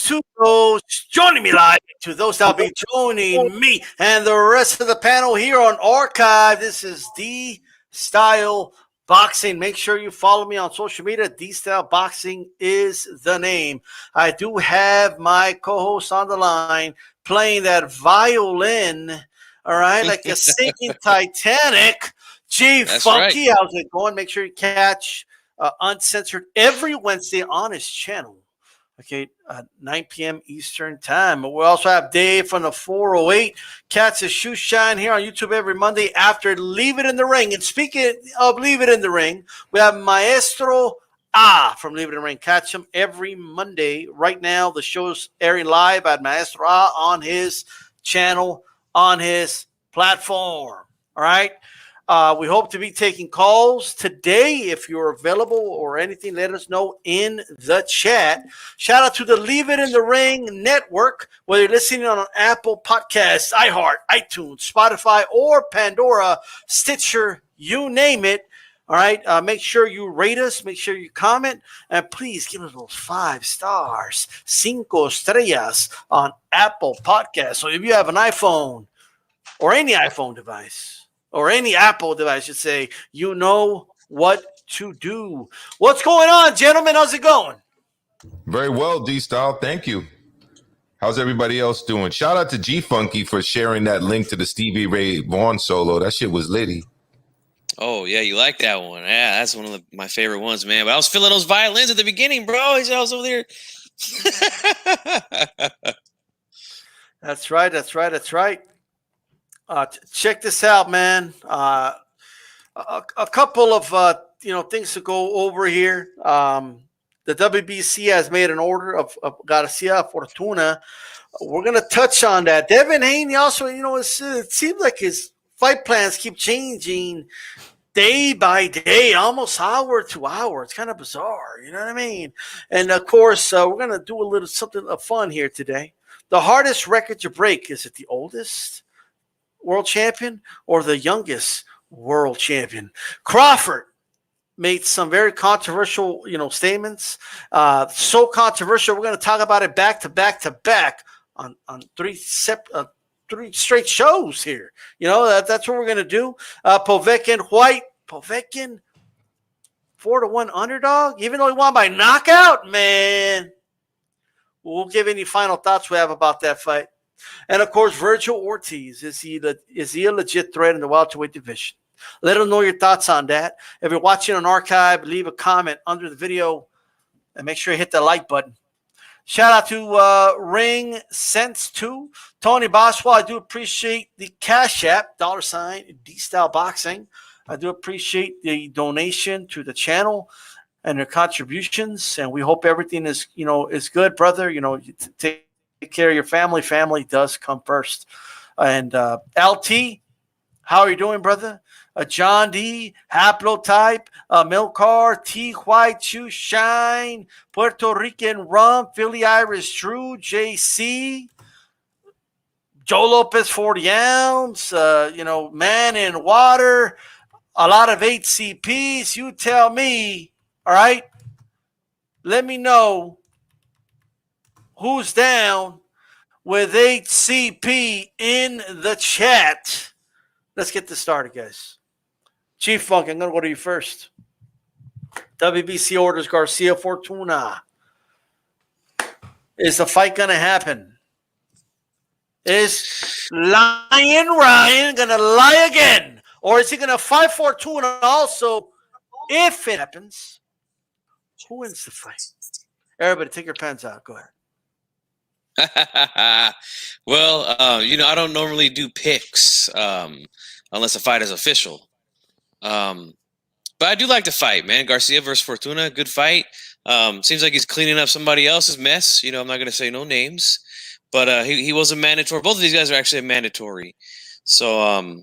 to those joining me live, to those that'll be joining me and the rest of the panel here on Archive. This is DStyleBoxing. Make sure you follow me on social media. DStyleBoxing is the name. I do have my co-host on the line playing that violin, all right, like a sinking Titanic. Gee, That's Funky, right. how's it going? Make sure you catch Uncensored every Wednesday on his channel. Okay, 9 p.m. Eastern time. We also have Dave from the 408 Cats of Shoe Shine here on YouTube every Monday after Leave It in the Ring. And speaking of Leave It in the Ring, we have Maestro from Leave It in the Ring. Catch him every Monday. Right now, the show's airing live at Maestro on his channel, on his platform. All right. We hope to be taking calls today. If you're available or anything, let us know in the chat. Shout out to the Leave It in the Ring network, whether you're listening on Apple Podcasts, iHeart, iTunes, Spotify, or Pandora, Stitcher, you name it. All right. Make sure you rate us. Make sure you comment. And please give us those 5 stars, 5 estrellas on Apple Podcasts. So if you have an iPhone or any iPhone device, or any Apple device, I should say, you know what to do. What's going on, gentlemen? How's it going? Very well, D-Style. Thank you. How's everybody else doing? Shout out to G-Funky for sharing that link to the Stevie Ray Vaughan solo. That shit was litty. Oh, yeah, you like that one. Yeah, that's one of my favorite ones, man. But I was feeling those violins at the beginning, bro. I was over there. That's right. Check this out, man. A couple of things to go over here. The WBC has made an order of Garcia Fortuna. We're gonna touch on that. Devin Haney also, it seems like his fight plans keep changing day by day, almost hour to hour. It's kind of bizarre, you know what I mean? And of course, we're gonna do a little something of fun here today. The hardest record to break, is it the oldest world champion or the youngest world champion? Crawford made some very controversial, statements. So controversial, we're going to talk about it back to back on 3 straight shows here. That's what we're going to do. Povetkin, Whyte. Povetkin, 4-1 underdog, even though he won by knockout. Man, we'll give any final thoughts we have about that fight. And, of course, Virgil Ortiz, is he a legit threat in the welterweight division? Let us know your thoughts on that. If you're watching on Archive, leave a comment under the video and make sure you hit the like button. Shout out to Ring Sense 2. Tony Boswell, I do appreciate the Cash App, $ DStyleBoxing. I do appreciate the donation to the channel and their contributions, and we hope everything is good, brother. Take care of your family. Family does come first. And LT, how are you doing, brother? John D, Haplotype, Milcar, T Whyte, Shoe Shine, Puerto Rican Rum, Philly Irish True, JC, Joe Lopez 40 ounce, Man in Water, a lot of HCPs. You tell me, all right? Let me know who's down with HCP in the chat. Let's get this started, guys. Chief Funk, I'm going to go to you first. WBC orders Garcia Fortuna. Is the fight going to happen? Is Lion Ryan going to lie again? Or is he going to fight Fortuna also? If it happens, who wins the fight? Everybody take your pens out. Go ahead. Well, I don't normally do picks unless a fight is official. But I do like the fight, man. Garcia versus Fortuna, good fight. Seems like he's cleaning up somebody else's mess. I'm not going to say no names, but he was a mandatory. Both of these guys are actually a mandatory. So,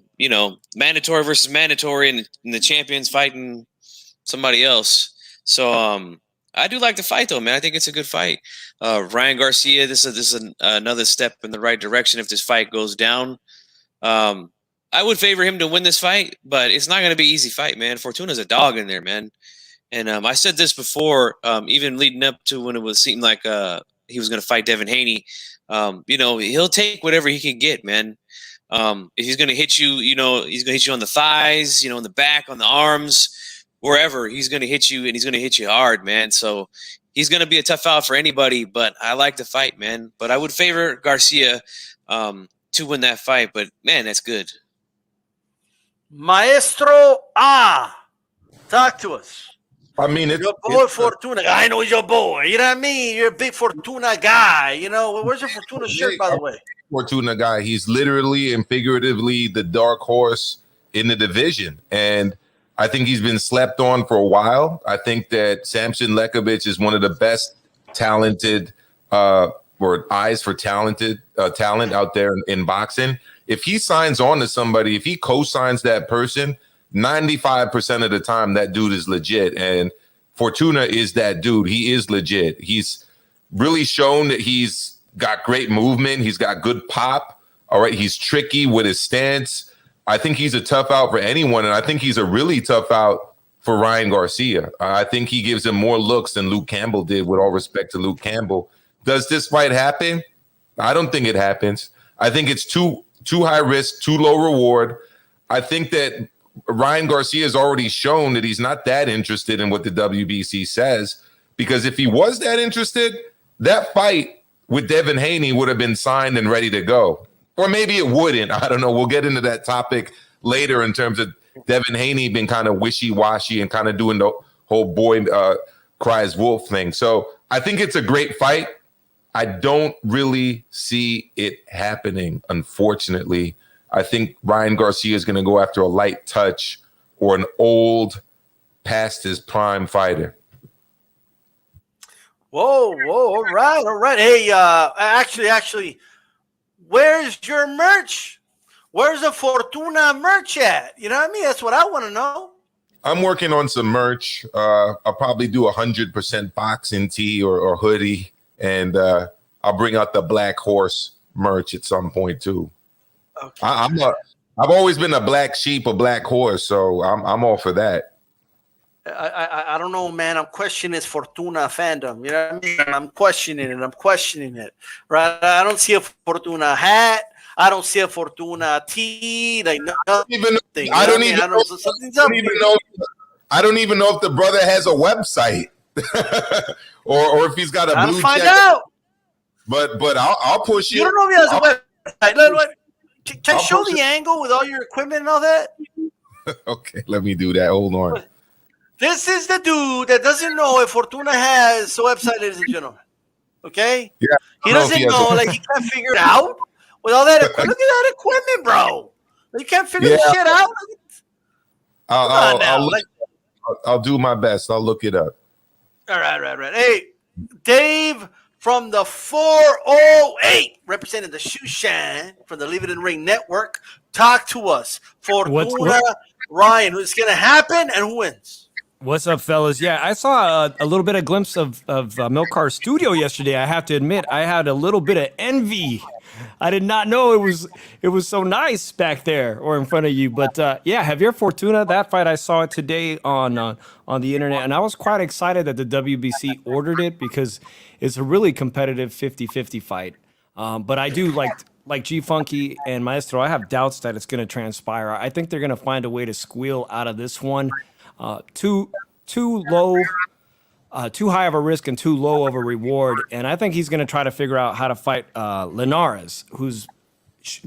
mandatory versus mandatory, and the champion's fighting somebody else. So, I do like the fight, though, man. I think it's a good fight. Ryan Garcia, this is another step in the right direction if this fight goes down. I would favor him to win this fight, but it's not going to be an easy fight, man. Fortuna's a dog in there, man. And I said this before, even leading up to when it was seemed like he was going to fight Devin Haney. You know, he'll take whatever he can get, man. If he's going to hit you, you know, he's going to hit you on the thighs, you know, in the back, on the arms, wherever. He's going to hit you, and he's going to hit you hard, man. So he's going to be a tough out for anybody, but I like the fight, man. But I would favor Garcia to win that fight, but, man, that's good. Maestro talk to us. I mean, Your boy Fortuna. I know he's your boy. You know what I mean? You're a big Fortuna guy. You know, where's your Fortuna shirt, by the way? Fortuna guy. He's literally and figuratively the dark horse in the division. And I think he's been slept on for a while. I think that Samson Lekovic is one of the best talented or eyes for talent out there in boxing. If he signs on to somebody, if he co-signs that person, 95% of the time that dude is legit. And Fortuna is that dude. He is legit. He's really shown that he's got great movement. He's got good pop. All right. He's tricky with his stance. I think he's a tough out for anyone. And I think he's a really tough out for Ryan Garcia. I think he gives him more looks than Luke Campbell did, with all respect to Luke Campbell. Does this fight happen? I don't think it happens. I think it's too high risk, too low reward. I think that Ryan Garcia has already shown that he's not that interested in what the WBC says, because if he was that interested, that fight with Devin Haney would have been signed and ready to go. Or maybe it wouldn't. I don't know. We'll get into that topic later in terms of Devin Haney being kind of wishy-washy and kind of doing the whole boy cries wolf thing. So I think it's a great fight. I don't really see it happening, unfortunately. I think Ryan Garcia is going to go after a light touch or an old, past his prime fighter. Whoa, all right. Hey, actually, where's your merch? Where's the Fortuna merch at? You know what I mean? That's what I want to know. I'm working on some merch. I'll probably do 100% boxing tee or hoodie, and I'll bring out the Black Horse merch at some point too. Okay. I've always been a black sheep, a black horse, so I'm all for that. I don't know, man. I'm questioning this Fortuna fandom. You know what I mean? I'm questioning it. Right? I don't see a Fortuna hat. I don't see a Fortuna tee. Like nothing. I don't even know if the brother has a website or if he's got a blue find check. out. But I'll push you. You don't know if he has a website. Can I show the angle with all your equipment and all that? Okay, let me do that. Hold on. This is the dude that doesn't know if Fortuna has a website, ladies and gentlemen. Okay? Yeah. He doesn't know, like he can't figure it out with all that equipment. Look at that equipment, bro. You can't figure this shit out. I'll do my best. I'll look it up. All right. Hey, Dave from the 408, representing the Shoe Shine from the Leave It in Ring Network. Talk to us. Fortuna, Ryan, who's going to happen and who wins? What's up, fellas? Yeah, I saw a little bit of glimpse of Milcar's studio yesterday. I have to admit, I had a little bit of envy. I did not know it was so nice back there or in front of you. But yeah, Javier Fortuna, that fight, I saw it today on the internet, and I was quite excited that the WBC ordered it because it's a really competitive 50-50 fight. But I do like G Funky and Maestro, I have doubts that it's going to transpire. I think they're going to find a way to squeal out of this one. Too low, too high of a risk and too low of a reward. And I think he's going to try to figure out how to fight Linares, who's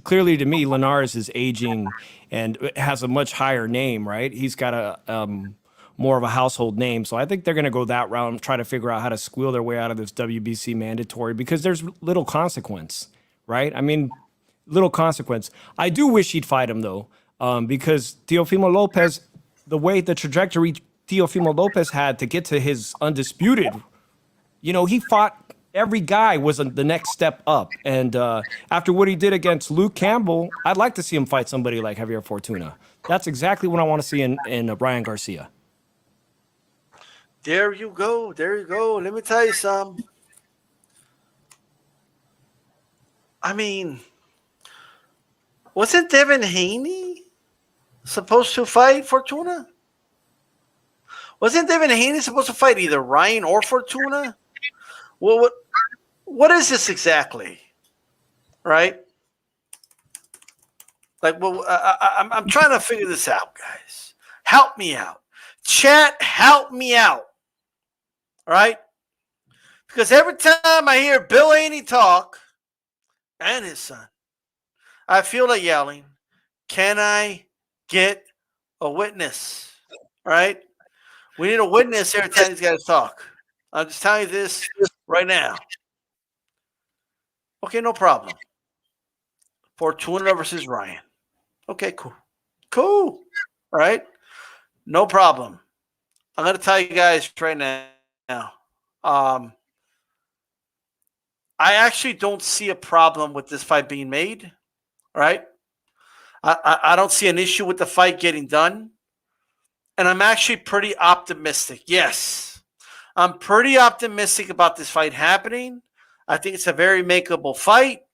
clearly, to me, Linares is aging and has a much higher name, right? He's got a more of a household name. So I think they're going to go that route and try to figure out how to squeal their way out of this WBC mandatory because there's little consequence, right? I mean, little consequence. I do wish he'd fight him, though, because Teofimo Lopez, the trajectory Teofimo Lopez had to get to his undisputed, he fought every guy was the next step up. And after what he did against Luke Campbell, I'd like to see him fight somebody like Javier Fortuna. That's exactly what I want to see in Ryan Garcia. There you go. Let me tell you something. I mean, wasn't Devin Haney supposed to fight Fortuna? Wasn't Devin Haney supposed to fight either Ryan or Fortuna? Well, what is this exactly? Right? Like, well, I'm trying to figure this out, guys. Help me out. Chat, help me out. All right? Because every time I hear Bill Haney talk and his son, I feel like yelling, can I get a witness? All right? We need a witness every time these guys talk. I'm just telling you this right now. Okay, no problem. Fortuna versus Ryan. Okay, cool. Cool. All right? No problem. I'm going to tell you guys right now. I actually don't see a problem with this fight being made. All right? I don't see an issue with the fight getting done. And I'm actually pretty optimistic. Yes. I'm pretty optimistic about this fight happening. I think it's a very makeable fight.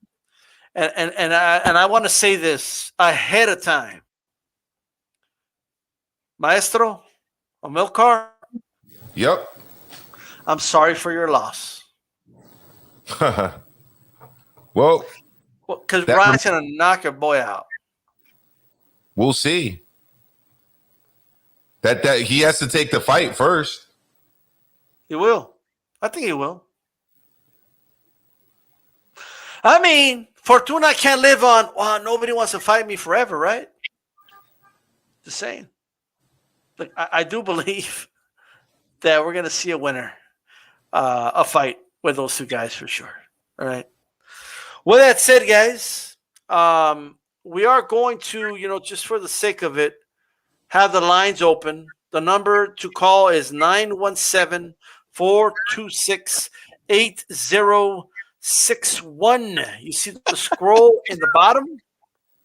And I want to say this ahead of time. Maestro, Amilcar, Yep. I'm sorry for your loss. Well, Because Ryan's going to knock your boy out. we'll see. That he has to take the fight first. He will. I think he will. I mean, Fortuna can't live on, well, nobody wants to fight me forever, right? Just saying. Look, I do believe that we're going to see a winner, a fight with those two guys for sure. All right. With that said, guys, we are going to, just for the sake of it, have the lines open. The number to call is 917-426-8061. You see the scroll in the bottom,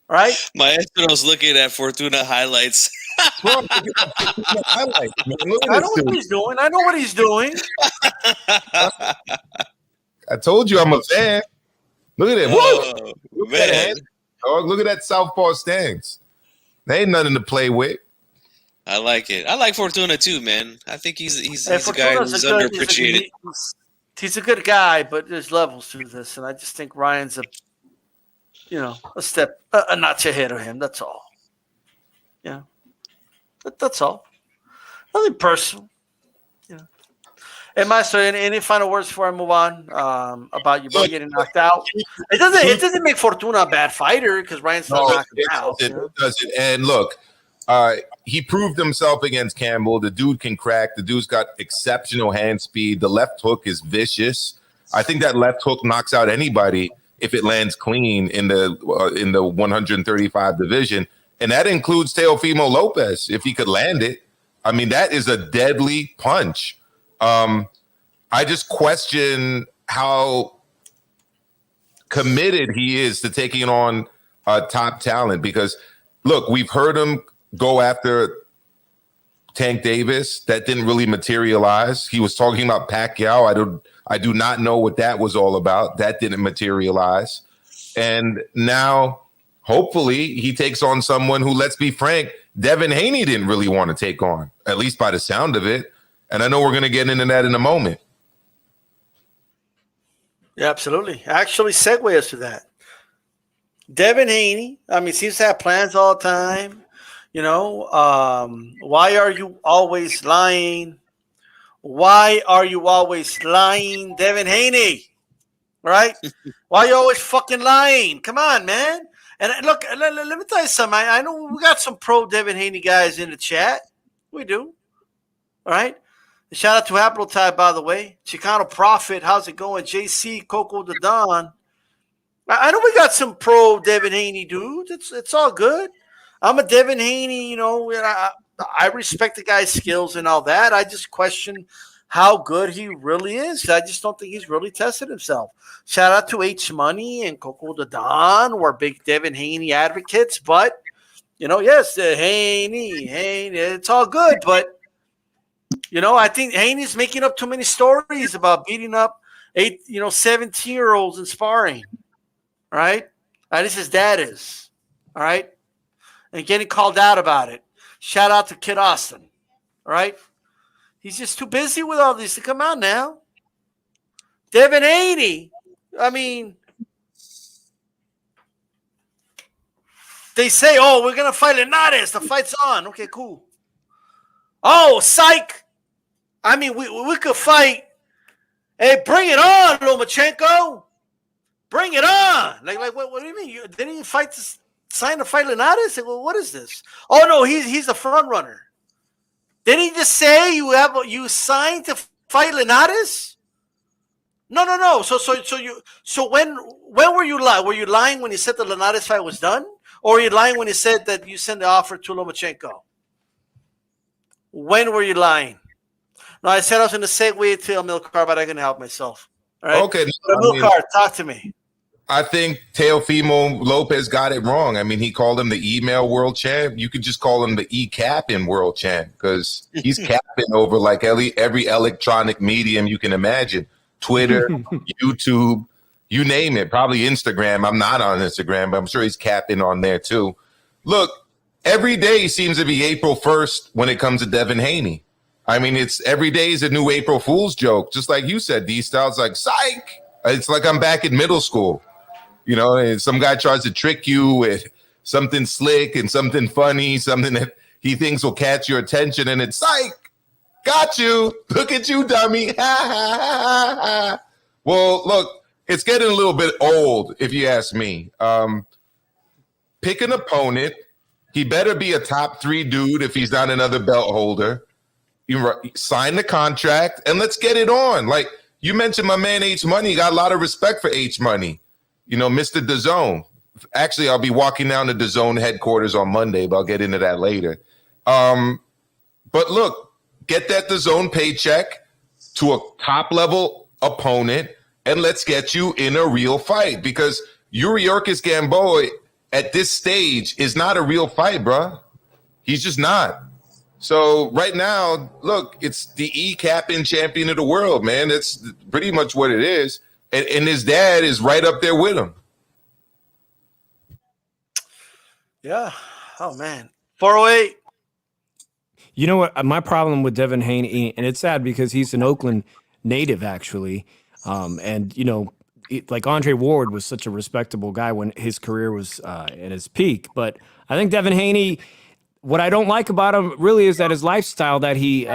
right? Maestro's looking at Fortuna highlights. Bro, highlight. Look at I know this what dude. he's doing. I know what he's doing. I told you I'm a fan. Look at it. Oh, Look at man. that. Oh, look at that southpaw stance. There ain't nothing to play with. I like it. I like Fortuna too, man. I think he's Hey, a guy Fortuna's who's a good- underappreciated. He's a good guy, but there's levels to this, and I just think Ryan's a step, a notch ahead of him. That's all. Yeah, that's all. Nothing personal. Hey, Maestro, any final words before I move on about your brother getting knocked out? It doesn't make Fortuna a bad fighter because Ryan's not knocking him out. It doesn't. And look, he proved himself against Campbell. The dude can crack. The dude's got exceptional hand speed. The left hook is vicious. I think that left hook knocks out anybody if it lands clean in the 135 division, and that includes Teofimo Lopez if he could land it. I mean, that is a deadly punch. I just question how committed he is to taking on top talent because, look, we've heard him go after Tank Davis. That didn't really materialize. He was talking about Pacquiao. I do not know what that was all about. That didn't materialize. And now, hopefully, he takes on someone who, let's be frank, Devin Haney didn't really want to take on, at least by the sound of it. And I know we're going to get into that in a moment. Yeah, absolutely. Actually, segue us to that. Devin Haney, seems to have plans all the time. Why are you always lying? Why are you always lying, Devin Haney? Right? Why are you always fucking lying? Come on, man. And look, let me tell you something. I know we got some pro Devin Haney guys in the chat. We do. All right? Shout out to Appletie, by the way. Chicano Prophet, how's it going? JC, Coco the Don. I know we got some pro Devin Haney dudes. It's all good. I'm a Devin Haney, I respect the guy's skills and all that. I just question how good he really is. I just don't think he's really tested himself. Shout out to H Money and Coco the Don. We're big Devin Haney advocates, but yes, Haney, it's all good, but I think Haney's making up too many stories about beating up 17-year-olds in sparring. Right? At least his dad is. All right? And getting called out about it. Shout out to Kid Austin. All right? He's just too busy with all this to come out now. Devin Haney I mean, they say, "Oh, we're gonna fight Linares. The fight's on." Okay, cool. Oh, psych! I mean, we could fight. Hey, bring it on, Lomachenko. Bring it on. Like what do you mean? You didn't even sign to fight Linares? Like, well, what is this? Oh no, he's the front runner. Didn't he just say you signed to fight Linares? No. So when were you lying? Were you lying when you said the Linares fight was done, or were you lying when you said that you sent the offer to Lomachenko? When were you lying? No, I said I was going to segue to Amilcar, but I can help myself. All right. Okay. Amilcar, talk to me. I think Teofimo Lopez got it wrong. I mean, he called him the email world champ. You could just call him the e-capping world champ because he's capping over like every electronic medium you can imagine. Twitter, YouTube, you name it. Probably Instagram. I'm not on Instagram, but I'm sure he's capping on there too. Look, every day seems to be April 1st when it comes to Devin Haney. I mean, it's every day is a new April Fool's joke. Just like you said, D-Style's like, psych. It's like I'm back in middle school. You know, and some guy tries to trick you with something slick and something funny, something that he thinks will catch your attention, and it's psych. Got you. Look at you, dummy. Well, look, it's getting a little bit old, if you ask me. Pick an opponent. He better be a top 3 dude if he's not another belt holder. You sign the contract, and let's get it on. Like, you mentioned my man H Money. Got a lot of respect for H Money. You know, Mr. DAZN. Actually, I'll be walking down to DAZN headquarters on Monday, but I'll get into that later. But look, get that DAZN paycheck to a top-level opponent, and let's get you in a real fight. Because Yuriorkis Gamboa at this stage is not a real fight, bruh. He's just not. So right now, look, it's the e-capping champion of the world, man. That's pretty much what it is. And his dad is right up there with him. Yeah. Oh, man. 408. You know what? My problem with Devin Haney, and it's sad because he's an Oakland native, actually. And, you know, like Andre Ward was such a respectable guy when his career was at his peak. But I think Devin Haney, what I don't like about him really is that his lifestyle that he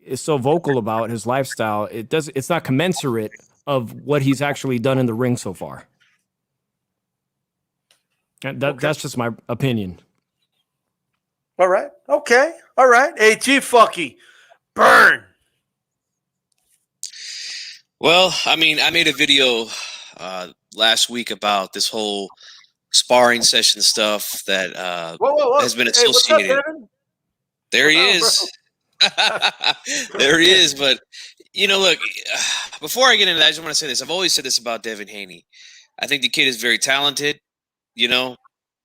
is so vocal about, his lifestyle, it's not commensurate of what he's actually done in the ring so far. That's just my opinion. All right. Okay. All right. Hey, G-Fucky. Burn. Well, I mean, I made a video last week about this whole sparring session stuff that whoa. has been Hey, what's up, associated. Devin? There he is. There he is. But, you know, look, before I get into that, I just want to say this. I've always said this about Devin Haney. I think the kid is very talented, you know,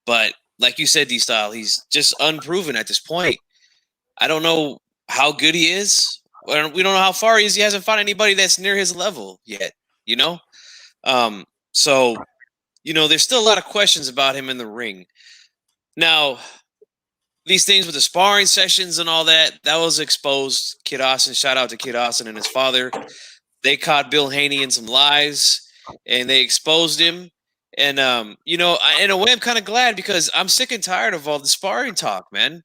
but like you said, D-Style, he's just unproven at this point. I don't know how good he is. We don't know how far he is. He hasn't fought anybody that's near his level yet, you know? So, you know, there's still a lot of questions about him in the ring. Now, these things with the sparring sessions and all that was exposed. Kid Austin, shout out to Kid Austin and his father. They caught Bill Haney in some lies, and they exposed him. And, you know, in a way, I'm kind of glad because I'm sick and tired of all the sparring talk, man.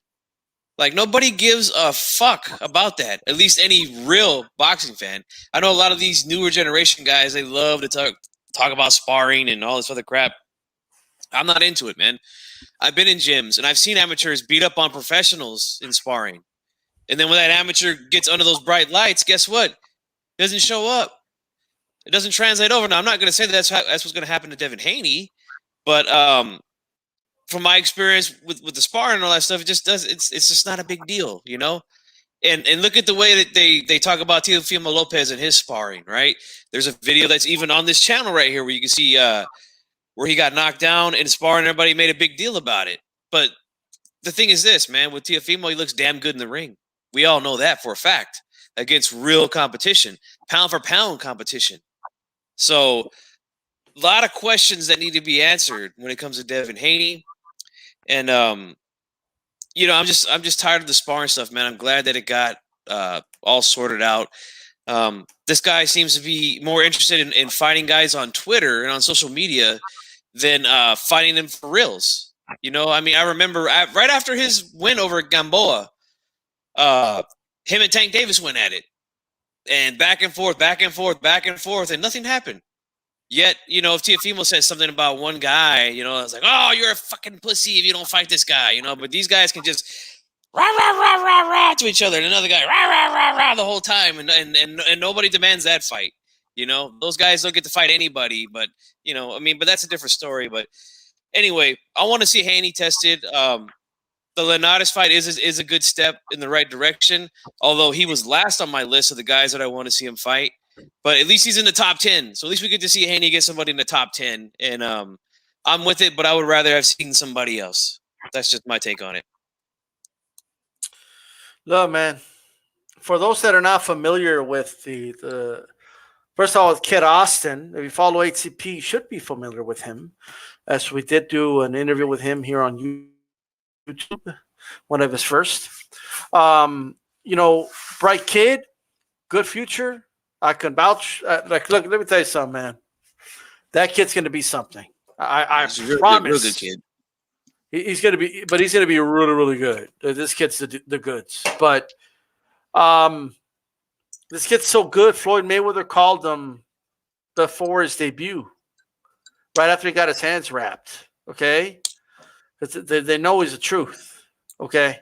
Like, nobody gives a fuck about that, at least any real boxing fan. I know a lot of these newer generation guys, they love to talk about sparring and all this other crap. I'm not into it, man. I've been in gyms, and I've seen amateurs beat up on professionals in sparring. And then when that amateur gets under those bright lights, guess what? It doesn't show up. It doesn't translate over. Now, I'm not going to say that's what's going to happen to Devin Haney, but from my experience with the sparring and all that stuff, it just does. It's just not a big deal, you know. And look at the way that they talk about Teofimo Lopez and his sparring. Right? There's a video that's even on this channel right here where you can see where he got knocked down in sparring. Everybody made a big deal about it. But the thing is this, man, with Teofimo, he looks damn good in the ring. We all know that for a fact against real competition, pound for pound competition. So a lot of questions that need to be answered when it comes to Devin Haney. And, you know, I'm just tired of the sparring stuff, man. I'm glad that it got all sorted out. this guy seems to be more interested in fighting guys on Twitter and on social media than fighting them for reals. You know, I mean, I remember right after his win over Gamboa, him and Tank Davis went at it. And back and forth, and nothing happened. Yet, you know, if Teofimo says something about one guy, you know, it's like, oh, you're a fucking pussy if you don't fight this guy, you know. But these guys can just rah, rah, rah, rah, rah to each other, and another guy rah, rah, rah, rah the whole time, and nobody demands that fight. You know, those guys don't get to fight anybody, but, you know, I mean, but that's a different story. But anyway, I want to see Haney tested. The Linares fight is a good step in the right direction, although he was last on my list of the guys that I want to see him fight. But at least he's in the top 10. So at least we get to see Haney get somebody in the top 10. And I'm with it, but I would rather have seen somebody else. That's just my take on it. Look, man, for those that are not familiar with the first of all, with Kid Austin, if you follow HCP, you should be familiar with him, as we did do an interview with him here on YouTube, one of his first. You know, bright kid, good future. I can vouch. Look, let me tell you something, man. That kid's going to be something. I promise. Real good kid. He's going to be, but he's going to be really, really good. This kid's the goods. But this kid's so good. Floyd Mayweather called him before his debut, right after he got his hands wrapped. Okay, they know he's the truth. Okay,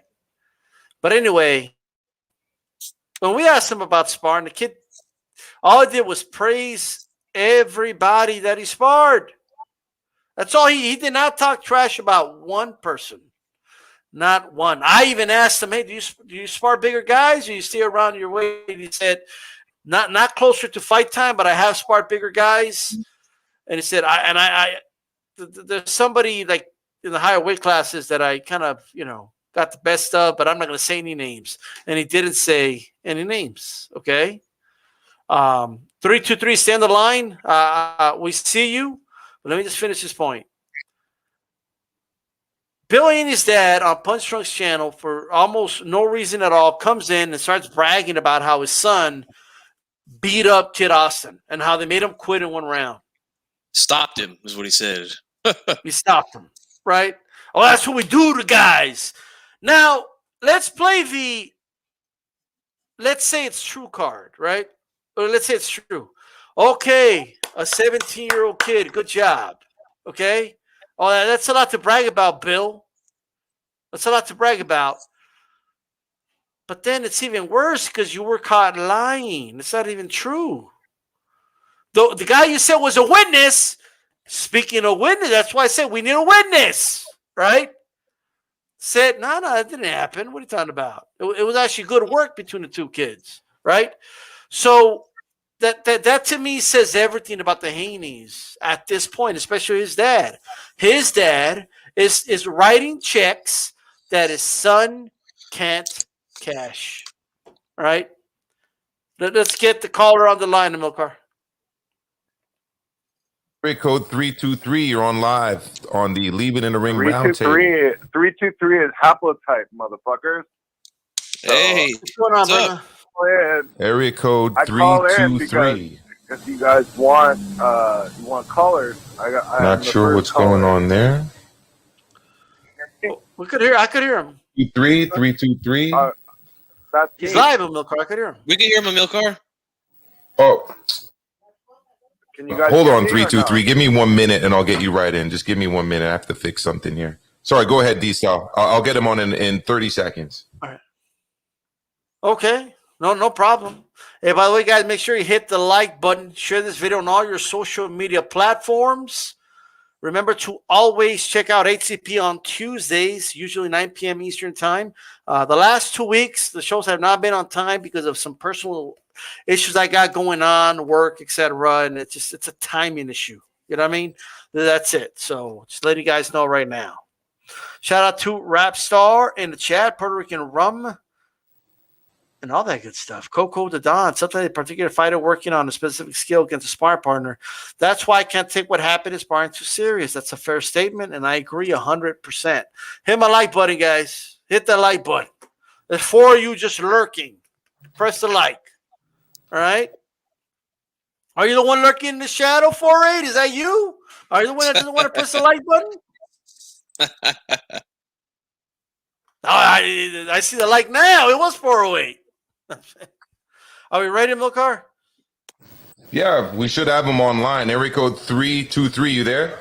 but anyway, when we asked him about sparring, the kid, all he did was praise everybody that he sparred. That's all. He did not talk trash about one person. Not one. I even asked him, hey, do you spar bigger guys or you stay around your weight? He said, not closer to fight time, but I have sparred bigger guys. And he said, there's somebody like in the higher weight classes that I kind of, you know, got the best of, but I'm not going to say any names. And he didn't say any names. Okay. 323, stay on the line. We see you. But let me just finish this point. Bill Haney's dad on Punch Drunk's channel, for almost no reason at all, comes in and starts bragging about how his son beat up Kid Austin and how they made him quit in one round. Stopped him, is what he said. He stopped him, right? Oh, that's what we do to guys. Now, let's play let's say it's true card, right? Or let's say it's true. Okay, a 17-year-old kid, good job. Okay? Oh, that's a lot to brag about, Bill. That's a lot to brag about. But then it's even worse because you were caught lying. It's not even true. The guy you said was a witness, speaking of witness, that's why I said we need a witness, right? Said, no, that didn't happen. What are you talking about? It was actually good work between the two kids, right? So that to me says everything about the Haneys at this point, especially his dad. His dad is writing checks that his son can't cash. All right? Let's get the caller on the line, the milk car. Code 323, you're on live on the Leave It in the Ring Roundtable. 323 is haplotype, motherfuckers. Hey, What's going on, brother? Area code 323. If you guys want colors, Not sure what's going on there. We could hear. I could hear him. 323. He's live on milk car. I could hear him. we can hear him in Milk Car. Oh, Can you guys hold hear on, me or 323. no? Give me 1 minute and I'll get you right in. Just give me 1 minute. I have to fix something here. Sorry, go ahead, D-Style. I'll get him on in 30 seconds. All right. Okay. No problem. Hey, by the way, guys, make sure you hit the like button. Share this video on all your social media platforms. Remember to always check out HCP on Tuesdays, usually 9 p.m. Eastern time. The last 2 weeks, the shows have not been on time because of some personal issues I got going on, work, etc. And it's a timing issue. You know what I mean? That's it. So just letting you guys know right now. Shout out to Rap Star in the chat, Puerto Rican Rum, and all that good stuff. Coco the Don, sometimes a particular fighter working on a specific skill against a sparring partner. That's why I can't take what happened in sparring too serious. That's a fair statement, and I agree 100%. Hit my like button, guys. Hit that like button. There's 4 of you just lurking. Press the like. All right? Are you the one lurking in the shadow, 4-8? Is that you? Are you the one that doesn't want to press the like button? I see the like now. It was 408. Are we ready, Milcar? Yeah, we should have him online. Area code 323. You there?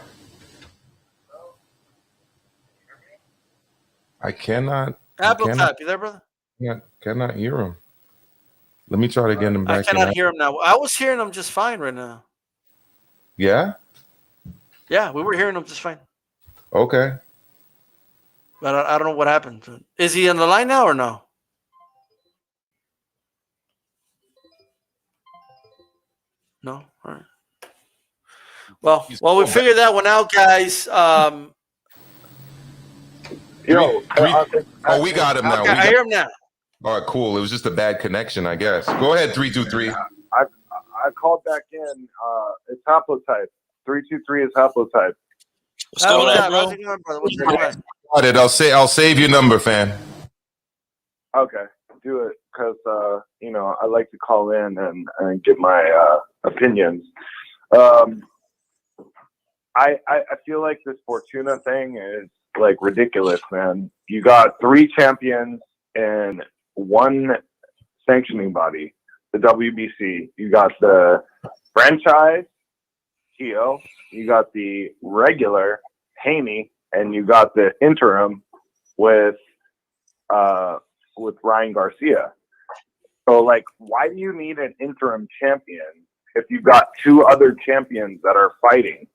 I cannot. Apple tap. You there, brother? Cannot hear him. Let me try to get him I back. cannot hear him now. I was hearing him just fine right now. Yeah. Yeah, we were hearing him just fine. Okay. But I don't know what happened. Is he on the line now or no? No. All right. Well, we figured that one out, guys. We got him now. Okay, I hear him now. All right, cool. It was just a bad connection, I guess. Go ahead, 323. I called back in. It's haplotype. 323 is haplotype. What's going on, bro? How's it going, brother? What's going on? Got it. I'll save your number, fan. Okay, do it because I like to call in and give my opinions. I feel like this Fortuna thing is like ridiculous, man. You got 3 champions and 1 sanctioning body, the WBC. You got the franchise, Tio. You got the regular, Haney, and you got the interim with Ryan Garcia. So, like, why do you need an interim champion if you've got 2 other champions that are fighting?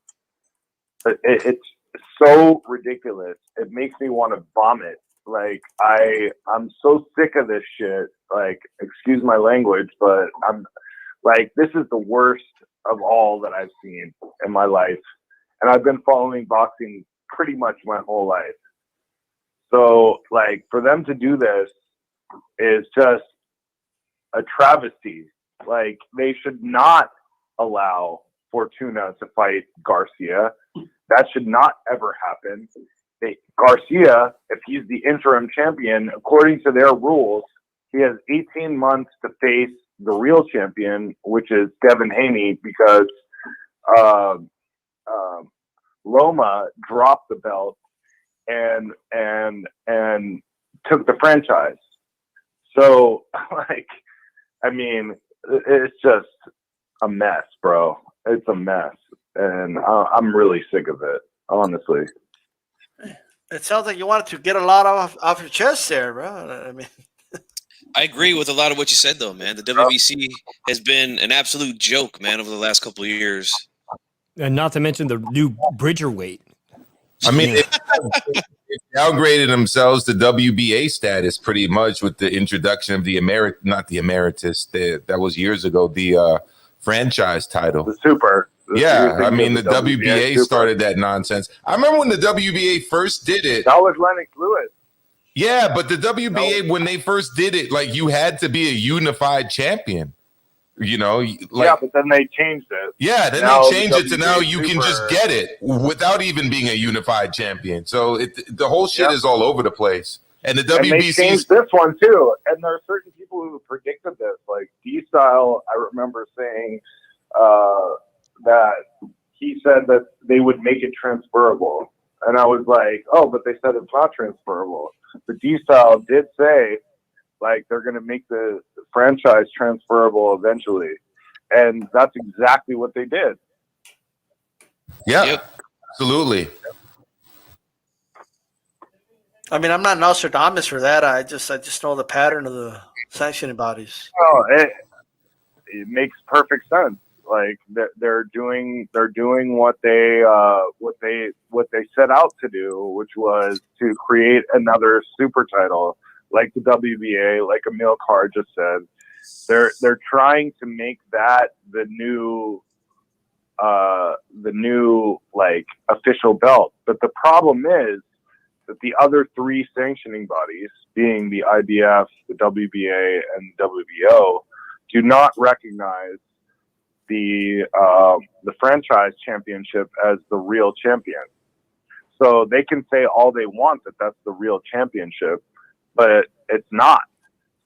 It's so ridiculous. It makes me want to vomit. Like, I'm so sick of this shit. Like, excuse my language, but I'm like, this is the worst of all that I've seen in my life. And I've been following boxing pretty much my whole life. So, like, for them to do this is just a travesty. Like, they should not allow Fortuna to fight Garcia. That should not ever happen. Garcia, if he's the interim champion, according to their rules, he has 18 months to face the real champion, which is Devin Haney, because Loma dropped the belt and took the franchise. So, like, I mean, it's just a mess, bro. It's a mess, and I'm really sick of it, honestly. It sounds like you wanted to get a lot off your chest there, bro. I mean, I agree with a lot of what you said, though, man. The WBC has been an absolute joke, man, over the last couple of years. And not to mention the new Bridger weight. I mean, they downgraded themselves to WBA status pretty much with the introduction of not the emeritus, that was years ago, the franchise title. The super. Yeah, I mean, the WBA started that nonsense. I remember when the WBA first did it. That was Lennox Lewis. Yeah, but the WBA, when they first did it, like, you had to be a unified champion. You know, like, yeah, but then they changed it. Yeah, then they changed it to now you can just get it without even being a unified champion. So the whole shit is all over the place. And the WBC, and they changed this one too. And there are certain people who predicted this, like DStyle. I remember saying that he said that they would make it transferable, and I was like, oh, but they said it's not transferable. But DStyle did say, like, they're going to make the franchise transferable eventually. And that's exactly what they did. Yeah, absolutely. I mean, I'm not Nostradamus for that. I just know the pattern of the sanctioning bodies. Oh, it makes perfect sense. Like, they're doing what they set out to do, which was to create another super title, like the WBA, like Emil Carr just said. They're trying to make that the new like official belt. But the problem is that the other 3 sanctioning bodies, being the IBF, the WBA, and WBO, do not recognize the franchise championship as the real champion. So they can say all they want that that's the real championship, but it's not.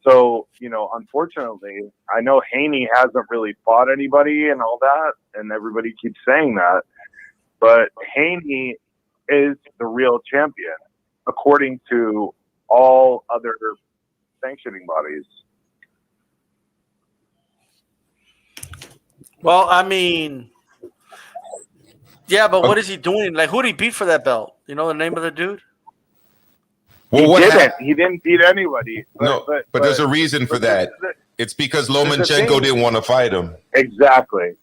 So, unfortunately, I know Haney hasn't really fought anybody and all that, and everybody keeps saying that, but Haney is the real champion, according to all other sanctioning bodies. Well, I mean, yeah, but what is he doing? Like, who did he beat for that belt? You know the name of the dude? Well, He didn't beat anybody. But there's a reason for that. It's because Lomachenko didn't want to fight him. Exactly.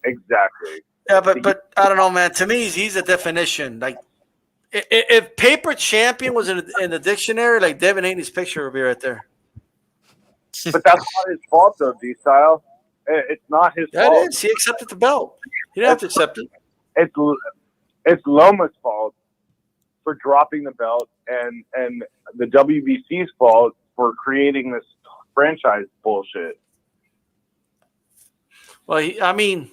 Yeah, but I don't know, man. To me, he's a definition. Like, if paper champion was in the dictionary, like Devin Haney's picture would be right there. But that's not his fault, though, D-Style. It's not his fault. It is. He accepted the belt. He didn't have to accept it. It's Loma's fault for dropping the belt, and the WBC's fault for creating this franchise bullshit. Well, I mean,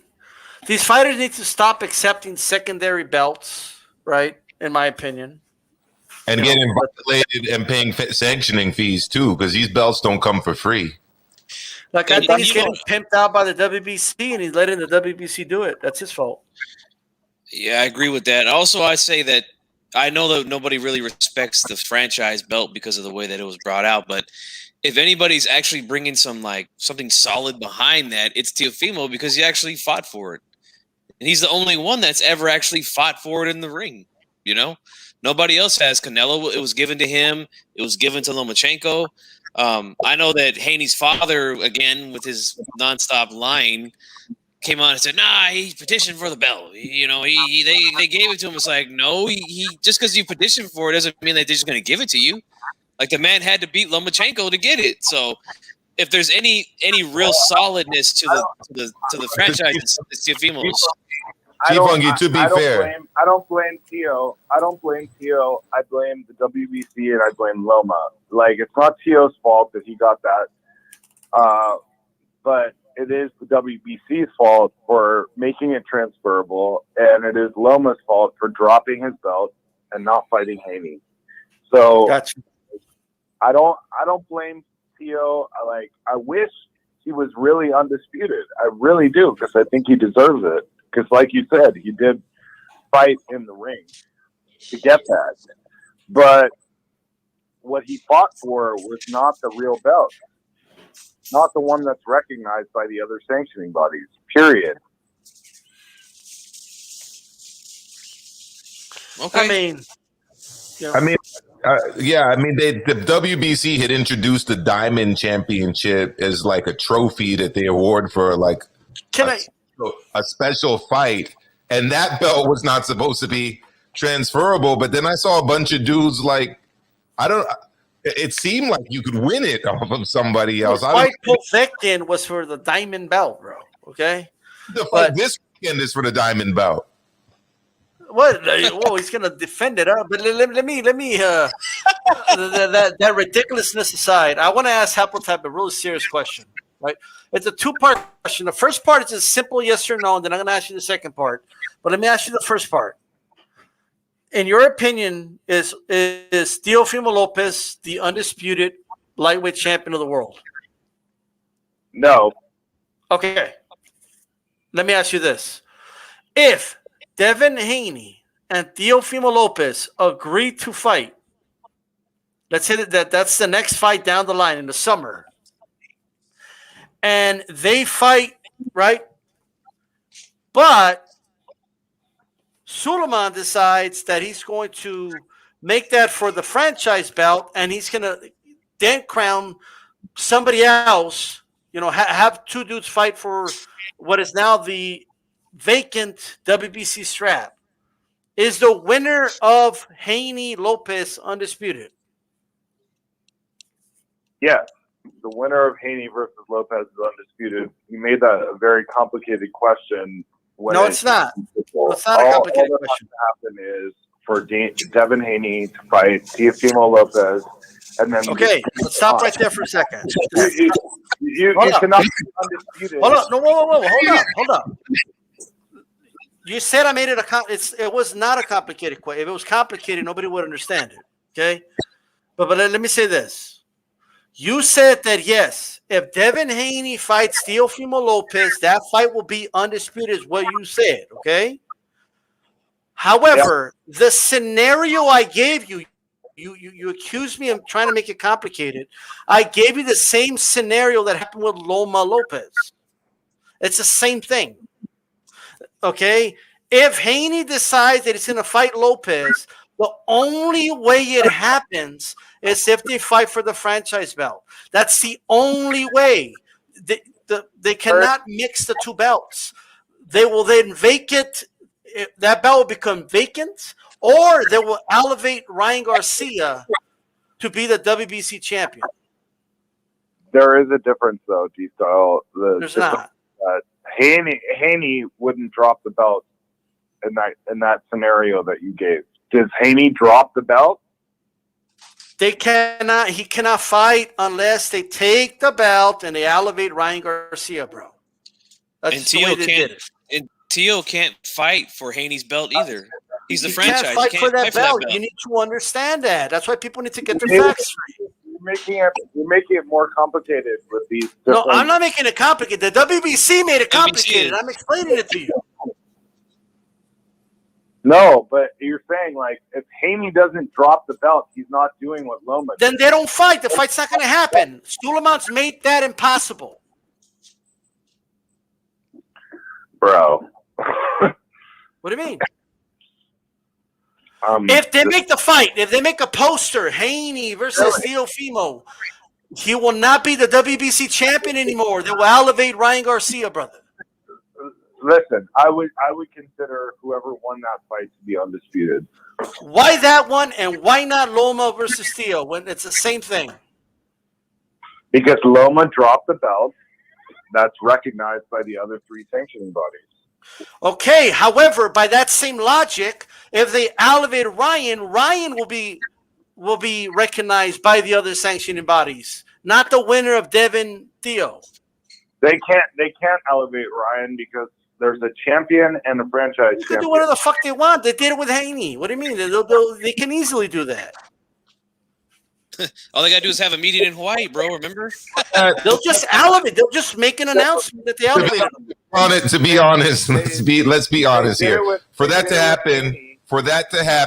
these fighters need to stop accepting secondary belts, right? In my opinion. And getting violated and paying sanctioning fees, too, because these belts don't come for free. Like, I think he's getting pimped out by the WBC, and he's letting the WBC do it. That's his fault. Yeah, I agree with that. Also, I say that I know that nobody really respects the franchise belt because of the way that it was brought out, but if anybody's actually bringing something solid behind that, it's Teofimo, because he actually fought for it. And he's the only one that's ever actually fought for it in the ring, Nobody else has. Canelo, it was given to him. It was given to Lomachenko. I know that Haney's father, again, with his nonstop lying, came on and said, "Nah, he petitioned for the belt. They gave it to him." It's like, no, he just because you petitioned for it doesn't mean that they're just going to give it to you. Like, the man had to beat Lomachenko to get it. So if there's any real solidness to the franchise, it's Teofimo's. To be fair, I don't blame Teo. I blame the WBC, and I blame Loma. Like, it's not Teo's fault that he got that. But it is the WBC's fault for making it transferable, and it is Loma's fault for dropping his belt and not fighting Haney. So Gotcha. I don't blame Teo. I wish he was really undisputed. I really do, because I think he deserves it. Because, like you said, he did fight in the ring to get that. But what he fought for was not the real belt. Not the one that's recognized by the other sanctioning bodies, period. Okay. The WBC had introduced the Diamond Championship as like a trophy that they award for a special fight, and that belt was not supposed to be transferable. But then I saw a bunch of dudes it seemed like you could win it off of somebody else. Whyte Povetkin was for the diamond belt, bro. Okay, this weekend is for the diamond belt. What? Whoa, he's gonna defend it up. But let me that ridiculousness aside, I want to ask Happel type a really serious question. Right? It's a two-part question. The first part is a simple yes or no, and then I'm gonna ask you the second part. But let me ask you the first part. In your opinion, is Teofimo Lopez the undisputed lightweight champion of the world? No. Okay. Let me ask you this. If Devin Haney and Teofimo Lopez agree to fight, let's say that's the next fight down the line in the summer, and they fight, right? But Suleiman decides that he's going to make that for the franchise belt, and he's going to then crown somebody else, have two dudes fight for what is now the vacant WBC strap. Is the winner of Haney Lopez undisputed? Yeah. The winner of Haney versus Lopez is undisputed. You made that a very complicated question. No, it's not. It's not a complicated question. What happened is for Devin Haney to fight Teofimo Lopez, and then let's stop right there for a second. You cannot be undisputed. Hold on, hold on. You said I made it it was not a complicated question. If it was complicated, nobody would understand it. Okay, but let me say this: You said that yes, if Devin Haney fights Teofimo Lopez, that fight will be undisputed, is what you said, okay? However, the scenario I gave you, you accused me of trying to make it complicated. I gave you the same scenario that happened with Loma Lopez. It's the same thing, okay? If Haney decides that he's going to fight Lopez, the only way it happens is if they fight for the franchise belt. That's the only way. They cannot mix the two belts. They will then vacate. That belt will become vacant, or they will elevate Ryan Garcia to be the WBC champion. There is a difference, though, D-Style. There's not. Haney wouldn't drop the belt in that scenario that you gave. Does Haney drop the belt? They cannot. He cannot fight unless they take the belt and they elevate Ryan Garcia, bro. That's the way they did it. And Teo can't fight for Haney's belt either. He's the franchise. Can't fight for that belt. You need to understand that. That's why people need to get their facts straight. You're making it more complicated with these. No, I'm not making it complicated. The WBC made it complicated. I'm explaining it to you. No, but you're saying, like, if Haney doesn't drop the belt, he's not doing what Loma did. Then they don't fight. The fight's not going to happen. Suleiman's made that impossible. Bro. What do you mean? If they make the fight, if they make a poster, Haney versus Teofimo, he will not be the WBC champion anymore. They will elevate Ryan Garcia, brother. Listen, I would consider whoever won that fight to be undisputed. Why that one, and why not Loma versus Teo when it's the same thing? Because Loma dropped the belt. That's recognized by the other three sanctioning bodies. Okay, however, by that same logic, if they elevate Ryan, Ryan will be recognized by the other sanctioning bodies, not the winner of Devin Teo. They can't elevate Ryan because there's a champion and a franchise They can champion. do whatever the fuck they want. They did it with Haney. What do you mean? They can easily do that. All they gotta do is have a meeting in Hawaii, bro. Remember? They'll just elevate. They'll just make an announcement that they elevated them. To be honest, let's be honest here. For that to happen, They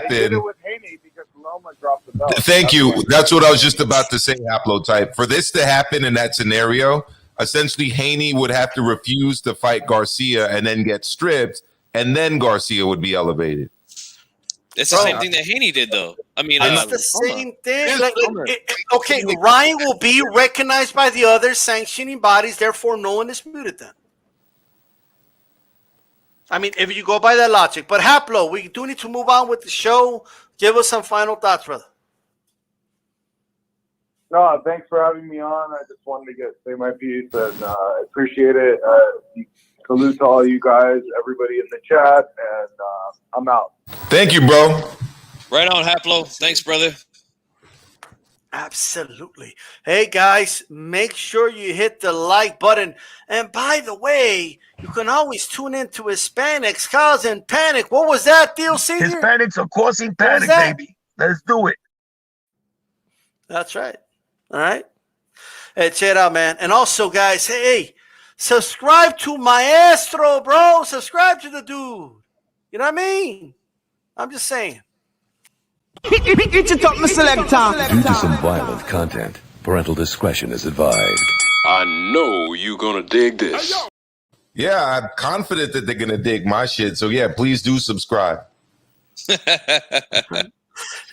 did it with Haney because Loma dropped the belt. thank you. That's what I was just about to say, Haplotype. For this to happen in that scenario, essentially Haney would have to refuse to fight Garcia and then get stripped, and then Garcia would be elevated. It's the same thing that Haney did, though. I mean, It's the same thing. Okay, Ryan will be recognized by the other sanctioning bodies. Therefore, no one disputed them. I mean, if you go by that logic. But Haplo, we do need to move on with the show. Give us some final thoughts, brother. No, thanks for having me on. I just wanted to say my piece, and I appreciate it. Salute to all you guys, everybody in the chat, and I'm out. Thank you, bro. right on, Haplo. Thanks, brother. Absolutely. Hey, guys, make sure you hit the like button. And by the way, you can always tune into Hispanics Causing Panic. What was that deal, Senior? Hispanics are causing panic, that? baby. Let's do it. That's right. All right. Hey, check it out, man. And also, guys, hey, subscribe to Maestro, bro. Subscribe to the dude. You know what I mean? I'm just saying. Due to some violent content, parental discretion is advised. I know you gonna dig this. Yeah, I'm confident that they're gonna dig my shit. So yeah, please do subscribe.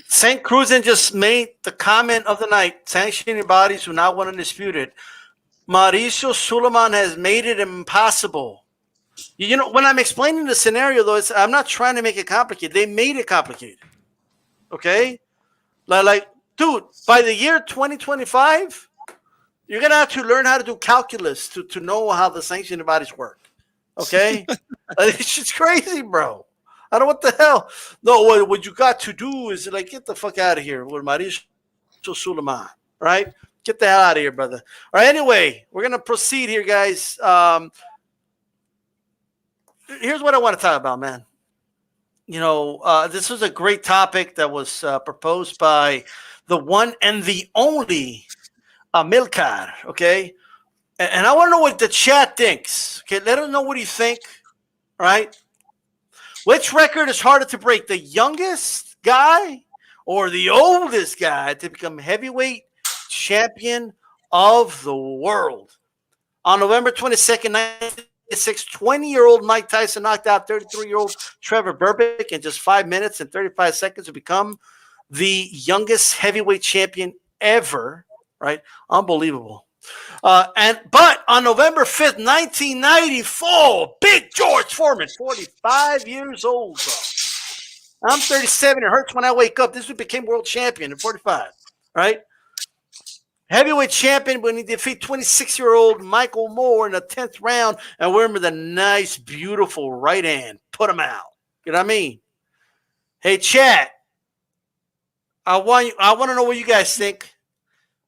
St. Cruzan just made the comment of the night. Sanctioning bodies do not want to dispute it. Mauricio Suleiman has made it impossible. You know, when I'm explaining the scenario, though, I'm not trying to make it complicated. They made it complicated. Okay? Like, dude, by the year 2025, you're going to have to learn how to do calculus to know how the sanctioning bodies work. Okay? It's just crazy, bro. I don't know what the hell. No, what you got to do is, like, get the fuck out of here with Mauricio Suleiman, right? Get the hell out of here, brother. All right, anyway, we're going to proceed here, guys. Here's what I want to talk about, man. You know, this was a great topic that was proposed by the one and the only Amilcar, okay? And I want to know what the chat thinks. Okay, let us know what you think, all right? Which record is harder to break, the youngest guy or the oldest guy to become heavyweight champion of the world? On November 22nd, 1996, 20-year-old Mike Tyson knocked out 33-year-old Trevor Berbick in just 5 minutes and 35 seconds to become the youngest heavyweight champion ever, right? Unbelievable. But on November 5th, 1994, Big George Foreman, 45 years old, bro. I'm 37. It hurts when I wake up. This dude became world champion at 45, right? Heavyweight champion when he defeated 26-year-old Michael Moore in the 10th round and wear him with a nice, beautiful right hand. Put him out. You know what I mean? Hey, chat. I want to know what you guys think.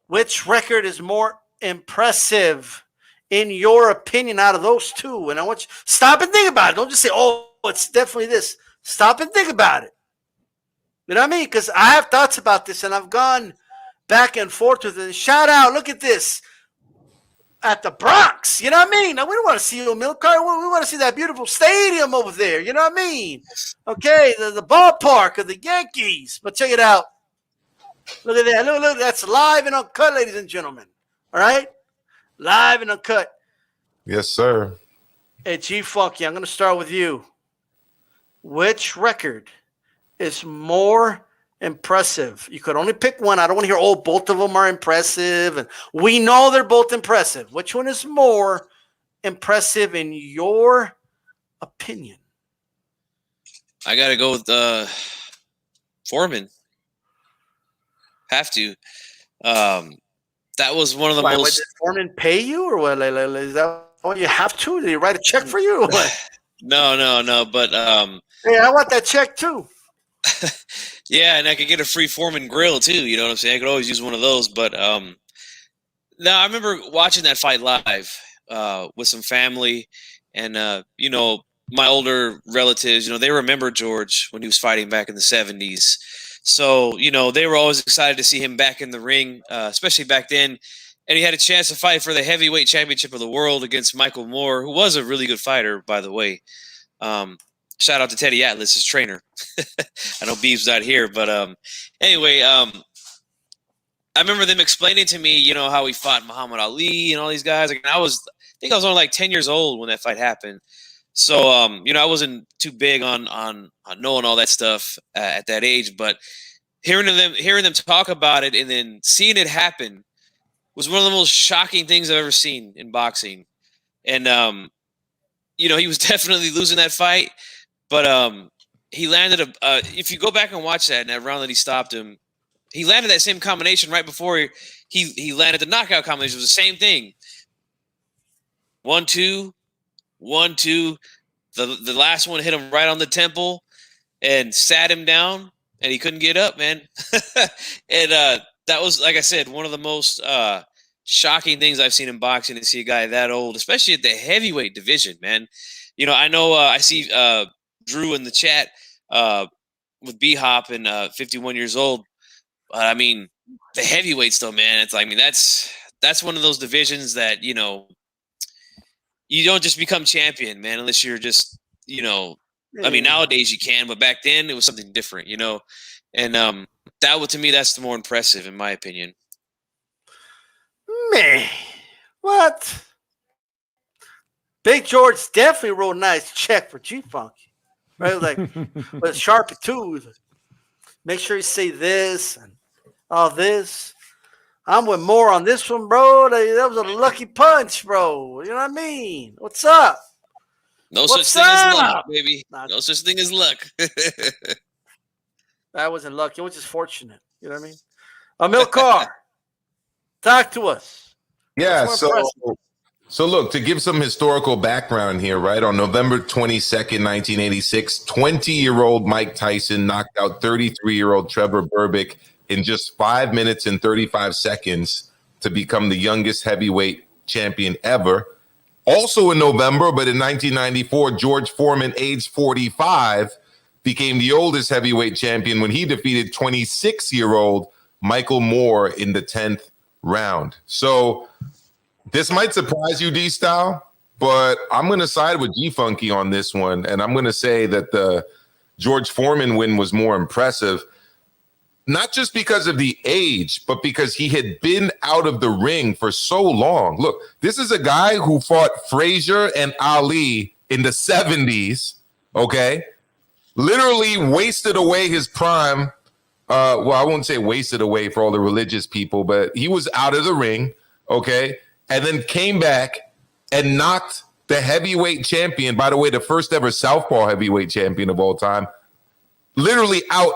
Which record is more impressive in your opinion out of those two? And I want you stop and think about it. Don't just say, "Oh, it's definitely this." Stop and think about it. You know what I mean? Because I have thoughts about this, and I've gone back and forth with it. Shout out! Look at this at the Bronx. You know what I mean? Now we don't want to see you, Milcar. We want to see that beautiful stadium over there. You know what I mean? Okay, the ballpark of the Yankees. But check it out. Look at that. Look, that's live and uncut, ladies and gentlemen. All right? Live and uncut. Yes, sir. Hey, G Funky, I'm going to start with you. Which record is more impressive? You could only pick one. I don't want to hear, oh, both of them are impressive. And we know they're both impressive. Which one is more impressive in your opinion? I got to go with Foreman. Have to. That was one of the most. Did Foreman pay you, or what? Like, is that what you have to? Did he write a check for you? Or what? No. But hey, I want that check too. yeah, and I could get a free Foreman grill too. You know what I'm saying? I could always use one of those. But no, I remember watching that fight live with some family, and you know, my older relatives. You know, they remember George when he was fighting back in the 70s. So, you know, they were always excited to see him back in the ring, especially back then. And he had a chance to fight for the heavyweight championship of the world against Michael Moore, who was a really good fighter, by the way. Shout out to Teddy Atlas, his trainer. I know Beeb's not here, but anyway, I remember them explaining to me, you know, how he fought Muhammad Ali and all these guys. Like, I think I was only like 10 years old when that fight happened. So, you know, I wasn't too big on knowing all that stuff at that age, but hearing them talk about it and then seeing it happen was one of the most shocking things I've ever seen in boxing. And, you know, he was definitely losing that fight, but he landed if you go back and watch that in that round that he stopped him, he landed that same combination right before he landed the knockout combination. It was the same thing. 1-2. 1-2. The last one hit him right on the temple and sat him down, and he couldn't get up, man. And that was, like I said, one of the most shocking things I've seen in boxing, to see a guy that old, especially at the heavyweight division, man. You know, I know I see Drew in the chat with B-Hop and 51 years old. I mean, the heavyweight still, man. It's like, I mean, that's one of those divisions that, you know, you don't just become champion, man, unless you're just, you know, I mean, nowadays you can, but back then it was something different, you know. And to me, that's the more impressive, in my opinion. Man, what? Big George definitely wrote a nice check for G-Funky, right? Like, with sharp tools. Make sure you say this and all this. I'm with more on this one, bro. That was a lucky punch, bro. You know what I mean? What's up? No such thing as luck, baby. No such thing as luck. That wasn't luck. It was just fortunate. You know what I mean? Milcar, talk to us. Yeah, so look, to give some historical background here, right? On November 22nd, 1986, 20-year-old Mike Tyson knocked out 33-year-old Trevor Berbick in just 5 minutes and 35 seconds to become the youngest heavyweight champion ever. Also in November, but in 1994, George Foreman, age 45, became the oldest heavyweight champion when he defeated 26-year-old Michael Moore in the 10th round. So this might surprise you, D-Style, but I'm going to side with G-Funky on this one, and I'm going to say that the George Foreman win was more impressive, not just because of the age, but because he had been out of the ring for so long. Look, this is a guy who fought Frazier and Ali in the 70s, okay? Literally wasted away his prime. Well, I won't say wasted away for all the religious people, but he was out of the ring, okay? And then came back and knocked the heavyweight champion, by the way, the first ever southpaw heavyweight champion of all time, literally out,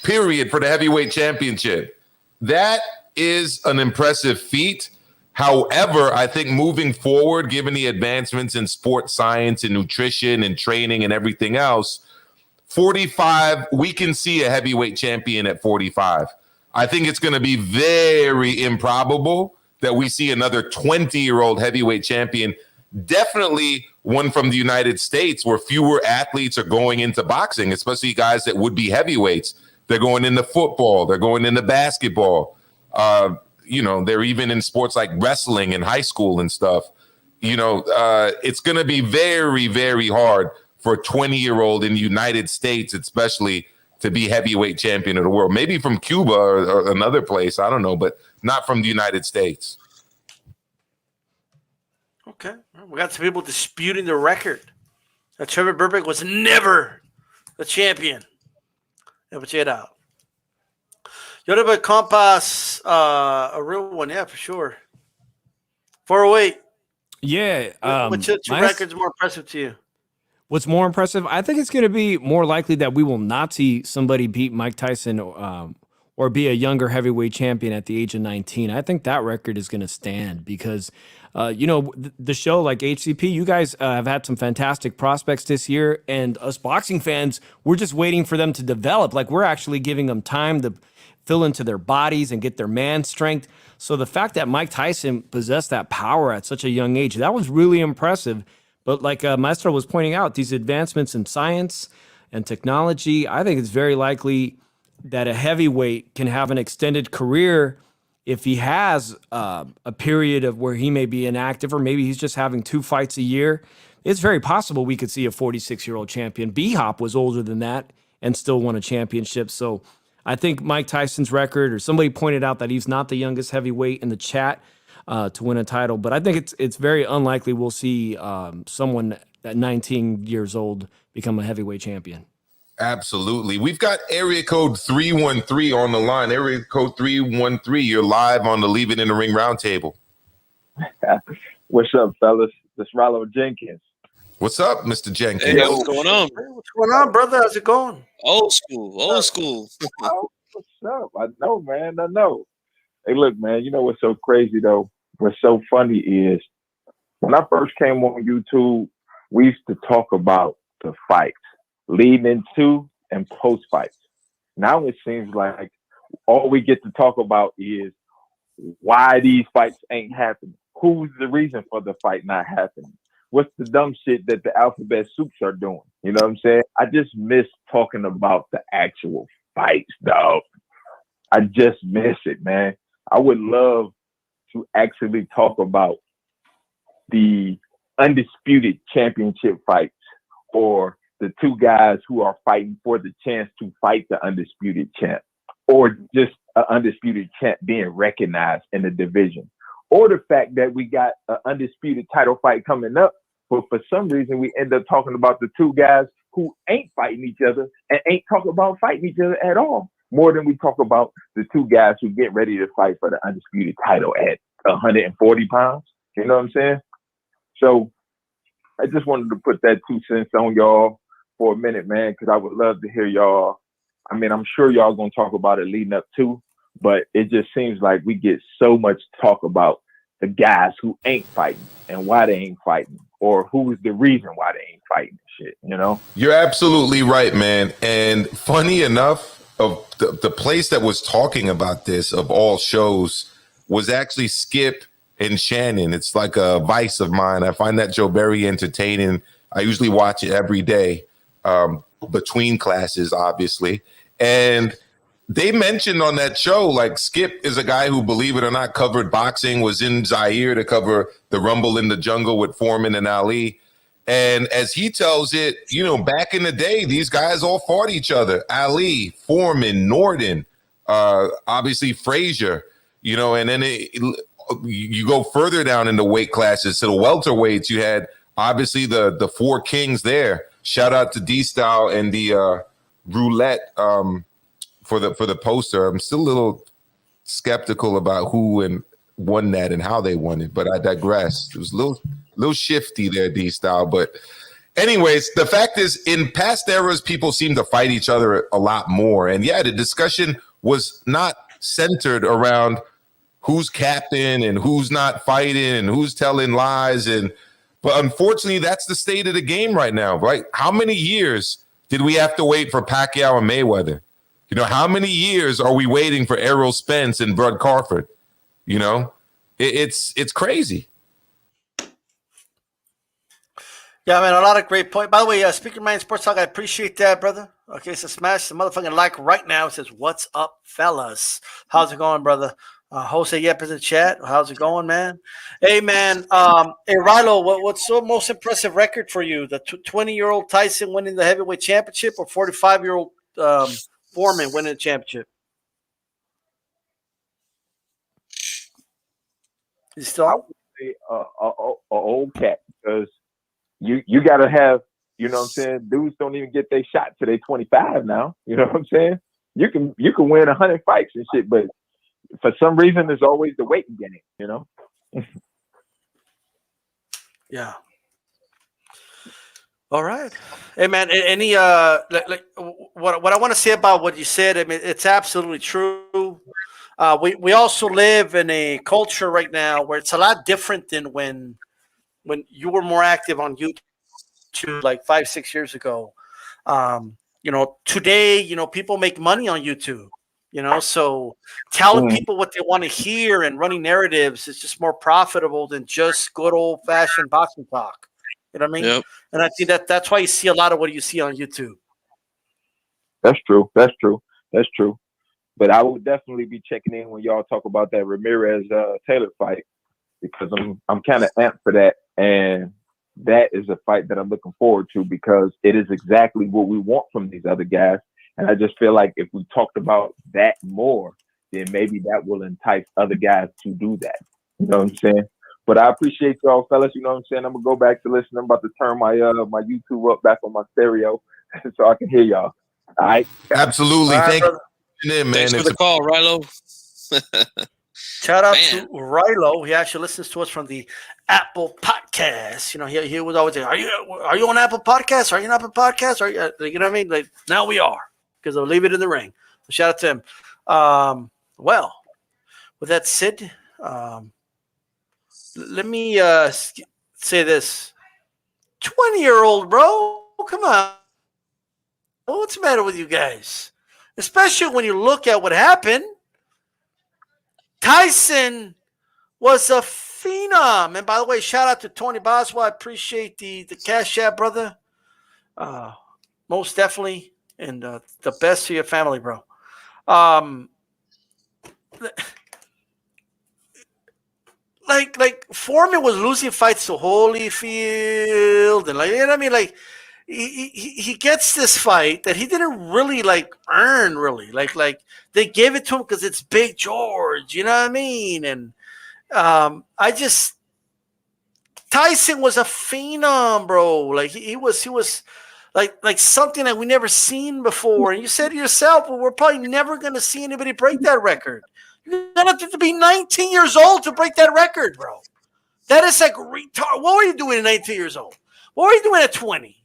period, for the heavyweight championship. That is an impressive feat. However, I think moving forward, given the advancements in sports science and nutrition and training and everything else, 45, we can see a heavyweight champion at 45. I think it's going to be very improbable that we see another 20-year-old heavyweight champion, definitely one from the United States where fewer athletes are going into boxing, especially guys that would be heavyweights. They're going into football. They're going into basketball. They're even in sports like wrestling in high school and stuff. It's going to be very, very hard for a 20-year-old in the United States, especially, to be heavyweight champion of the world. Maybe from Cuba or another place, I don't know, but not from the United States. Okay. We got some people disputing the record that Trevor Burbank was never the champion. Never check it out. Yoruba Compass, a real one, yeah, for sure. 408. Yeah. Which record's more impressive to you? What's more impressive? I think it's going to be more likely that we will not see somebody beat Mike Tyson or be a younger heavyweight champion at the age of 19. I think that record is going to stand because, the show like HCP, you guys have had some fantastic prospects this year, and us boxing fans, we're just waiting for them to develop. Like, we're actually giving them time to fill into their bodies and get their man strength. So the fact that Mike Tyson possessed that power at such a young age, that was really impressive. But like Maestro was pointing out, these advancements in science and technology, I think it's very likely that a heavyweight can have an extended career if he has a period of where he may be inactive, or maybe he's just having 2 fights a year. It's very possible we could see a 46-year-old champion. B-Hop was older than that and still won a championship. So I think Mike Tyson's record, or somebody pointed out that he's not the youngest heavyweight in the chat to win a title, but I think it's very unlikely we'll see someone at 19 years old become a heavyweight champion. Absolutely. We've got area code 313 on the line. Area code 313, you're live on the Leave It in the Ring Roundtable. What's up, fellas? This is Rollo Jenkins. What's up, Mr. Jenkins? Hey, what's going on? What's going on, brother? How's it going? Old school. Oh, what's up? I know, man. I know. Hey, look, man, you know what's so crazy, though? What's so funny is when I first came on YouTube, we used to talk about the fights, leading into and post fights. Now it seems like all we get to talk about is why these fights ain't happening. Who's the reason for the fight not happening? What's the dumb shit that the alphabet soups are doing? You know what I'm saying? I just miss talking about the actual fights, dog. I just miss it, man. I would love to actually talk about the undisputed championship fights, or the two guys who are fighting for the chance to fight the undisputed champ, or just an undisputed champ being recognized in the division, or the fact that we got an undisputed title fight coming up, but for some reason we end up talking about the two guys who ain't fighting each other and ain't talking about fighting each other at all, more than we talk about the two guys who get ready to fight for the undisputed title at 140 pounds. You know what I'm saying? So I just wanted to put that 2 cents on y'all for a minute, man, because I would love to hear y'all. I mean, I'm sure y'all going to talk about it leading up too, but it just seems like we get so much talk about the guys who ain't fighting and why they ain't fighting, or who is the reason why they ain't fighting shit, you know? You're absolutely right, man. And funny enough, of the place that was talking about this of all shows was actually Skip and Shannon. It's like a vice of mine. I find that show very entertaining. I usually watch it every day between classes, obviously. And they mentioned on that show, like Skip is a guy who, believe it or not, covered boxing, was in Zaire to cover the Rumble in the Jungle with Foreman and Ali. And as he tells it, you know, back in the day, these guys all fought each other. Ali, Foreman, Norton, obviously Frazier, you know, and then you go further down in the weight classes to the welterweights. You had obviously the four kings there. Shout out to D-Style and the roulette for the poster. I'm still a little skeptical about who and won that and how they won it, but I digress. It was a little shifty there, D-Style. But anyways, the fact is, in past eras, people seem to fight each other a lot more. And yeah, the discussion was not centered around who's captain and who's not fighting and who's telling lies. But unfortunately, that's the state of the game right now, right? How many years did we have to wait for Pacquiao and Mayweather? You know, how many years are we waiting for Errol Spence and Bud Crawford? You know, it's crazy. Yeah, man, a lot of great points. By the way, Speaker Man Sports Talk, I appreciate that, brother. Okay, so smash the motherfucking like right now. It says, "What's up, fellas? How's it going, brother?" Jose Yep is in chat. How's it going, man? Hey, man. Hey, Rilo, what's the most impressive record for you? The 20-year-old Tyson winning the heavyweight championship, or 45-year-old Foreman winning the championship? You still? I would say a old cat, because you got to have, you know what I'm saying? Dudes don't even get their shot till they 25 now. You know what I'm saying? You can win 100 fights and shit, but for some reason, there's always the weight getting, you know? Yeah. All right. Hey, man, any like what I want to say about what you said, I mean, it's absolutely true. We also live in a culture right now where it's a lot different than when you were more active on YouTube like 5-6 years ago. You know, today, you know, people make money on YouTube, you know, so telling people what they want to hear and running narratives is just more profitable than just good old fashioned boxing talk. You know what I mean? Yep. And I think that's why you see a lot of what you see on YouTube. That's true. But I would definitely be checking in when y'all talk about that Ramirez Taylor fight, because I'm kind of amped for that, and that is a fight that I'm looking forward to, because it is exactly what we want from these other guys. And I just feel like if we talked about that more, then maybe that will entice other guys to do that. You know what I'm saying? But I appreciate y'all, fellas. You know what I'm saying? I'm gonna go back to listen. I'm about to turn my my YouTube up back on my stereo so I can hear y'all. All right. Absolutely. All right, Thank brother. you, man. Thanks for It's the call, Rilo. Shout out Man. to Rilo. He actually listens to us from the Apple Podcast. You know, he was always saying, "Are you on Apple Podcasts? Are you on Apple Podcasts? Are you?" You know what I mean? Like, now we are, because they'll leave it in the ring. So shout out to him. Well, with that said, let me say this: 20-year-old bro, come on, what's the matter with you guys? Especially when you look at what happened. Tyson was a phenom. And by the way, shout out to Tony Boswell. I appreciate the cash app, brother. Most definitely. And the best to your family, bro. Like Foreman was losing fights to Holyfield, and like, you know what I mean? Like he gets this fight that he didn't really like earn, really. Like they gave it to him because it's Big George, you know what I mean? And Tyson was a phenom, bro. Like he was like something that we never seen before. And you said to yourself, well, we're probably never gonna see anybody break that record. You're gonna have to be 19 years old to break that record, bro. That is like retard. What were you doing at 19 years old? What were you doing at 20?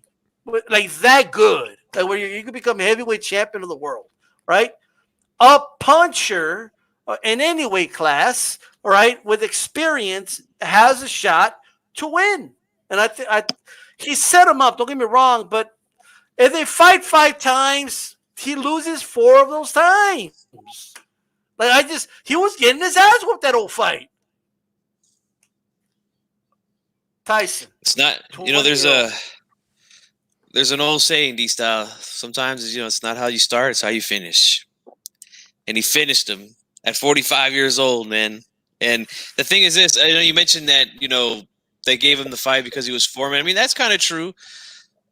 Like that good, like where you could become heavyweight champion of the world, right? A puncher in any weight class, right, with experience has a shot to win. And he set him up. Don't get me wrong, but if they fight 5 times, he loses 4 of those times. Like he was getting his ass whooped that old fight. Tyson. It's not, you know, there's an old saying, D-Style. Sometimes, you know, it's not how you start, it's how you finish. and he finished him at 45 years old, man. And the thing is this, I know you mentioned that, they gave him the fight because he was Foreman. I mean, that's kind of true.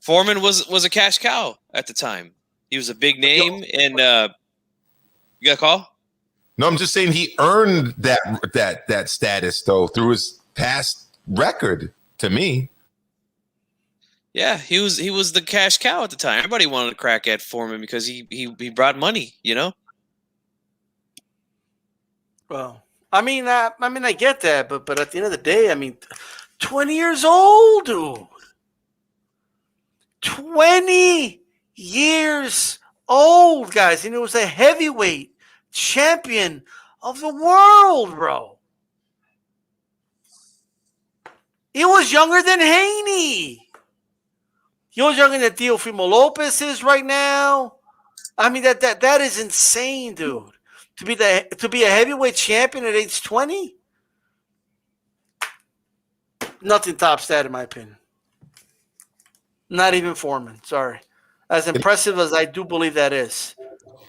Foreman was a cash cow at the time. He was a big name, and you got a call? No, I'm just saying he earned that status though through his past record. To me, yeah, he was the cash cow at the time. Everybody wanted to crack at Foreman because he brought money, Well, I mean, I get that, but at the end of the day, I mean, 20 years old, dude. 20 years old, guys, and it was a heavyweight champion of the world, bro. He was younger than Haney. He was younger than Teofimo Lopez is right now. I mean, that is insane, dude. To be a heavyweight champion at age 20, nothing tops that, in my opinion. Not even Foreman. Sorry. As impressive as I do believe that is.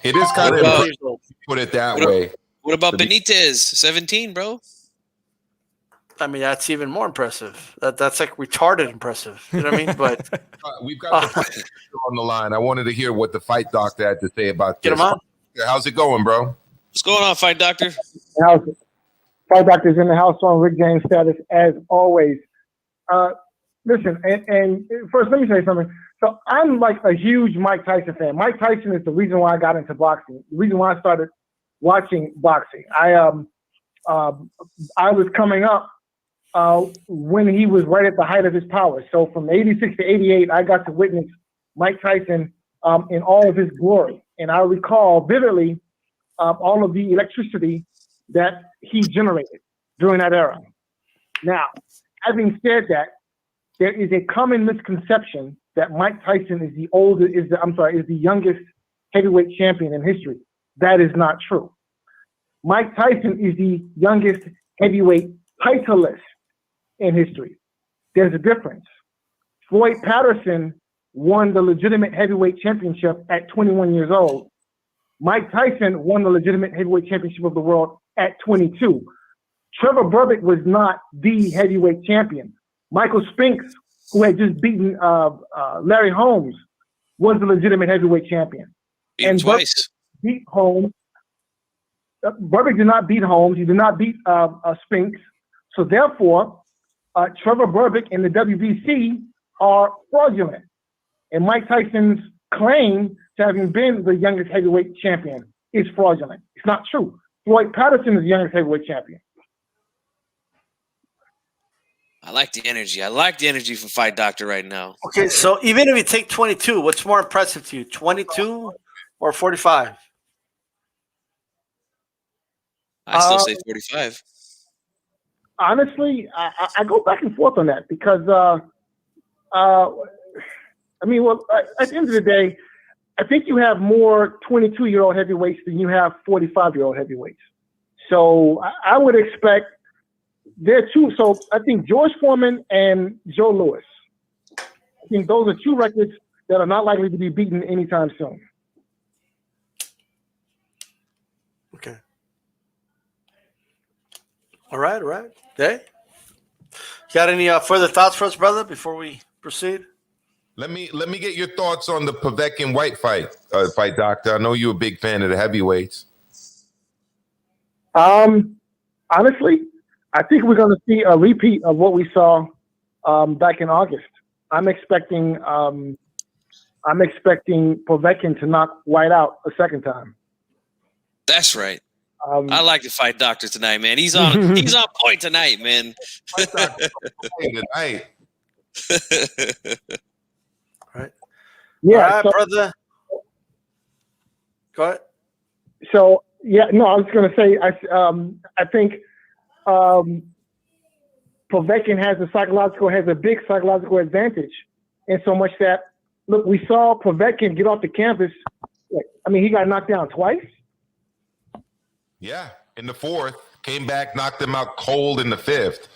it is kind of impressive to put it that way. What about Benitez? 17, bro. I mean, that's even more impressive. That's like retarded impressive. You know what I mean? But We've got the fight on the line. I wanted to hear what the fight doctor had to say about this. get him on. How's it going, bro? What's going on, Fight Doctor? House, Fight Doctor's in the house on Rick James status as always. Listen, and first let me say something. So I'm like a huge Mike Tyson fan. Mike Tyson is the reason why I got into boxing. The reason why I started watching boxing. I was coming up when he was right at the height of his power. So from 86 to 88, I got to witness Mike Tyson in all of his glory. And I recall vividly all of the electricity that he generated during that era. Now, having said that, there is a common misconception that Mike Tyson is the youngest heavyweight champion in history. That is not true. Mike Tyson is the youngest heavyweight titleist in history. There's a difference. Floyd Patterson won the legitimate heavyweight championship at 21 years old. Mike Tyson won the legitimate heavyweight championship of the world at 22. Trevor Berbick was not the heavyweight champion. Michael Spinks, who had just beaten Larry Holmes, was the legitimate heavyweight champion. And twice. Beat Holmes. Berbick did not beat Holmes. He did not beat Spinks. So therefore, Trevor Berbick and the WBC are fraudulent. And Mike Tyson's claim to having been the youngest heavyweight champion is fraudulent. It's not true. Floyd Patterson is the youngest heavyweight champion. I like the energy. I like the energy from Fight Doctor right now. Okay, so even if you take 22, what's more impressive to you, 22 or 45? I still say 45. Honestly, I go back and forth on that because, at the end of the day, I think you have more 22-year-old heavyweights than you have 45-year-old heavyweights. So I would expect there are two. So I think George Foreman and Joe Louis. I think those are two records that are not likely to be beaten anytime soon. Okay. All right. Okay. Got any further thoughts for us, brother, before we proceed? Let me get your thoughts on the Povetkin Whyte fight, Fight Doctor. I know you're a big fan of the heavyweights. Honestly, I think we're going to see a repeat of what we saw back in August. I'm expecting Povetkin to knock Whyte out a second time. That's right. I like the Fight Doctor tonight, man. He's on point tonight, man. Tonight. Right. Yeah, all right, so, brother. Go ahead. So yeah, no, I was going to say I think Povetkin has a big psychological advantage, in so much that look, we saw Povetkin get off the canvas. He got knocked down twice. Yeah, in the fourth, came back, knocked him out cold in the fifth,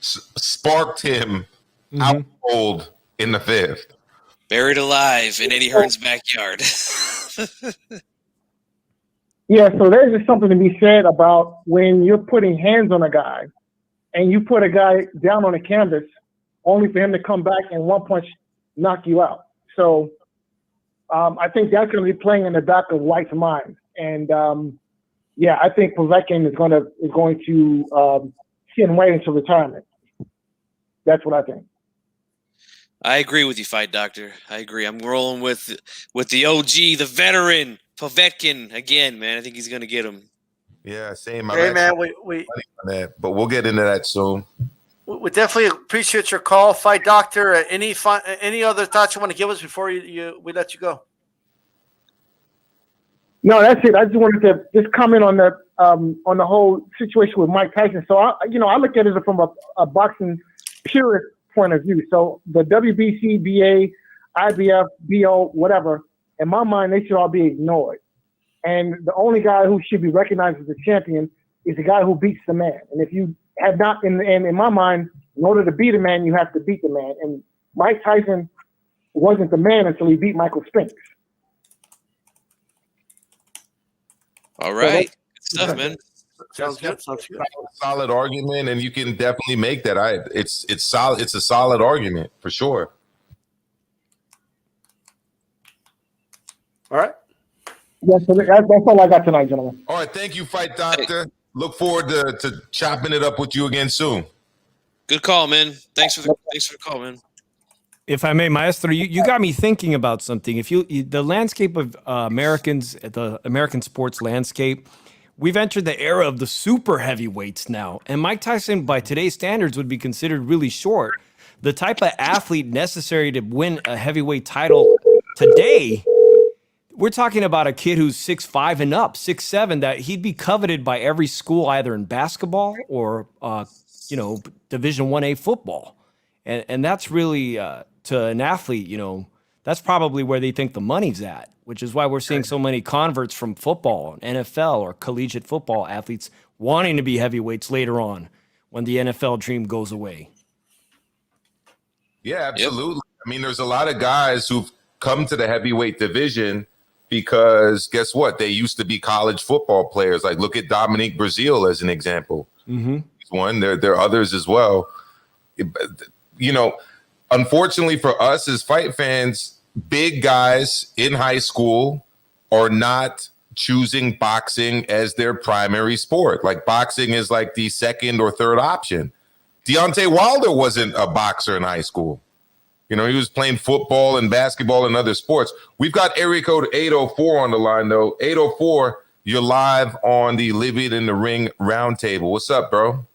sparked him out cold in the fifth. Buried alive in Eddie Hearn's backyard. Yeah, so there's just something to be said about when you're putting hands on a guy and you put a guy down on the canvas only for him to come back and one punch knock you out. So I think that's going to be playing in the back of Whyte's mind. And yeah, I think Povetkin is going to send Whyte into retirement. That's what I think. I agree with you, Fight Doctor. I agree. I'm rolling with the OG, the veteran, Povetkin again, man. I think he's going to get him. Yeah, same. Hey, man, we on that, but we'll get into that soon. we definitely appreciate your call, Fight Doctor. Any other thoughts you want to give us before we let you go? No, that's it. I just wanted to just comment on the whole situation with Mike Tyson. So I look at it from a boxing purist point of view. So the WBC, BA, IBF, BO, whatever, in my mind, they should all be ignored. And the only guy who should be recognized as a champion is the guy who beats the man. And if you have not, and in my mind, in order to beat a man, you have to beat the man. And Mike Tyson wasn't the man until he beat Michael Spinks. All right. Good stuff, man. Sounds good. Sounds good. Solid argument, and you can definitely make that. It's solid. It's a solid argument for sure. All right. Yeah, so that's all I got tonight, gentlemen. All right, thank you, Fight Doctor. Look forward to chopping it up with you again soon. Good call, man. Thanks for the call, man. If I may, Maestro, you got me thinking about something. If the landscape of the American sports landscape, we've entered the era of the super heavyweights now. And Mike Tyson, by today's standards, would be considered really short. The type of athlete necessary to win a heavyweight title today, we're talking about a kid who's 6'5" and up, 6'7", that he'd be coveted by every school, either in basketball or Division 1A football. And that's really, to an athlete, that's probably where they think the money's at, which is why we're seeing so many converts from football, NFL, or collegiate football athletes wanting to be heavyweights later on when the NFL dream goes away. Yeah, absolutely. Yep. I mean, there's a lot of guys who've come to the heavyweight division because guess what? They used to be college football players. Like, look at Dominique Brazil as an example. Mm-hmm. He's one. There are others as well. Unfortunately for us as fight fans, big guys in high school are not choosing boxing as their primary sport. Like, boxing is like the second or third option. Deontay Wilder wasn't a boxer in high school. He was playing football and basketball and other sports. We've got area code 804 on the line, though. 804, you're live on the Live It in the Ring Roundtable. What's up, bro?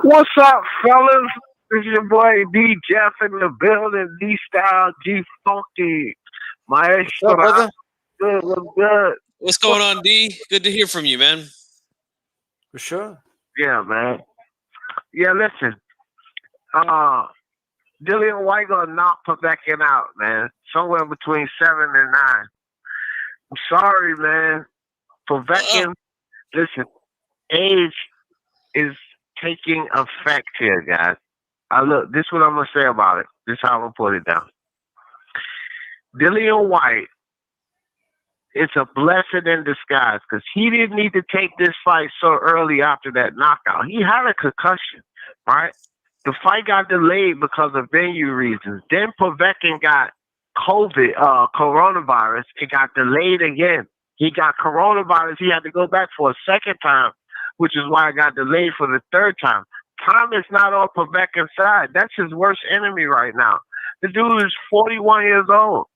What's up, fellas? This is your boy D Jeff in the building. D Style G Funky. Maestro. Brother? Good, what's good? What's going on, D? Good to hear from you, man. For sure. Yeah, man. Yeah, listen. Dillian Whyte gonna knock Povetkin out, man. Somewhere between 7 and 9. I'm sorry, man. Povetkin, listen, age is taking effect here, guys. Look, this is what I'm going to say about it. This is how I'm going to put it down. Dillian Whyte, it's a blessing in disguise because he didn't need to take this fight so early after that knockout. He had a concussion, right? The fight got delayed because of venue reasons. Then Povetkin got coronavirus. It got delayed again. He got coronavirus. He had to go back for a second time, which is why it got delayed for the third time. Time is not on Povetkin's side. That's his worst enemy right now. The dude is 41 years old.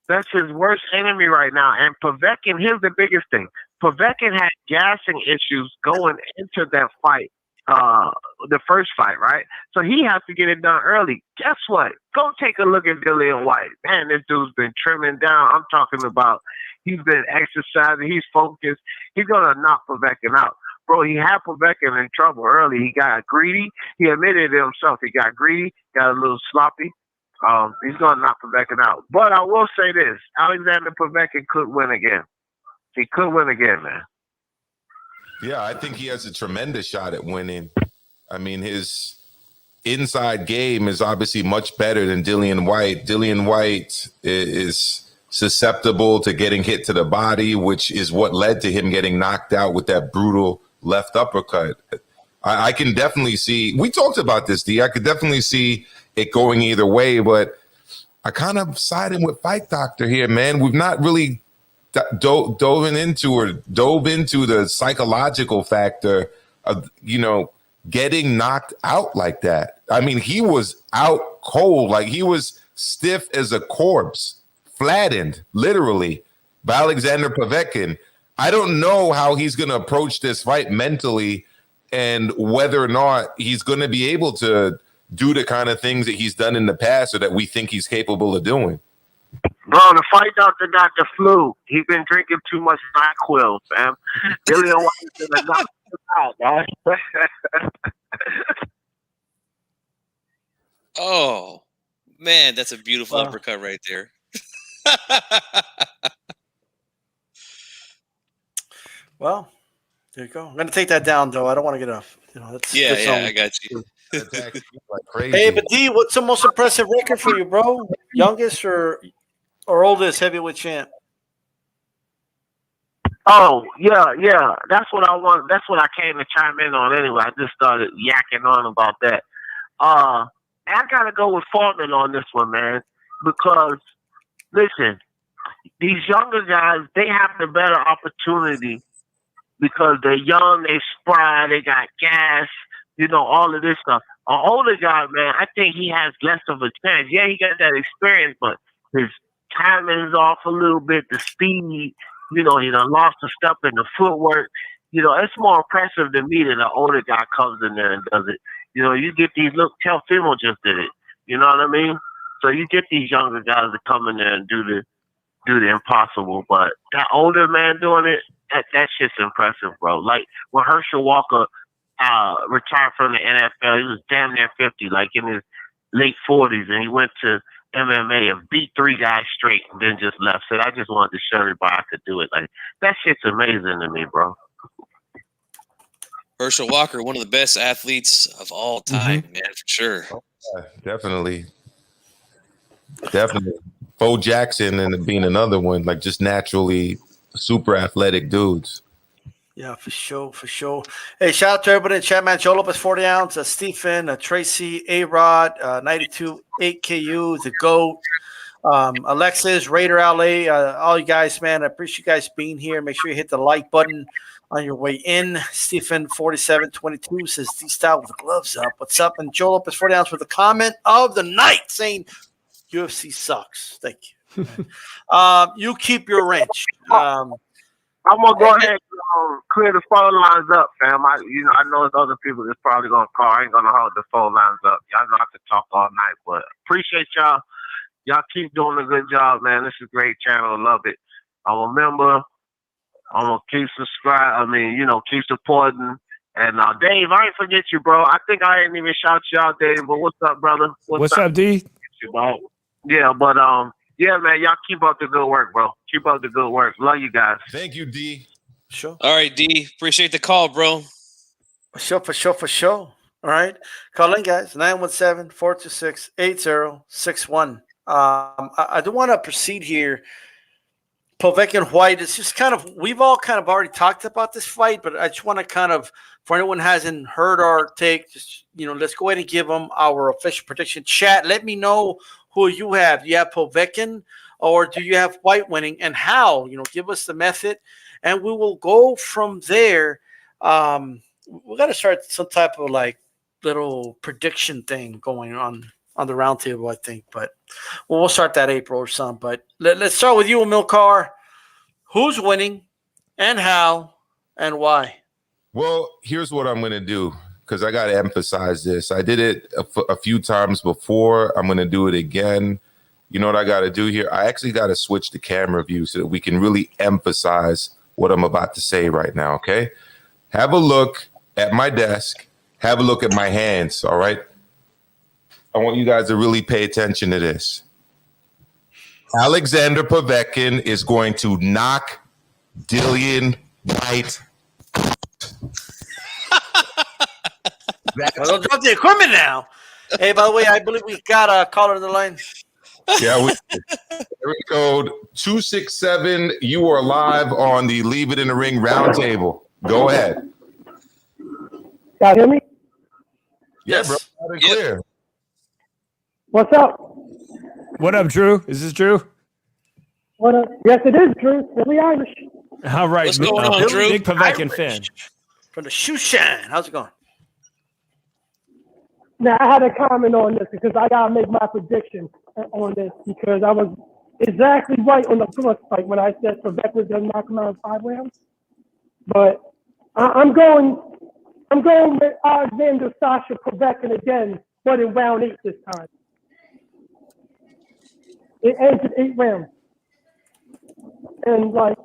That's his worst enemy right now. And Povetkin, here's the biggest thing. Povetkin had gassing issues going into that fight, the first fight, right? So he has to get it done early. Guess what? Go take a look at Dillian Whyte. Man, this dude's been trimming down. I'm talking about he's been exercising. He's focused. He's going to knock Povetkin out. Bro, he had Povetkin in trouble early. He got greedy. He admitted it himself. He got greedy, got a little sloppy. He's going to knock Povetkin out. But I will say this. Alexander Povetkin could win again. He could win again, man. Yeah, I think he has a tremendous shot at winning. I mean, his inside game is obviously much better than Dillian Whyte. Dillian Whyte is susceptible to getting hit to the body, which is what led to him getting knocked out with that brutal left uppercut. I can definitely see, we talked about this, D. I could definitely see it going either way, but I kind of siding with Fight Doctor here, man. We've not really dove into the psychological factor of, getting knocked out like that. I mean, he was out cold, like he was stiff as a corpse, flattened, literally, by Alexander Povetkin. I don't know how he's going to approach this fight mentally and whether or not he's going to be able to do the kind of things that he's done in the past or that we think he's capable of doing. Bro, the Fight Doctor got the flu. He's been drinking too much NyQuil, fam. Dillian Whyte is going to knock him out, dog. Oh, man, that's a beautiful uppercut right there. Well, there you go. I'm going to take that down, though. I don't want to get off. That's I got you. Like crazy. Hey, but D, what's the most impressive record for you, bro? Youngest or oldest heavyweight champ? Oh, yeah. That's what I want. That's what I came to chime in on anyway. I just started yakking on about that. I got to go with Foreman on this one, man, because, listen, these younger guys, they have the better opportunity because they're young, they spry, they got gas, all of this stuff. An older guy, man, I think he has less of a chance. Yeah, he got that experience, but his timing is off a little bit, the speed, he done lost a step in the footwork. It's more impressive to me that an older guy comes in there and does it. You get these, look, Teofimo just did it. You know what I mean? So you get these younger guys to come in there and do the impossible. But that older man doing it, that shit's impressive, bro. Like when Herschel Walker retired from the NFL, he was damn near 50, like in his late 40s, and he went to MMA and beat 3 guys straight and then just left. Said, I just wanted to show everybody I could do it. Like, that shit's amazing to me, bro. Herschel Walker, one of the best athletes of all time, man, for sure. Yeah, definitely. Bo Jackson and being another one, like just naturally super athletic dudes. Yeah, for sure. Hey, shout out to everybody in the chat, man. Joe Lopez, 40 ounce, Stephen, Tracy, A-Rod, 92, 8KU, the GOAT, Alexis, Raider LA, all you guys, man. I appreciate you guys being here. Make sure you hit the like button on your way in. Stephen, 4722 says D-Style with the gloves up. What's up? And Joe Lopez, 40 ounce with a comment of the night saying UFC sucks. Thank you. You keep your wrench. I'm gonna go ahead and clear the phone lines up, fam. I know there's other people that's probably gonna call. I ain't gonna hold the phone lines up. Y'all know I could talk all night, but appreciate y'all. Y'all keep doing a good job, man. This is a great channel. Love it. I'm a member. I'm gonna keep subscribing. Keep supporting. And Dave, I ain't forget you, bro. I think I ain't even shout you out, Dave. But what's up, brother? What's up, D? Yeah, but yeah, man, y'all keep up the good work, bro. Keep up the good work. Love you guys. Thank you, D. Sure. All right, D. Appreciate the call, bro. For sure. All right. Call in, guys. 917-426-8061. I do want to proceed here. Povetkin Whyte, it's just we've all kind of already talked about this fight, but I just want to for anyone who hasn't heard our take, just, let's go ahead and give them our official prediction. Chat, let me know who you have. Do you have Povetkin or do you have Whyte winning, and how? Give us the method, and we will go from there. We got to start some type of little prediction thing going on the roundtable, I think. But we'll start that April or something. But let's start with you, Milcar. Who's winning, and how, and why? Well, here's what I'm going to do, because I got to emphasize this. I did it a few times before. I'm going to do it again. You know what I got to do here? I actually got to switch the camera view so that we can really emphasize what I'm about to say right now, okay? Have a look at my desk. Have a look at my hands, all right? I want you guys to really pay attention to this. Alexander Povetkin is going to knock Dillian Whyte. Don't drop the equipment now. Hey, by the way, I believe we got a caller on the line. Yeah, area code 267. You are live on the Leave It in the Ring Roundtable. Go ahead. Y'all hear me? Yeah, Yes. bro. Loud and Yep. clear. What's up? What up, Drew? Is this Drew? What up? Yes, it is, Drew. Billy Irish. All right. What's going on, Drew? Big Povetkin Irish. fan. From the shoe shine. How's it going? Now, I had a comment on this because I got to make my prediction on this because I was exactly right on the first fight when I said Povetkin was going to knock him out in 5 rounds. But I'm going with Alexander Sasha Povetkin again, but in round 8 this time. It ends in 8 rounds. And, like,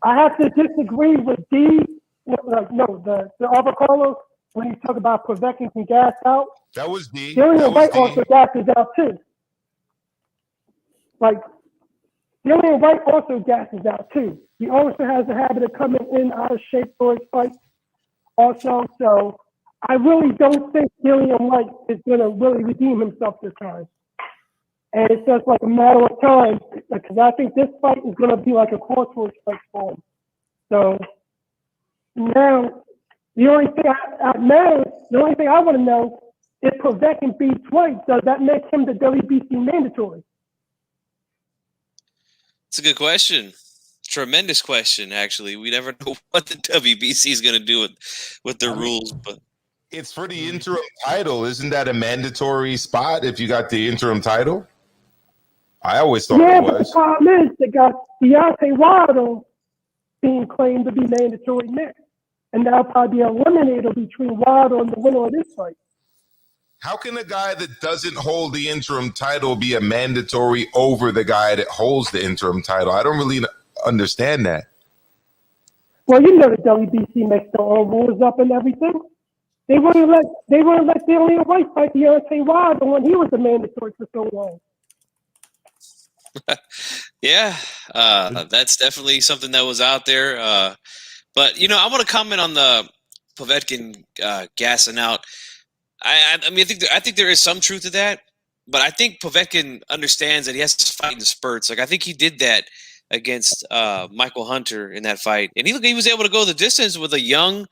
I have to disagree with the other caller when he talked about Povetkin can gas out. That was D. Dillian Whyte also gasses out too. Like, Dillian Whyte also gasses out too. He also has a habit of coming in out of shape for his fights also. So I really don't think Dillian Whyte is going to really redeem himself this time. And it's just like a matter of time because I think this fight is going to be like a crossroads fight for him. So now, the only thing I want to know, if Povetkin beats Whyte, does that make him the WBC mandatory? It's a good question. Tremendous question, actually. We never know what the WBC is going to do with their rules, but It's for the interim title. Isn't that a mandatory spot if you got the interim title? I always thought Yeah, it but the was. problem is they got Deontay Wilder being claimed to be mandatory next. And that'll probably be an eliminator between Wilder and the winner of this fight. How can a guy that doesn't hold the interim title be a mandatory over the guy that holds the interim title? I don't really understand that. Well, you know the WBC makes their own rules up and everything. They wouldn't let Dillian Whyte fight Deontay Wilder when he was a mandatory for so long. yeah, that's definitely something that was out there. But, I want to comment on the Povetkin gassing out. I mean, I think there is some truth to that, but I think Povetkin understands that he has to fight in spurts. Like, I think he did that against Michael Hunter in that fight. And he was able to go the distance with a young,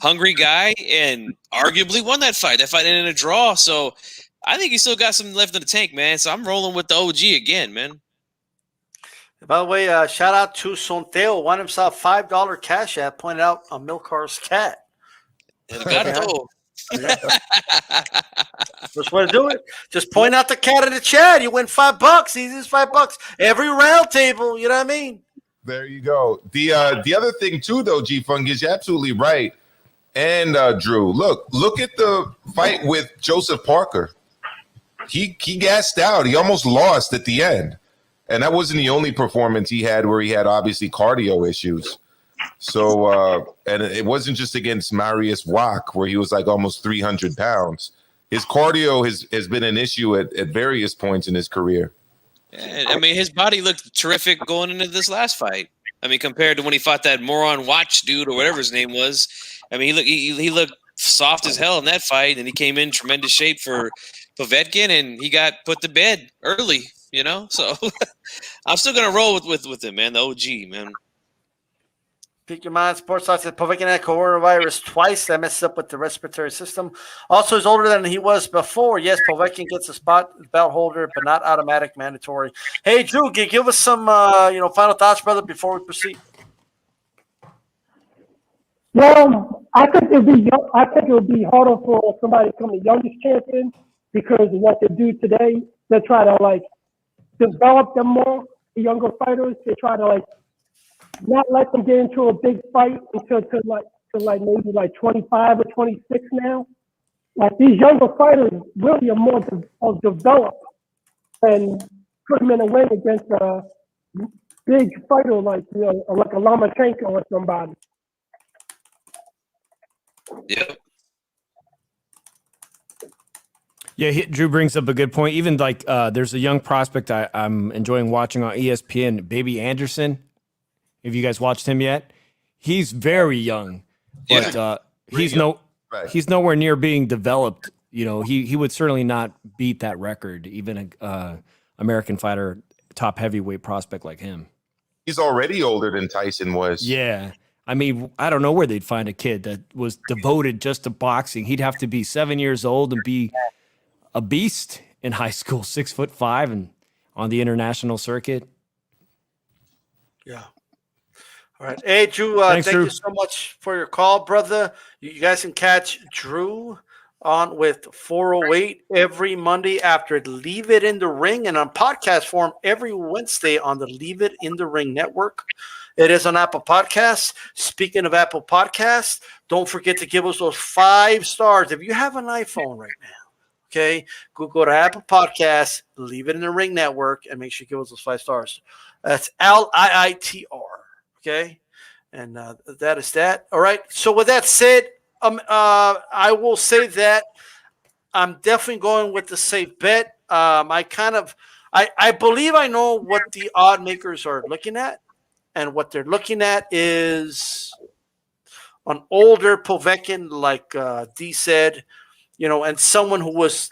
hungry guy and arguably won that fight. That fight ended in a draw. So I think he still got some left in the tank, man. So I'm rolling with the OG again, man. By the way, shout out to Sonteo, won himself $5 cash app, pointed out on Milcar's cat. El gato. Just want to do it. Just point out the cat in the chat. You win $5. Easiest $5 every round table. You know what I mean? There you go. The other thing too, though, G Funk, is you're absolutely right. And Drew, look at the fight with Joseph Parker. He gassed out. He almost lost at the end. And that wasn't the only performance he had where he had obviously cardio issues. So, and it wasn't just against Marius Wach where he was like almost 300 pounds. His cardio has been an issue at various points in his career. Yeah, I mean, his body looked terrific going into this last fight. I mean, compared to when he fought that moron Watch dude or whatever his name was. I mean, he looked soft as hell in that fight, and he came in tremendous shape for Povetkin, and he got put to bed early. So I'm still gonna roll with him, man. The OG, man. Peak your mind. Sports Talk said Povetkin had coronavirus twice. That messes up with the respiratory system. Also, he's older than he was before. Yes, Povetkin gets a spot belt holder, but not automatic mandatory. Hey, Drew, give us some final thoughts, brother, before we proceed. Well, I think it would be harder for somebody to become the youngest champion because of what they do today. They try to develop them more, the younger fighters. They try to not let them get into a big fight until maybe 25 or 26 now. Like these younger fighters really are more developed and put them in a ring against a big fighter like a Lomachenko or somebody. Yep. Yeah, Drew brings up a good point. Even there's a young prospect I'm enjoying watching on ESPN, Baby Anderson. Have you guys watched him yet? He's very young, but he's nowhere near being developed. He would certainly not beat that record, even a American fighter, top heavyweight prospect like him. He's already older than Tyson was. Yeah. I mean, I don't know where they'd find a kid that was devoted just to boxing. He'd have to be 7 years old and be a beast in high school, 6'5", and on the international circuit. Yeah. All right. Hey, Drew, Thanks, thank Drew. you so much for your call, brother. You guys can catch Drew on with 408 every Monday after Leave It in the Ring and on podcast form every Wednesday on the Leave It in the Ring network. It is on Apple Podcasts. Speaking of Apple Podcasts, don't forget to give us those 5 stars. If you have an iPhone right now, okay, go to Apple Podcasts, Leave It in the Ring network, and make sure you give us those 5 stars. That's LIITR. Okay, and that is that. All right. So with that said, I will say that I'm definitely going with the safe bet. I believe I know what the odd makers are looking at, and what they're looking at is an older Povetkin, like D said, and someone who was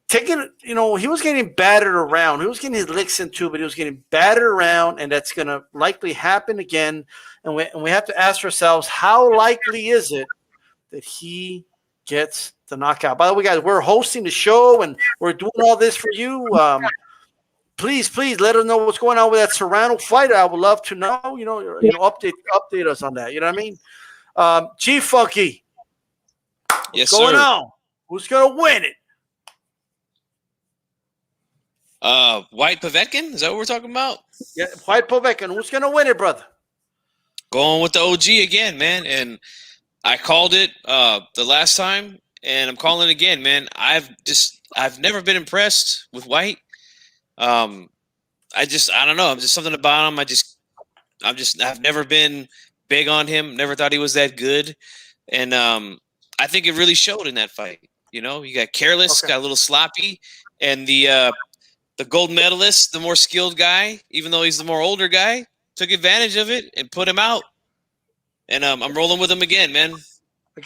taking, he was getting battered around. He was getting his licks into, but he was getting battered around, and that's going to likely happen again. And we have to ask ourselves, how likely is it that he gets the knockout? By the way, guys, we're hosting the show, and we're doing all this for you. Please let us know what's going on with that Serrano fight. I would love to know. Update us on that. You know what I mean? G Funky, what's going on? Who's going to win it? Whyte Povetkin? Is that what we're talking about? Yeah, Whyte Povetkin. Who's going to win it, brother? Going with the OG again, man. And I called it the last time, and I'm calling it again, man. I've never been impressed with Whyte. I don't know. I'm just something about him. I've never been big on him. Never thought he was that good. And I think it really showed in that fight. You got careless, got a little sloppy, and the gold medalist, the more skilled guy, even though he's the more older guy, took advantage of it and put him out. And I'm rolling with him again, man.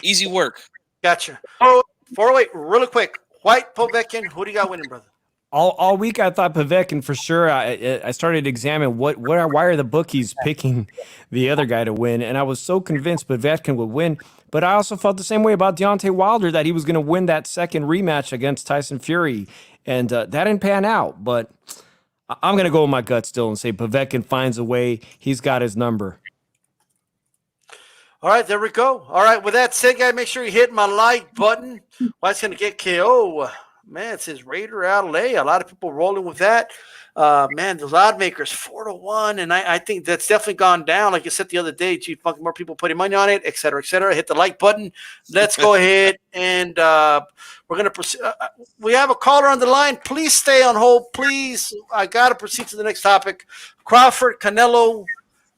Easy work. Gotcha. 408, really quick. Whyte Povetkin, who do you got winning, brother? All week I thought Povetkin for sure. I started to examine why are the bookies picking the other guy to win, and I was so convinced Povetkin would win. But I also felt the same way about Deontay Wilder, that he was going to win that second rematch against Tyson Fury, and that didn't pan out. But I'm going to go with my gut still and say Povetkin finds a way. He's got his number. All right, there we go. All right, with that said, guys, make sure you hit my like button. Whyte's going to get KO. Man, it says Raider out of LA. A lot of people rolling with that. Man, those odd makers 4-1, and I think that's definitely gone down. Like I said the other day, gee, fucking more people putting money on it, et cetera, et cetera. Hit the like button. Let's go ahead and we're gonna proceed. We have a caller on the line. Please stay on hold, please. I gotta proceed to the next topic. Crawford, Canelo.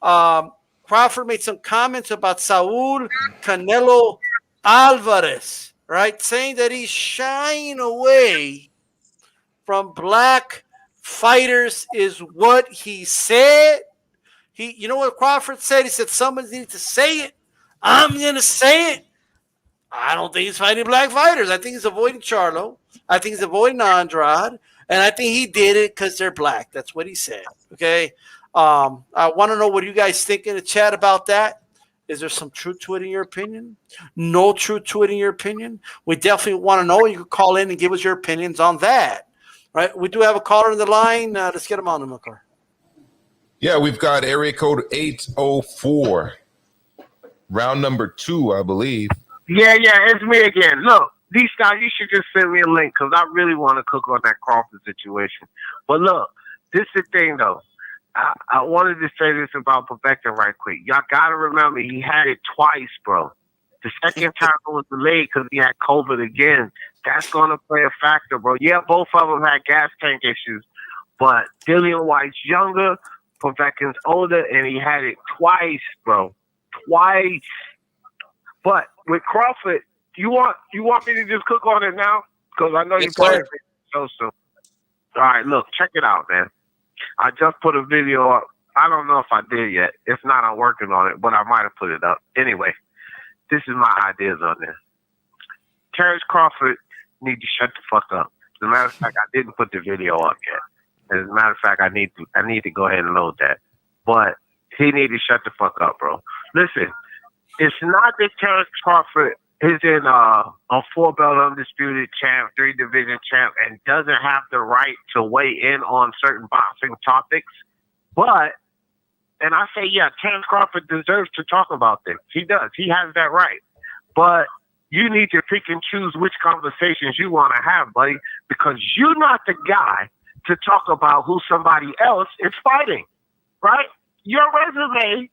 Crawford made some comments about Saul Canelo Alvarez, right? Saying that he's shying away from black fighters is what he said. You know what Crawford said? He said, somebody needs to say it. I'm going to say it. I don't think he's fighting black fighters. I think he's avoiding Charlo. I think he's avoiding Andrade. And I think he did it because they're black. That's what he said. Okay. I want to know what you guys think in the chat about that. Is there some truth to it in your opinion? No truth to it in your opinion? We definitely want to know. You can call in and give us your opinions on that. Right? We do have a caller on the line. Let's get him on the Milker. Yeah, we've got area code 804. Round number 2, I believe. Yeah, it's me again. Look, DStyle, you should just send me a link because I really want to cook on that Crawford situation. But look, this is the thing, though. I wanted to say this about Povetkin right quick. Y'all got to remember, he had it twice, bro. The second time it was delayed because he had COVID again. That's going to play a factor, bro. Yeah, both of them had gas tank issues, but Dillian White's younger, Povetkin's older, and he had it twice, bro. Twice. But with Crawford, you want me to just cook on it now? Because I know you probably so soon. All right, look, check it out, man. I just put a video up. I don't know if I did yet. If not, I'm working on it, but I might have put it up. Anyway, this is my ideas on this. Terrence Crawford need to shut the fuck up. As a matter of fact, I didn't put the video up yet. As a matter of fact, I need to go ahead and load that. But he need to shut the fuck up, bro. Listen, it's not that Terrence Crawford is in a 4-belt undisputed champ, 3-division champ, and doesn't have the right to weigh in on certain boxing topics. But, and I say, yeah, Terrence Crawford deserves to talk about this. He does. He has that right. But you need to pick and choose which conversations you want to have, buddy, because you're not the guy to talk about who somebody else is fighting, right? Your resume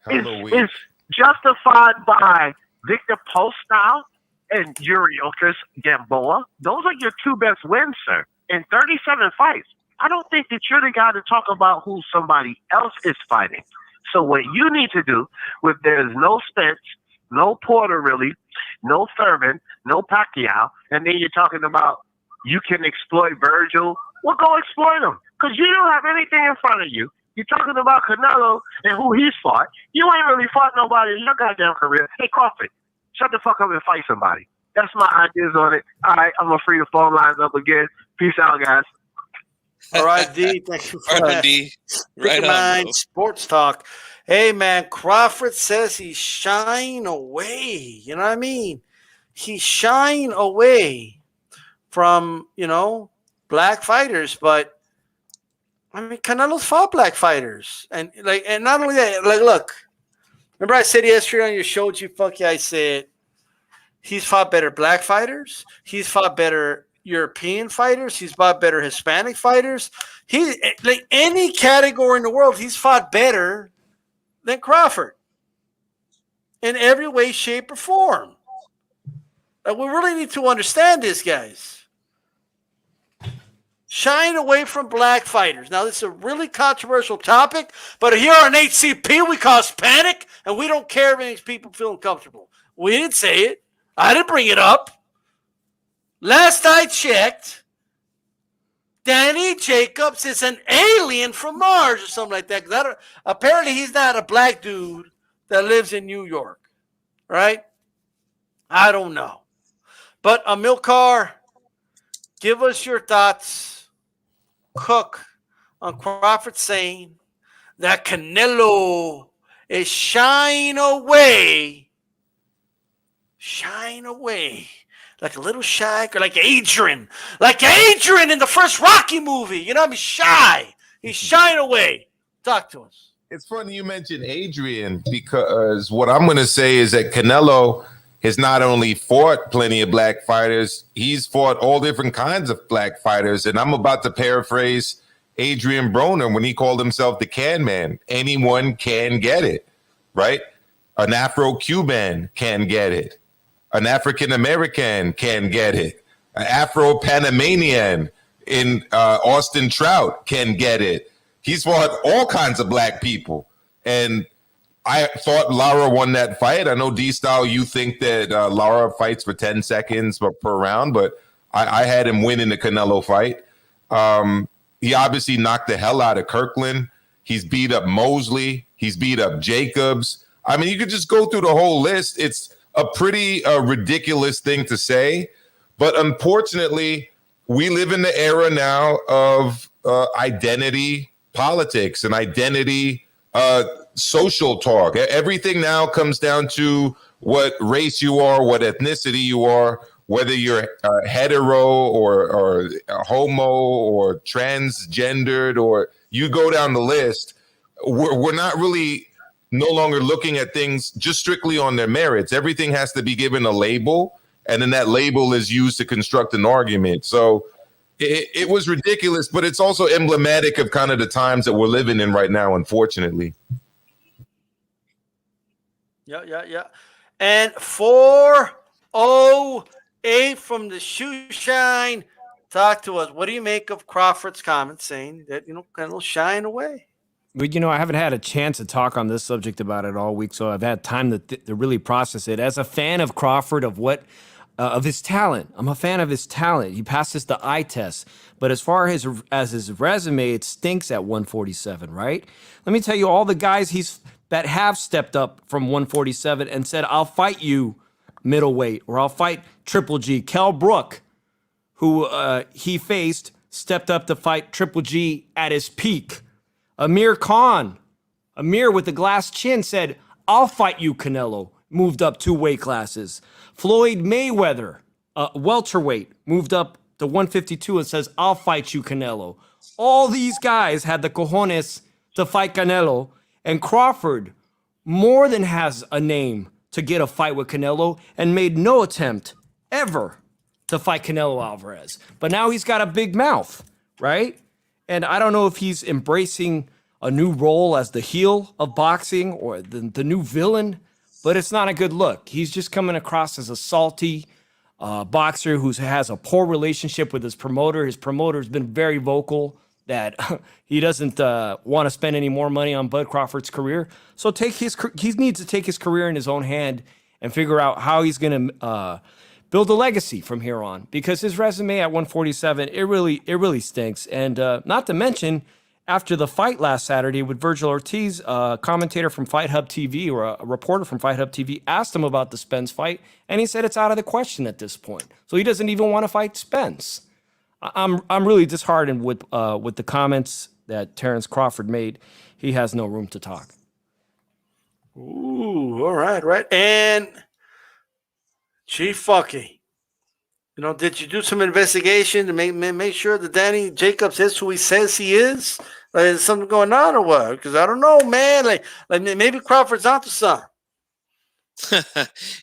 is justified by Victor Postol and Yuriorkis Gamboa. Those are your 2 best wins, sir, in 37 fights. I don't think that you're the guy to talk about who somebody else is fighting. So what you need to do, if there's no Spence, no Porter really, no Thurman, no Pacquiao, and then you're talking about you can exploit Virgil, well, go exploit him, because you don't have anything in front of you. You're talking about Canelo and who he's fought. You ain't really fought nobody in your goddamn career. Hey, Crawford, shut the fuck up and fight somebody. That's my ideas on it. All right, I'm going to free the phone lines up again. Peace out, guys. All right, D. Thank you for Right on, that. D. Pick Right your on, mind, bro. sports talk. Hey, man, Crawford says he's shying away. You know what I mean? He's shying away from, black fighters. But, I mean, Canelo's fought black fighters. And not only that, look, remember I said yesterday on your show, I said he's fought better black fighters. He's fought better European fighters. He's fought better Hispanic fighters. Any category in the world, he's fought better than Crawford in every way, shape, or form. We really need to understand this, guys. Shying away from black fighters. Now, this is a really controversial topic, but here on HCP, we cause panic, and we don't care if it makes people feel uncomfortable. We didn't say it. I didn't bring it up. Last I checked, Danny Jacobs is an alien from Mars or something like that. Apparently, he's not a black dude that lives in New York, right? I don't know. But Amilcar, give us your thoughts. Cook on Crawford saying that Canelo is shying away like a little shy, like Adrian in the first Rocky movie. You know, shy. He's shying away. Talk to us. It's funny you mentioned Adrian, because what I'm going to say is that Canelo has not only fought plenty of black fighters, he's fought all different kinds of black fighters. And I'm about to paraphrase Adrian Broner when he called himself the Can Man. Anyone can get it, right? An Afro-Cuban can get it. An African-American can get it. An Afro-Panamanian in Austin Trout can get it. He's fought all kinds of black people. And I thought Lara won that fight. I know D-Style, you think that Lara fights for 10 seconds per round, but I had him win in the Canelo fight. He obviously knocked the hell out of Kirkland. He's beat up Mosley. He's beat up Jacobs. I mean, you could just go through the whole list. It's a pretty ridiculous thing to say, but unfortunately, we live in the era now of identity politics and identity social talk. Everything now comes down to what race you are, what ethnicity you are, whether you're hetero or homo or transgendered, or you go down the list. We're not really no longer looking at things just strictly on their merits. Everything has to be given a label, and then that label is used to construct an argument. So it was ridiculous, but it's also emblematic of kind of the times that we're living in right now, unfortunately. Yeah. And 408 from the Shoe Shine. Talk to us. What do you make of Crawford's comment saying that, Canelo's shying away? But, I haven't had a chance to talk on this subject about it all week, so I've had time to really process it. As a fan of Crawford, of his talent, I'm a fan of his talent. He passes the eye test. But as far as his resume, it stinks at 147, right? Let me tell you, all the guys that have stepped up from 147 and said, I'll fight you middleweight, or I'll fight Triple G. Kell Brook, who he faced stepped up to fight Triple G at his peak. Amir Khan, Amir with the glass chin said, "I'll fight you, Canelo." Moved up 2 weight classes. Floyd Mayweather, welterweight, moved up to 152 and says, "I'll fight you, Canelo." All these guys had the cojones to fight Canelo, and Crawford more than has a name to get a fight with Canelo and made no attempt ever to fight Canelo Alvarez. But now he's got a big mouth, right? And I don't know if he's embracing a new role as the heel of boxing or the new villain, but it's not a good look. He's just coming across as a salty boxer who has a poor relationship with his promoter. His promoter's been very vocal that he doesn't want to spend any more money on Bud Crawford's career. So he needs to take his career in his own hand and figure out how he's going to build a legacy from here on, because his resume at 147, it really stinks. And not to mention, after the fight last Saturday with Virgil Ortiz, a commentator from Fight Hub TV or a reporter from Fight Hub TV asked him about the Spence fight, and he said it's out of the question at this point. So he doesn't even want to fight Spence. I'm really disheartened with the comments that Terrence Crawford made. He has no room to talk. Ooh, all right. And Chief Funky, did you do some investigation to make sure that Danny Jacobs is who he says he is? Like, is something going on or what? Because I don't know, man. Like maybe Crawford's onto something.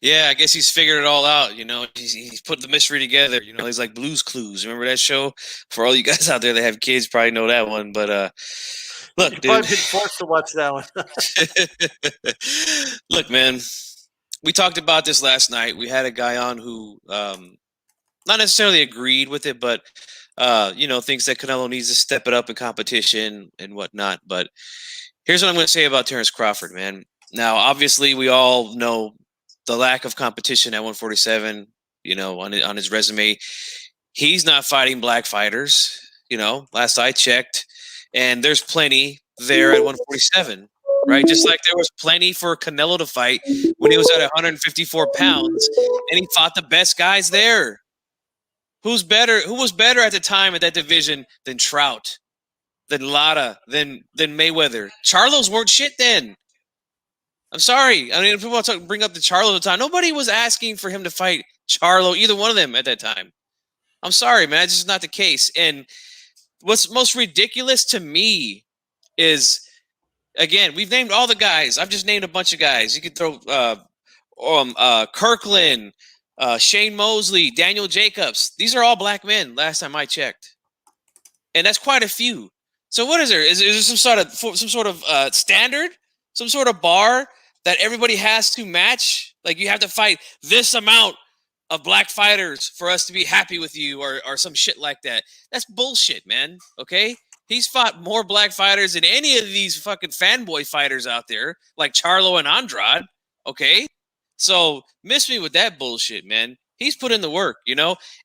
Yeah, I guess he's figured it all out. He's put the mystery together. He's like Blue's Clues. Remember that show? For all you guys out there that have kids, probably know that one. But look, You've dude, probably been forced to watch that one. Look, man, we talked about this last night. We had a guy on who not necessarily agreed with it, but thinks that Canelo needs to step it up in competition and whatnot. But here's what I'm going to say about Terrence Crawford, man. Now, obviously, we all know the lack of competition at 147, on his resume. He's not fighting black fighters, last I checked. And there's plenty there at 147, right? Just like there was plenty for Canelo to fight when he was at 154 pounds, and he fought the best guys there. Who was better at the time at that division than Trout, than Lara, than Mayweather? Charlos weren't shit then. I'm sorry. I mean, people bring up the Charlo all the time. Nobody was asking for him to fight Charlo, either one of them at that time. I'm sorry, man. That's just not the case. And what's most ridiculous to me is, again, we've named all the guys. I've just named a bunch of guys. You could throw Kirkland, Shane Mosley, Daniel Jacobs. These are all black men last time I checked. And that's quite a few. So what is there? Is there some sort of standard, some sort of bar that everybody has to match? Like you have to fight this amount of black fighters for us to be happy with you or some shit like that. That's bullshit, man. Okay? He's fought more black fighters than any of these fucking fanboy fighters out there, like Charlo and Andrade. Okay? So miss me with that bullshit, man. He's put in the work,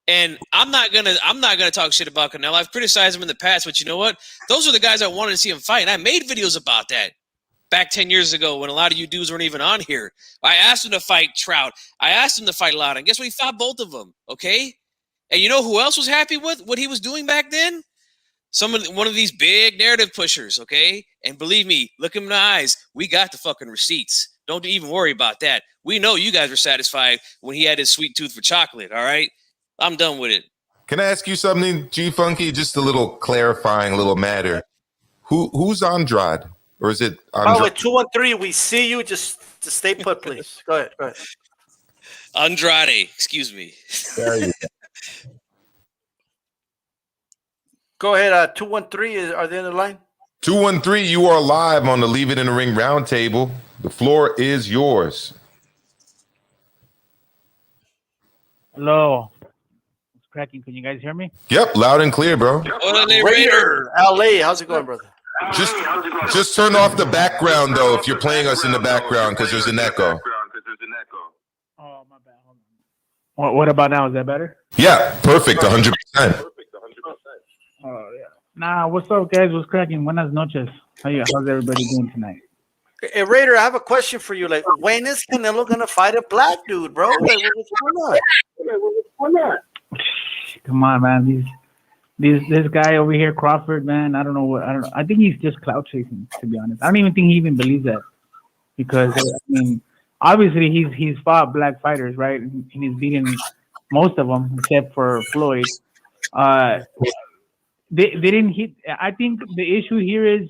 and I'm not gonna talk shit about Canelo. I've criticized him in the past, but you know what? Those are the guys I wanted to see him fight. And I made videos about that back 10 years ago when a lot of you dudes weren't even on here. I asked him to fight Trout. I asked him to fight Lara. And guess what? He fought both of them. Okay. And you know who else was happy with what he was doing back then? One of these big narrative pushers. Okay. And believe me, look him in the eyes. We got the fucking receipts. Don't even worry about that. We know you guys were satisfied when he had his sweet tooth for chocolate. All right. I'm done with it. Can I ask you something, G Funky? Just a little clarifying little matter. Who's Andrade? Or is it Andrade? Oh, at 213, we see you. Just stay put, please. Go ahead. Andrade, excuse me. There you go. Go ahead. 213, are they on the line? 213, you are live on the Leave It in the Ring Roundtable. The floor is yours. Hello. It's cracking. Can you guys hear me? Yep, loud and clear, bro. Raider, LA. How's it going, brother? Just turn off the background, though, if you're playing us in the background, because there's an echo. Oh, my bad. Hold on. What about now? Is that better? Yeah, perfect, 100%. Oh, yeah. Nah, what's up, guys? What's cracking? Buenas noches. How's everybody doing tonight? Hey, Raider, I have a question for you. Like, when is Canelo going to fight a black dude, bro? Like, what's going on? Come on, man. This guy over here, Crawford, man. I don't know. I think he's just clout chasing. To be honest, I don't even think he even believes that because I mean, obviously he's fought black fighters, right? And he's beaten most of them except for Floyd. They didn't hit. I think the issue here is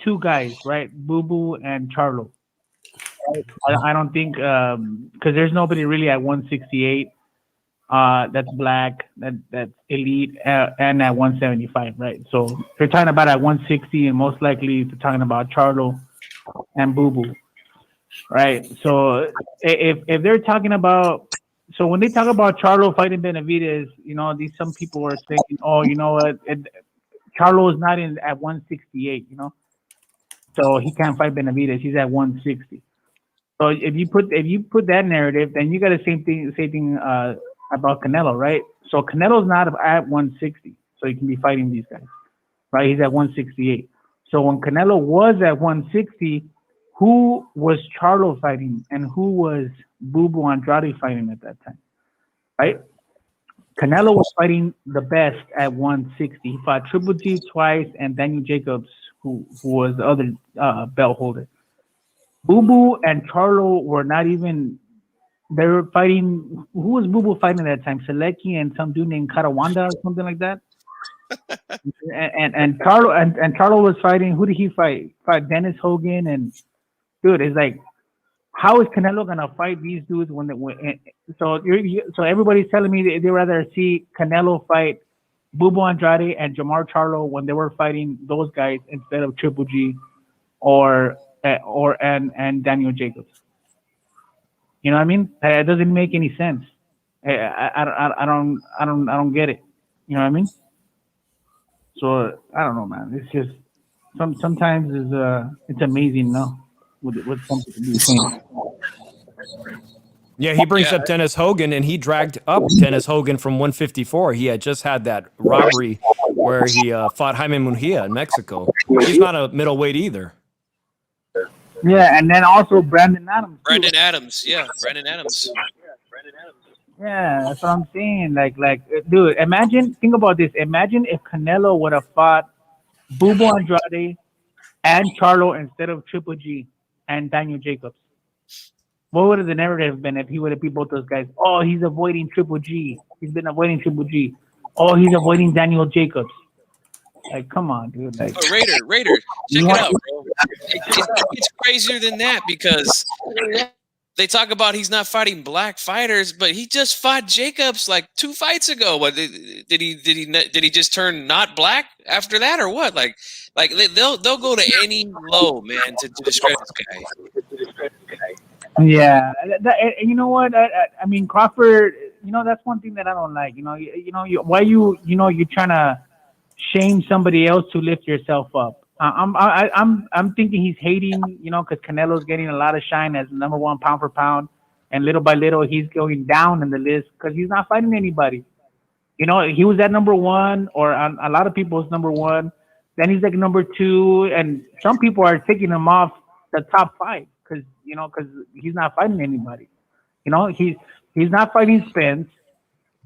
two guys, right? Boo Boo and Charlo. I don't think because there's nobody really at 168 that's black that's elite and at 175, right? So if you're talking about at 160 and most likely if you're talking about Charlo and Boo Boo, right? So if they're talking about when they talk about Charlo fighting Benavidez, some people are saying, oh, you know what, Charlo is not in at 168, so he can't fight Benavidez. He's at 160. So if you put that narrative, then you got the same thing about Canelo, right? So Canelo's not at 160, so he can be fighting these guys, right? He's at 168. So when Canelo was at 160, who was Charlo fighting and who was Boo Boo Andrade fighting at that time, right? Canelo was fighting the best at 160. He fought Triple G twice and Daniel Jacobs, who was the other belt holder. Boo Boo and Charlo were not even. They were fighting. Who was Boo Boo fighting at that time? Selecki and some dude named Karawanda or something like that. and Charlo was fighting. Who did he fight? Fight Dennis Hogan and dude. It's like, how is Canelo gonna fight these dudes so everybody's telling me they rather see Canelo fight Boo Boo Andrade and Jamar Charlo when they were fighting those guys instead of Triple G or Daniel Jacobs. You know what I mean? It doesn't make any sense. I don't get it. You know what I mean? So I don't know, man. It's just sometimes it's amazing, what some people do saying. Yeah, he brings up Dennis Hogan, and he dragged up Dennis Hogan from 154. He had just had that robbery where he fought Jaime Munguia in Mexico. He's not a middleweight either. Yeah, and then also Brandon Adams. Brandon Adams. Yeah. Yeah, that's what I'm saying. Like, dude, think about this. Imagine if Canelo would have fought Boo Boo Andrade and Charlo instead of Triple G and Daniel Jacobs. What would the narrative have been if he would have beat both those guys? Oh, he's avoiding Triple G. He's been avoiding Triple G. Oh, he's avoiding Daniel Jacobs. Like, come on, dude. Like, Raider, check it out, bro. It's crazier than that because they talk about he's not fighting black fighters, but he just fought Jacobs like 2 fights ago. What did he just turn not black after that or what? Like they'll go to any low, man, to discredit this guy. Yeah, you know what? I mean, Crawford. That's one thing that I don't like. Why you're trying to shame somebody else to lift yourself up. I'm thinking he's hating, because Canelo's getting a lot of shine as number one pound for pound, and little by little he's going down in the list because he's not fighting anybody. He was at number one, or a lot of people's number one. Then he's like number two, and some people are taking him off the top 5 because he's not fighting anybody. He's not fighting Spence.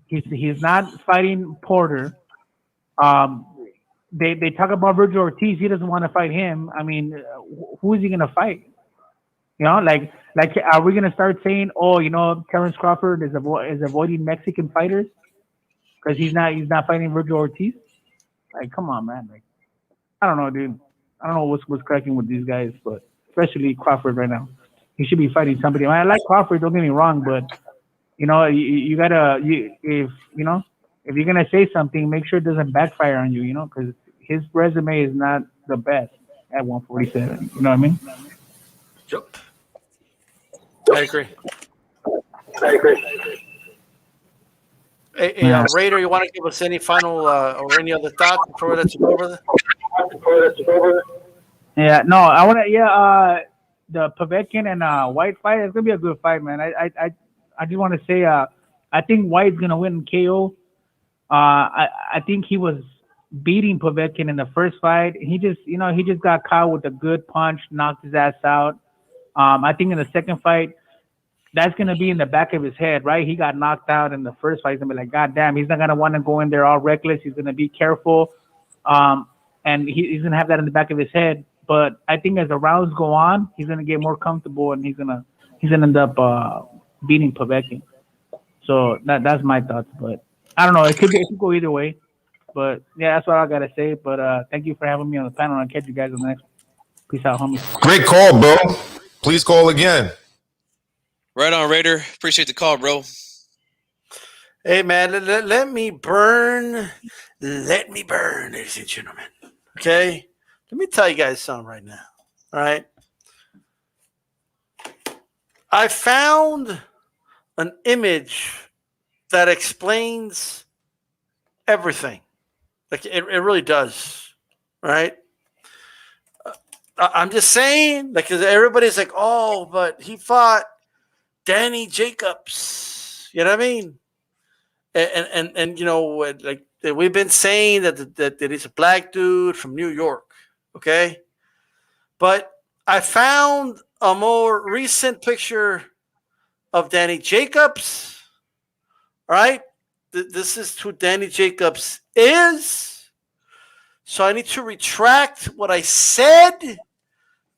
He's not fighting Porter. They talk about Virgil Ortiz. He doesn't want to fight him. I mean, who is he gonna fight? Like, are we gonna start saying, oh, Terrence Crawford is avoiding Mexican fighters because he's not fighting Virgil Ortiz? Like, come on, man. Like, I don't know, dude. I don't know what's cracking with these guys, but especially Crawford right now. He should be fighting somebody. I like Crawford. Don't get me wrong, but you gotta if you're gonna say something, make sure it doesn't backfire on you, because his resume is not the best at 147. You know what I mean? Yep. I agree. Hey, Raider, you want to give us any final or any other thoughts before we let you go over there? Yeah, no, I want to. The Povetkin and Whyte fight is gonna be a good fight, man. I just want to say, I think Whyte's gonna win KO. I think he was beating Povetkin in the first fight. He just got caught with a good punch, knocked his ass out. I think in the second fight, that's gonna be in the back of his head, right? He got knocked out in the first fight. He's gonna be like, God damn, he's not gonna want to go in there all reckless. He's gonna be careful, and he's gonna have that in the back of his head. But I think as the rounds go on, he's gonna get more comfortable, and he's gonna end up beating Povetkin. So that's my thoughts. But I don't know. It could go either way. But yeah, that's what I gotta say. But thank you for having me on the panel. I'll catch you guys on the next one. Peace out, homies. Great call, bro. Please call again. Right on, Raider. Appreciate the call, bro. Hey, man, let me burn. Let me burn, ladies and gentlemen. Okay? Let me tell you guys something right now. All right? I found an image that explains everything. Like, it really does. Right? I'm just saying, like, 'cause everybody's like, oh, but he fought Danny Jacobs. You know what I mean? And you know, like we've been saying that he's a black dude from New York, okay? But I found a more recent picture of Danny Jacobs, right? This is who Danny Jacobs is. So I need to retract what I said.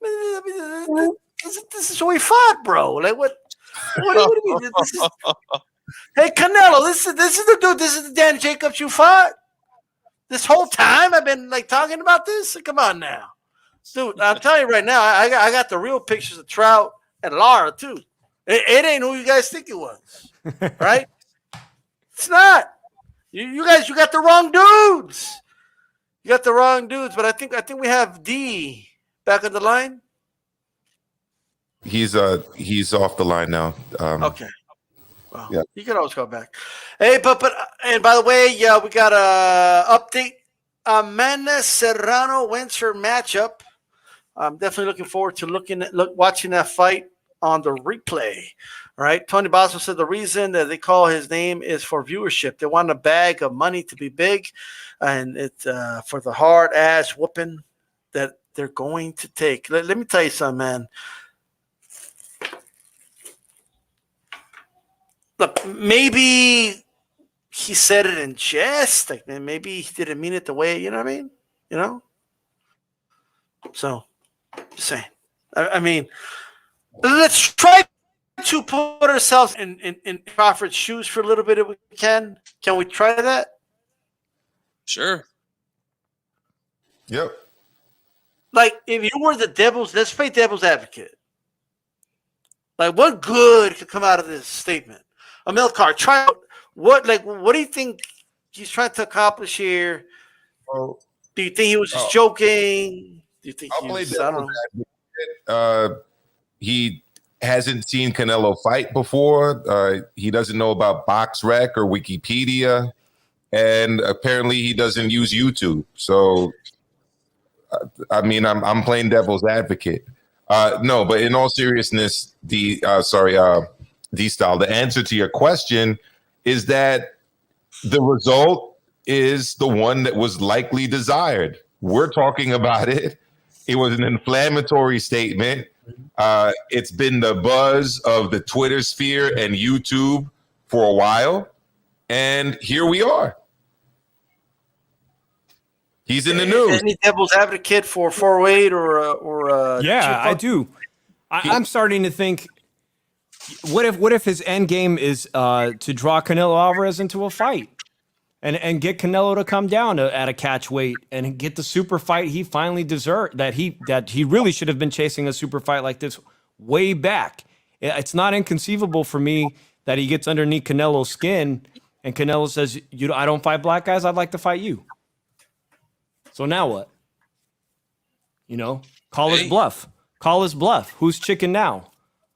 This is who he fought, bro. Like what do you mean? This is, hey, Canelo, this is the dude. This is the Danny Jacobs you fought. This whole time I've been like talking about this. Come on now, dude. I'm telling you right now, I got the real pictures of Trout and Lara too. It ain't who you guys think it was, right? It's not. You guys, you got the wrong dudes. You got the wrong dudes. But I think we have D back on the line. He's off the line now. Okay. Well, yeah. You can always go back. Hey, but and by the way, yeah, we got a update. Amanda Serrano wins her matchup. I'm definitely looking forward to watching that fight on the replay. All right. Tony Boswell said the reason that they call his name is for viewership. They want a bag of money to be big, and it's for the hard ass whooping that they're going to take. Let me tell you something, man. Look, maybe he said it in jest. Like maybe he didn't mean it the way, you know what I mean? You know? So, just saying. I mean, let's try to put ourselves in Crawford's shoes for a little bit if we can. Can we try that? Sure. Yep. Like, if you were let's play devil's advocate. Like, what good could come out of this statement? Amilcar, try what do you think he's trying to accomplish here? Oh, do you think he was just joking? Do you think I'll play devil's advocate. He hasn't seen Canelo fight before. He doesn't know about BoxRec or Wikipedia, and apparently he doesn't use YouTube. So, I mean, I'm playing devil's advocate. No, but in all seriousness, D-Style, the answer to your question is that the result is the one that was likely desired. We're talking about it. It was an inflammatory statement. It's been the buzz of the Twitter sphere and YouTube for a while. And here we are. He's in the news. Any devil's advocate for 408 or yeah, I do. I'm starting to think, what if his end game is to draw Canelo Alvarez into a fight and get Canelo to come down at a catch weight and get the super fight he finally deserved, that he really should have been chasing a super fight like this way back. It's not inconceivable for me that he gets underneath Canelo's skin and Canelo says, I don't fight black guys, I'd like to fight you. So now what? Call his bluff. Call his bluff. Who's chicken now?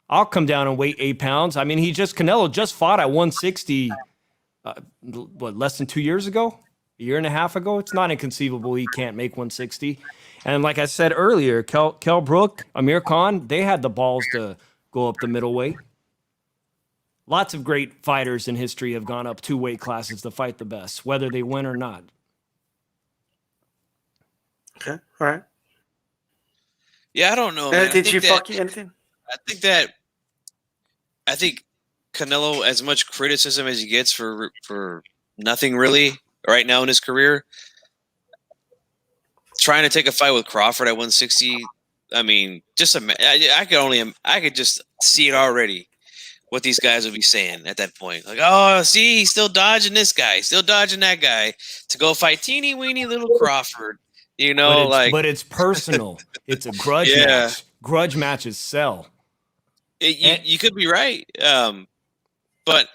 I'll come down and weigh 8 pounds. I mean, Canelo just fought at 160, less than 2 years ago? A year and a half ago? It's not inconceivable he can't make 160. And like I said earlier, Kell Brook, Amir Khan, they had the balls to go up the middleweight. Lots of great fighters in history have gone up 2 weight classes to fight the best, whether they win or not. Okay, all right. Yeah, I don't know. Man. Did you fuck you anything? I think that I think Canelo, as much criticism as he gets for nothing really right now in his career, trying to take a fight with Crawford at 160. I mean, I could just see it already. What these guys would be saying at that point, like, oh, see, he's still dodging this guy, still dodging that guy to go fight teeny weeny little Crawford. You know, but it's personal. It's a grudge match. Grudge matches sell. You could be right, but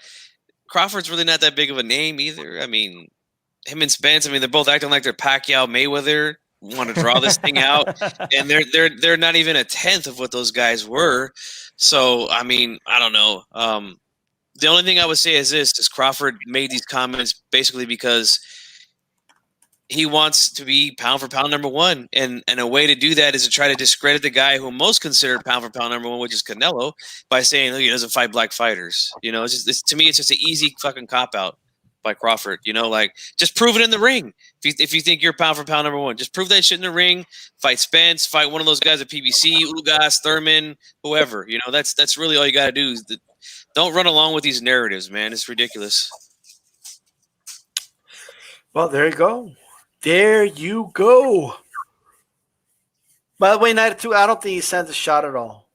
Crawford's really not that big of a name either. I mean, him and Spence. I mean, they're both acting like they're Pacquiao Mayweather. Want to draw this thing out, and they're not even a tenth of what those guys were. So I mean, I don't know. The only thing I would say is this: is Crawford made these comments basically because he wants to be pound for pound number one, and a way to do that is to try to discredit the guy who most considered pound for pound number one, which is Canelo, by saying, "Look, he doesn't fight black fighters." You know, to me, it's just an easy fucking cop out by Crawford. You know, like, just prove it in the ring. If you think you're pound for pound number one, just prove that shit in the ring. Fight Spence, fight one of those guys at PBC, Ugas, Thurman, whoever. You know, that's really all you got to do. Don't run along with these narratives, man. It's ridiculous. Well, there you go. There you go. By the way, Night 2, I don't think he stands a shot at all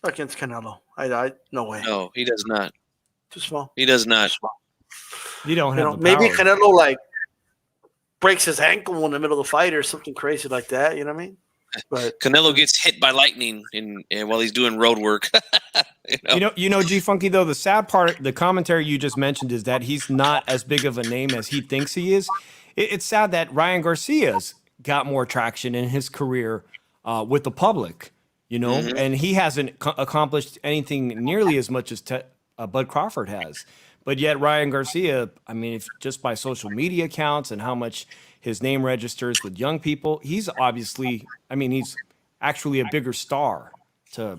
against Canelo. I no way. No, he does not. Too small. He does not. Too small. You don't have the maybe power. Canelo like breaks his ankle in the middle of the fight or something crazy like that. You know what I mean? But Canelo gets hit by lightning while he's doing road work. You know, G Funky, though, the sad part, the commentary you just mentioned is that he's not as big of a name as he thinks he is. It's sad that Ryan Garcia's got more traction in his career with the public, you know, and he hasn't accomplished anything nearly as much as Bud Crawford has. But yet Ryan Garcia, I mean, just by social media accounts and how much his name registers with young people, he's obviously, I mean, he's actually a bigger star to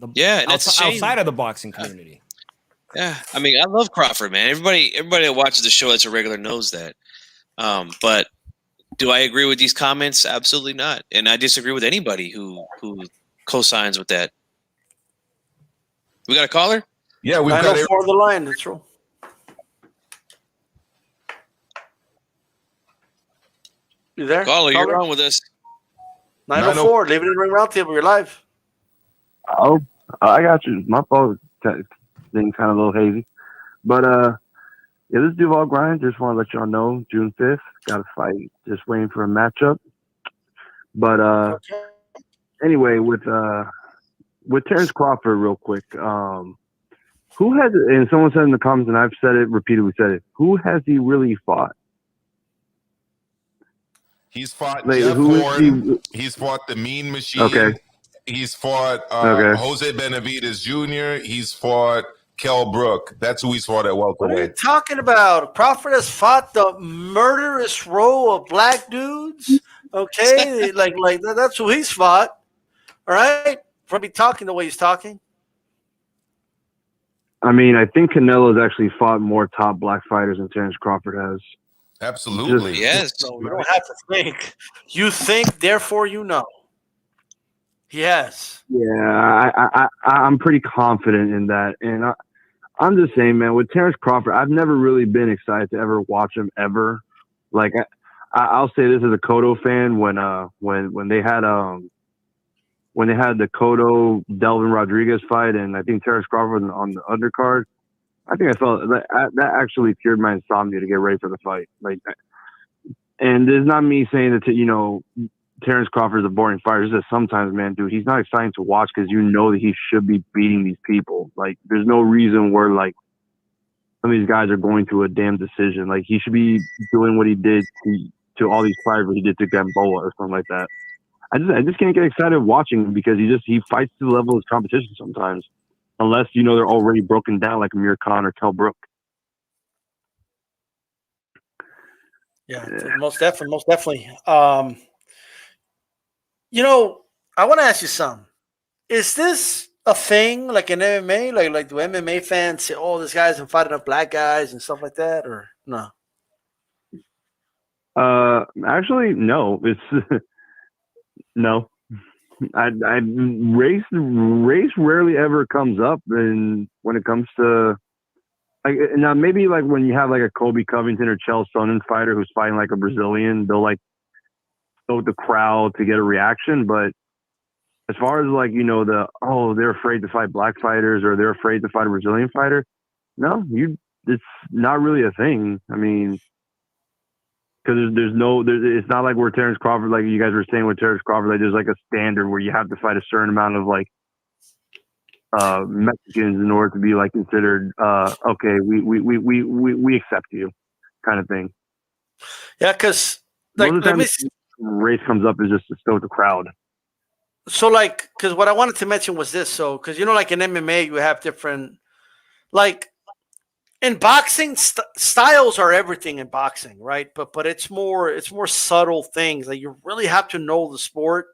outside of the boxing community. Yeah, I mean, I love Crawford, man. Everybody that watches the show that's a regular knows that. But do I agree with these comments? Absolutely not. And I disagree with anybody who co-signs with that. We got a caller? Yeah, we've got 904 the line. That's true. You there? Caller, you're on with us. 904. Leave it in the ring roundtable. You're live. Oh, I got you. My phone thing's kind of a little hazy. But, yeah, this is Duval Grind. Just want to let y'all know, June 5th, got a fight. Just waiting for a matchup. But, anyway, with Terrence Crawford, real quick, who has, and someone said in the comments, and I've said it, repeatedly said it, who has he really fought? He's fought Like, Jeff who is Horn. He's fought the Mean Machine. Okay. He's fought Jose Benavidez Jr. He's fought Kell Brook. That's who he's fought at What are you welterweight. talking about? Crawford has fought the murderous row of black dudes. Okay, like that's who he's fought. All right, probably talking the way he's talking. I mean, I think Canelo's actually fought more top black fighters than Terrence Crawford has. Absolutely. Yes. No, you don't have to think. You think, therefore you know. Yes. Yeah, I'm pretty confident in that. And I'm just saying, man, with Terrence Crawford, I've never really been excited to ever watch him ever. Like, I'll say this as a Cotto fan, when they had the Cotto Delvin Rodriguez fight, and I think Terrence Crawford on the undercard, I think I felt that actually cured my insomnia to get ready for the fight. Like, and it's not me saying that Terrence Crawford is a boring fighter. It's just sometimes, man, dude, he's not exciting to watch because you know that he should be beating these people. Like, there's no reason where, like, some of these guys are going through a damn decision. Like, he should be doing what he did to all these fighters, what he did to Gamboa or something like that. I just can't get excited watching him because he fights to the level of his competition sometimes, unless they're already broken down like Amir Khan or Kell Brook. Yeah, most definitely. I want to ask you something. Is this a thing like in MMA? Like do MMA fans say, "Oh, this guy's been fighting up black guys and stuff like that," or no? Actually, no. It's no. Race rarely ever comes up, and when it comes to like now maybe like when you have like a Colby Covington or Chael Sonnen fighter who's fighting like a Brazilian, they'll like stoke the crowd to get a reaction. But as far as like they're afraid to fight black fighters or they're afraid to fight a Brazilian fighter, no, it's not really a thing. I mean, because it's not like where Terrence Crawford, like you guys were saying with Terrence Crawford, like there's like a standard where you have to fight a certain amount of like Mexicans in order to be like considered okay, we accept you, kind of thing. Yeah, because like race comes up is just to stoke the crowd. So like, because what I wanted to mention was this. So because like in MMA you have different like. In boxing, styles are everything in boxing, right? But it's more subtle things. Like you really have to know the sport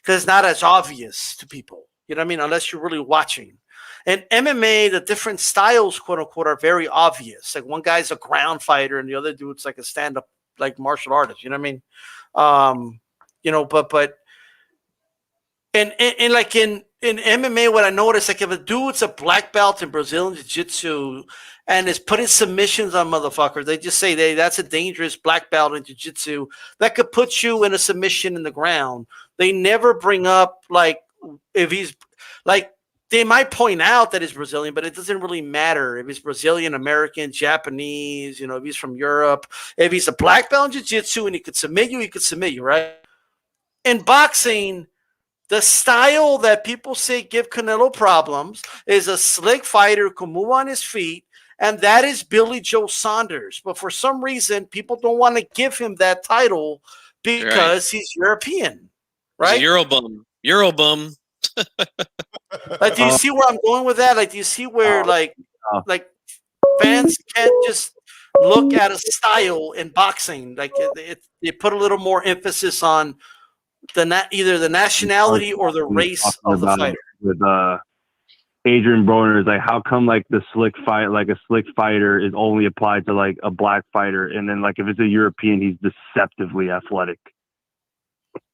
because it's not as obvious to people. You know what I mean? Unless you're really watching. In MMA, the different styles, quote unquote, are very obvious. Like one guy's a ground fighter and the other dude's like a stand-up like martial artist. You know what I mean? But and like in MMA, what I noticed, like if a dude's a black belt in Brazilian Jiu-Jitsu and is putting submissions on motherfuckers, they just say that's a dangerous black belt in Jiu-Jitsu that could put you in a submission in the ground. They never bring up like if he's like they might point out that he's Brazilian, but it doesn't really matter if he's Brazilian, American, Japanese, if he's from Europe. If he's a black belt in Jiu-Jitsu and he could submit you, right? In boxing, the style that people say give Canelo problems is a slick fighter who can move on his feet, and that is Billy Joe Saunders. But for some reason, people don't want to give him that title because he's European, right? He's a Eurobum. Like, do you see where I'm going with that? Like, do you see where like fans can't just look at a style in boxing? Like, they put a little more emphasis on either the nationality or the race of the fighter. With Adrian Broner is like, how come like a slick fighter is only applied to like a black fighter, and then like if it's a European, he's deceptively athletic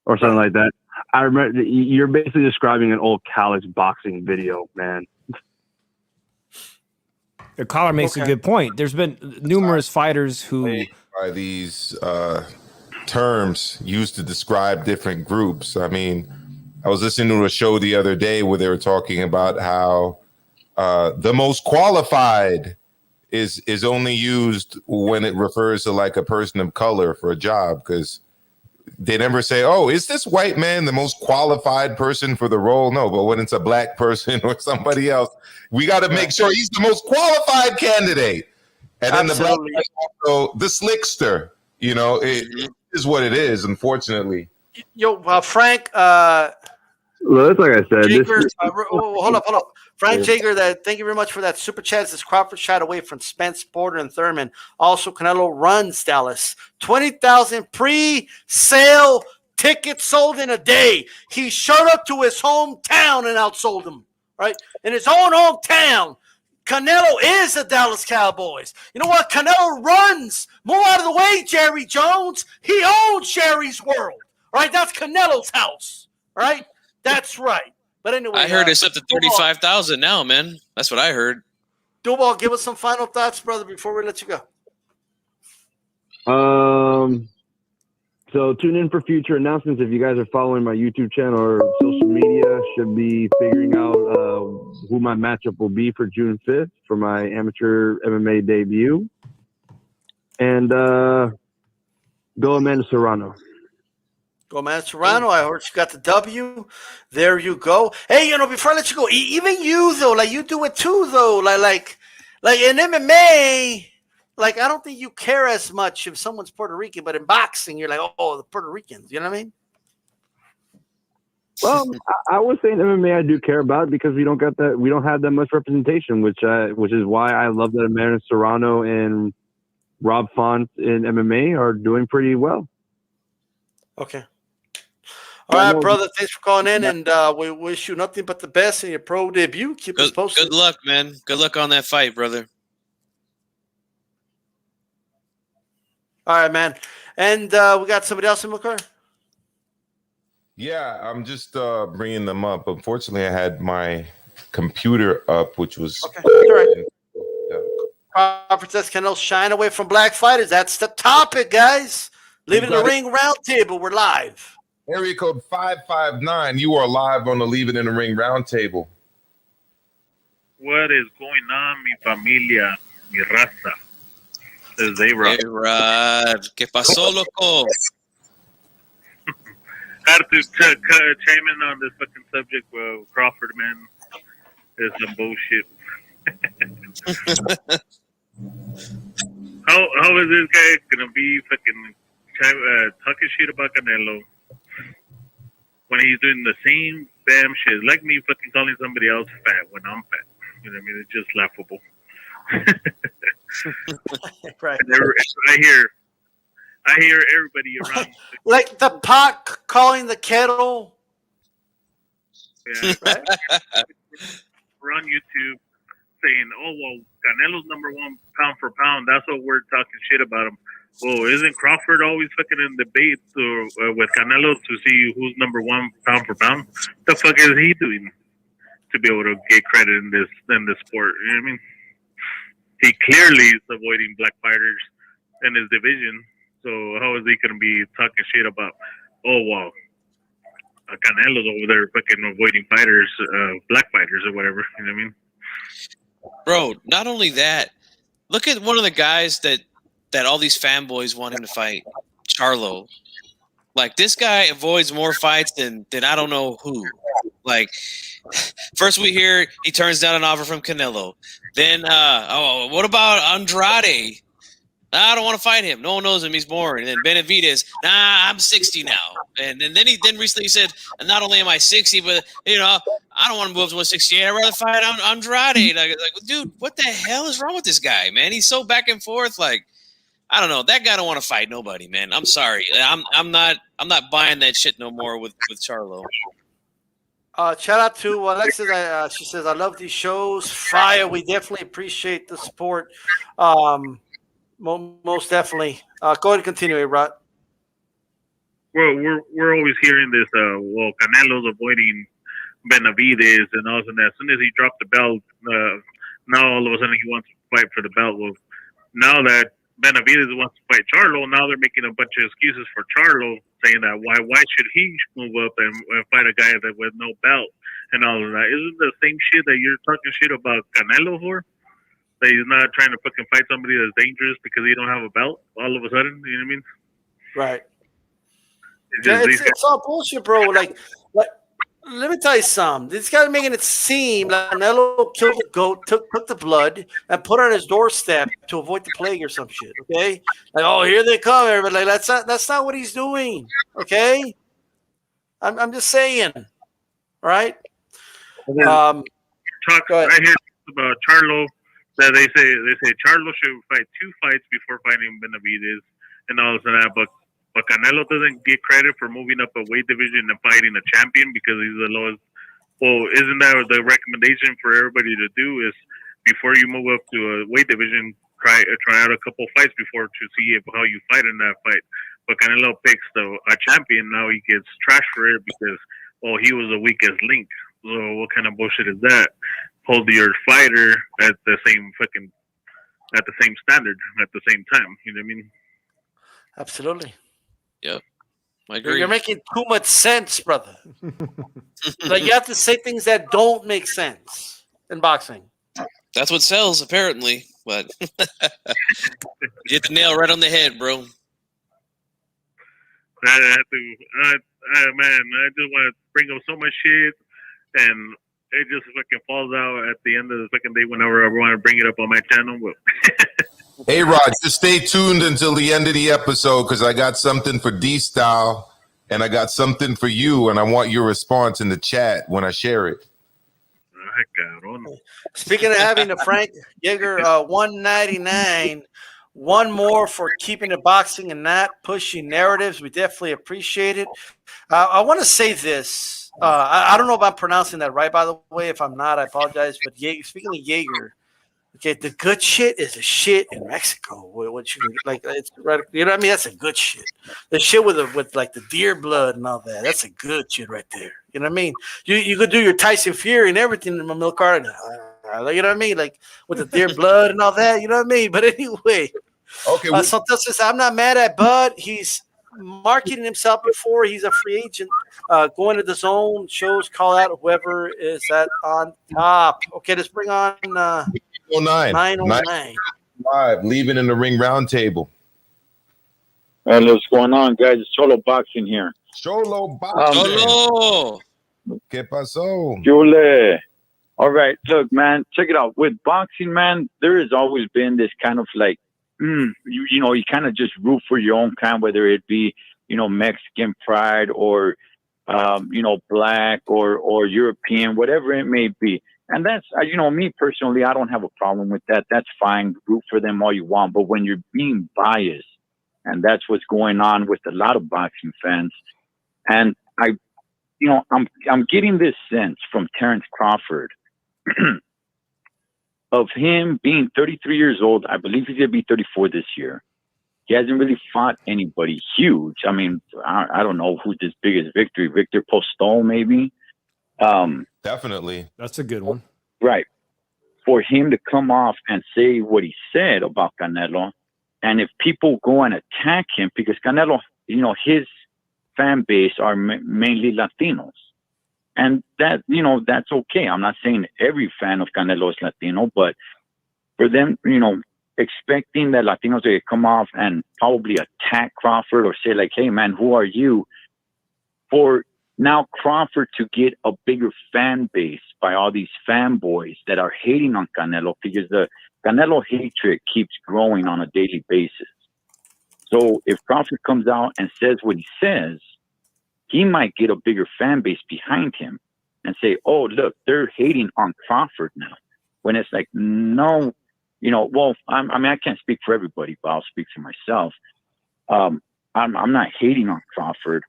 or something like that. I remember you're basically describing an old college boxing video, man. The caller makes a good point. There's been numerous fighters who by these terms used to describe different groups. I mean, I was listening to a show the other day where they were talking about how the most qualified is only used when it refers to like a person of color for a job, because they never say, oh, is this white man the most qualified person for the role? No, but when it's a black person or somebody else, we got to make sure he's the most qualified candidate. And then the black guy also the slickster, it is what it is, unfortunately. Yo, Frank. Well, that's like I said. Jager, hold up. Frank Jager, thank you very much for that super chat. This Crawford shot away from Spence, Porter, and Thurman. Also, Canelo runs Dallas. 20,000 pre-sale tickets sold in a day. He showed up to his hometown and outsold them, right? In his own hometown. Canelo is the Dallas Cowboys. You know what? Canelo runs. Move out of the way, Jerry Jones. He owns Jerry's World, right? That's Canelo's house, right? That's right. But anyway, I heard it's up to 35,000 now, man. That's what I heard. Duval, give us some final thoughts, brother, before we let you go. So tune in for future announcements. If you guys are following my YouTube channel or social media, should be figuring out who my matchup will be for June 5th for my amateur MMA debut. And go Amanda Serrano. Go, man, Serrano. I heard you got the W. There you go. Hey, before I let you go, even you though, like you do it too, though. Like in MMA, like I don't think you care as much if someone's Puerto Rican, but in boxing, you're like, oh, the Puerto Ricans. You know what I mean? Well, I would say in MMA I do care about it because we don't have that much representation, which is why I love that Amanda Serrano and Rob Font in MMA are doing pretty well. Okay. All right, brother. Thanks for calling in, and we wish you nothing but the best in your pro debut. Keep us posted. Good luck, man. Good luck on that fight, brother. All right, man. And we got somebody else in the car? Yeah, I'm just bringing them up. Unfortunately, I had my computer up, which was Okay, all right. Crawford says Canelo shine away from black fighters. That's the topic, guys. Leave it in the ring roundtable. We're live. Area code 559. You are live on the Leave It in the Ring roundtable. What is going on, mi familia, mi raza? This is A-Rod. Hey, Rod. ¿Qué pasó, loco? Had to chime in on this fucking subject, Crawford, man. Is some bullshit. How is this guy gonna be fucking talking shit about Canelo when he's doing the same damn shit? Like me fucking calling somebody else fat when I'm fat. You know what I mean? It's just laughable. Right. I hear everybody around. Like the pot calling the kettle. Yeah, right? We're on YouTube saying, "Oh well, Canelo's number one pound for pound." That's what we're talking shit about him. Well, isn't Crawford always fucking in debates with Canelo to see who's number one pound for pound? The fuck is he doing to be able to get credit in this sport? You know what I mean? He clearly is avoiding black fighters in his division. So how is he going to be talking shit about? Oh wow, Canelo's over there fucking avoiding fighters, black fighters or whatever. You know what I mean? Bro, not only that, look at one of the guys that all these fanboys want him to fight, Charlo. Like, this guy avoids more fights than I don't know who. Like, first we hear he turns down an offer from Canelo. Then, what about Andrade? I don't want to fight him. No one knows him. He's boring. And then Benavidez, I'm 60 now. And then recently he said, not only am I 60, but, I don't want to move up to 168. I'd rather fight Andrade. Like, dude, what the hell is wrong with this guy, man? He's so back and forth. Like, I don't know. That guy don't want to fight nobody, man. I'm sorry. I'm not buying that shit no more with Charlo. Shout out to Alexis. She says, I love these shows. Fire. We definitely appreciate the support. Most definitely. Go ahead and continue, Rod. Well, we're always hearing this. Canelo's avoiding Benavidez, and all of a sudden, as soon as he dropped the belt, now all of a sudden he wants to fight for the belt. Well, now that Benavidez wants to fight Charlo, now they're making a bunch of excuses for Charlo, saying that why should he move up and fight a guy that with no belt and all of that? Isn't the same shit that you're talking shit about Canelo for? That he's not trying to fucking fight somebody that's dangerous because he don't have a belt all of a sudden, you know what I mean? Right. It's all bullshit, bro. Like, let me tell you something. This guy's making it seem like Canelo killed the goat, took the blood, and put it on his doorstep to avoid the plague or some shit. Okay, like, oh, here they come, everybody. Like, that's not what he's doing. Okay, I'm just saying. All right. Talk right here about Charlo. That they say Charlo should fight 2 fights before fighting Benavidez and all of that, but Canelo doesn't get credit for moving up a weight division and fighting a champion because he's the lowest. Well, isn't that the recommendation for everybody to do? Is before you move up to a weight division, try out a couple fights before to see how you fight in that fight. But Canelo picks a champion, now he gets trashed for it because he was the weakest link. So what kind of bullshit is that? Hold your fighter at the same standard at the same time. You know what I mean? Absolutely. Yep. I agree. You're making too much sense, brother. Like, you have to say things that don't make sense in boxing. That's what sells, apparently. But you hit the nail right on the head, bro. I just want to bring up so much shit, and it just fucking falls out at the end of the second day whenever I want to bring it up on my channel. Hey, Rod, just stay tuned until the end of the episode because I got something for D-Style and I got something for you, and I want your response in the chat when I share it. Speaking of having a Frank Yeager 199, one more for keeping the boxing and not pushing narratives. We definitely appreciate it. I want to say this. I don't know if I'm pronouncing that right, by the way. If I'm not, I apologize. But speaking of Yeager, Okay, the good shit is the shit in Mexico. What you like? It's right. You know what I mean? That's a good shit. The shit with like the deer blood and all that. That's a good shit right there. You know what I mean? You could do your Tyson Fury and everything in my milk cart. You know what I mean? Like with the deer blood and all that. You know what I mean? But anyway, Okay. so entonces, I'm not mad at Bud. He's marketing himself before he's a free agent. Going to the zone shows, call out whoever is at on top. Okay, let's bring on 909. Live, leaving in the ring roundtable. Hey, what's going on, guys? It's Cholo Boxing here. Cholo Boxing. Cholo. ¿Qué pasó? Chule. All right, look, man, check it out. With boxing, man, there has always been this kind of like, you know, you kind of just root for your own kind, whether it be, you know, Mexican pride or, you know, black or European, whatever it may be. And that's, you know, me personally, I don't have a problem with that. That's fine. Root for them all you want. But when you're being biased, and that's what's going on with a lot of boxing fans, and you know, I'm getting this sense from Terrence Crawford of him being 33 years old. I believe he's going to be 34 this year. He hasn't really fought anybody huge. I mean, I don't know who's his biggest victory. Victor Postol, maybe. Definitely. That's a good one. Right. For him to come off and say what he said about Canelo, and if people go and attack him, because Canelo, you know, his fan base are mainly Latinos. And that, you know, that's okay. I'm not saying every fan of Canelo is Latino, but for them, you know, expecting that Latinos to come off and probably attack Crawford or say like, hey, man, who are you? For now Crawford to get a bigger fan base by all these fanboys that are hating on Canelo, because the Canelo hatred keeps growing on a daily basis. So if Crawford comes out and says what he says, he might get a bigger fan base behind him and say, oh, look, they're hating on Crawford now. When it's like, no, you know, well, I mean, I can't speak for everybody, but I'll speak for myself. I'm not hating on Crawford,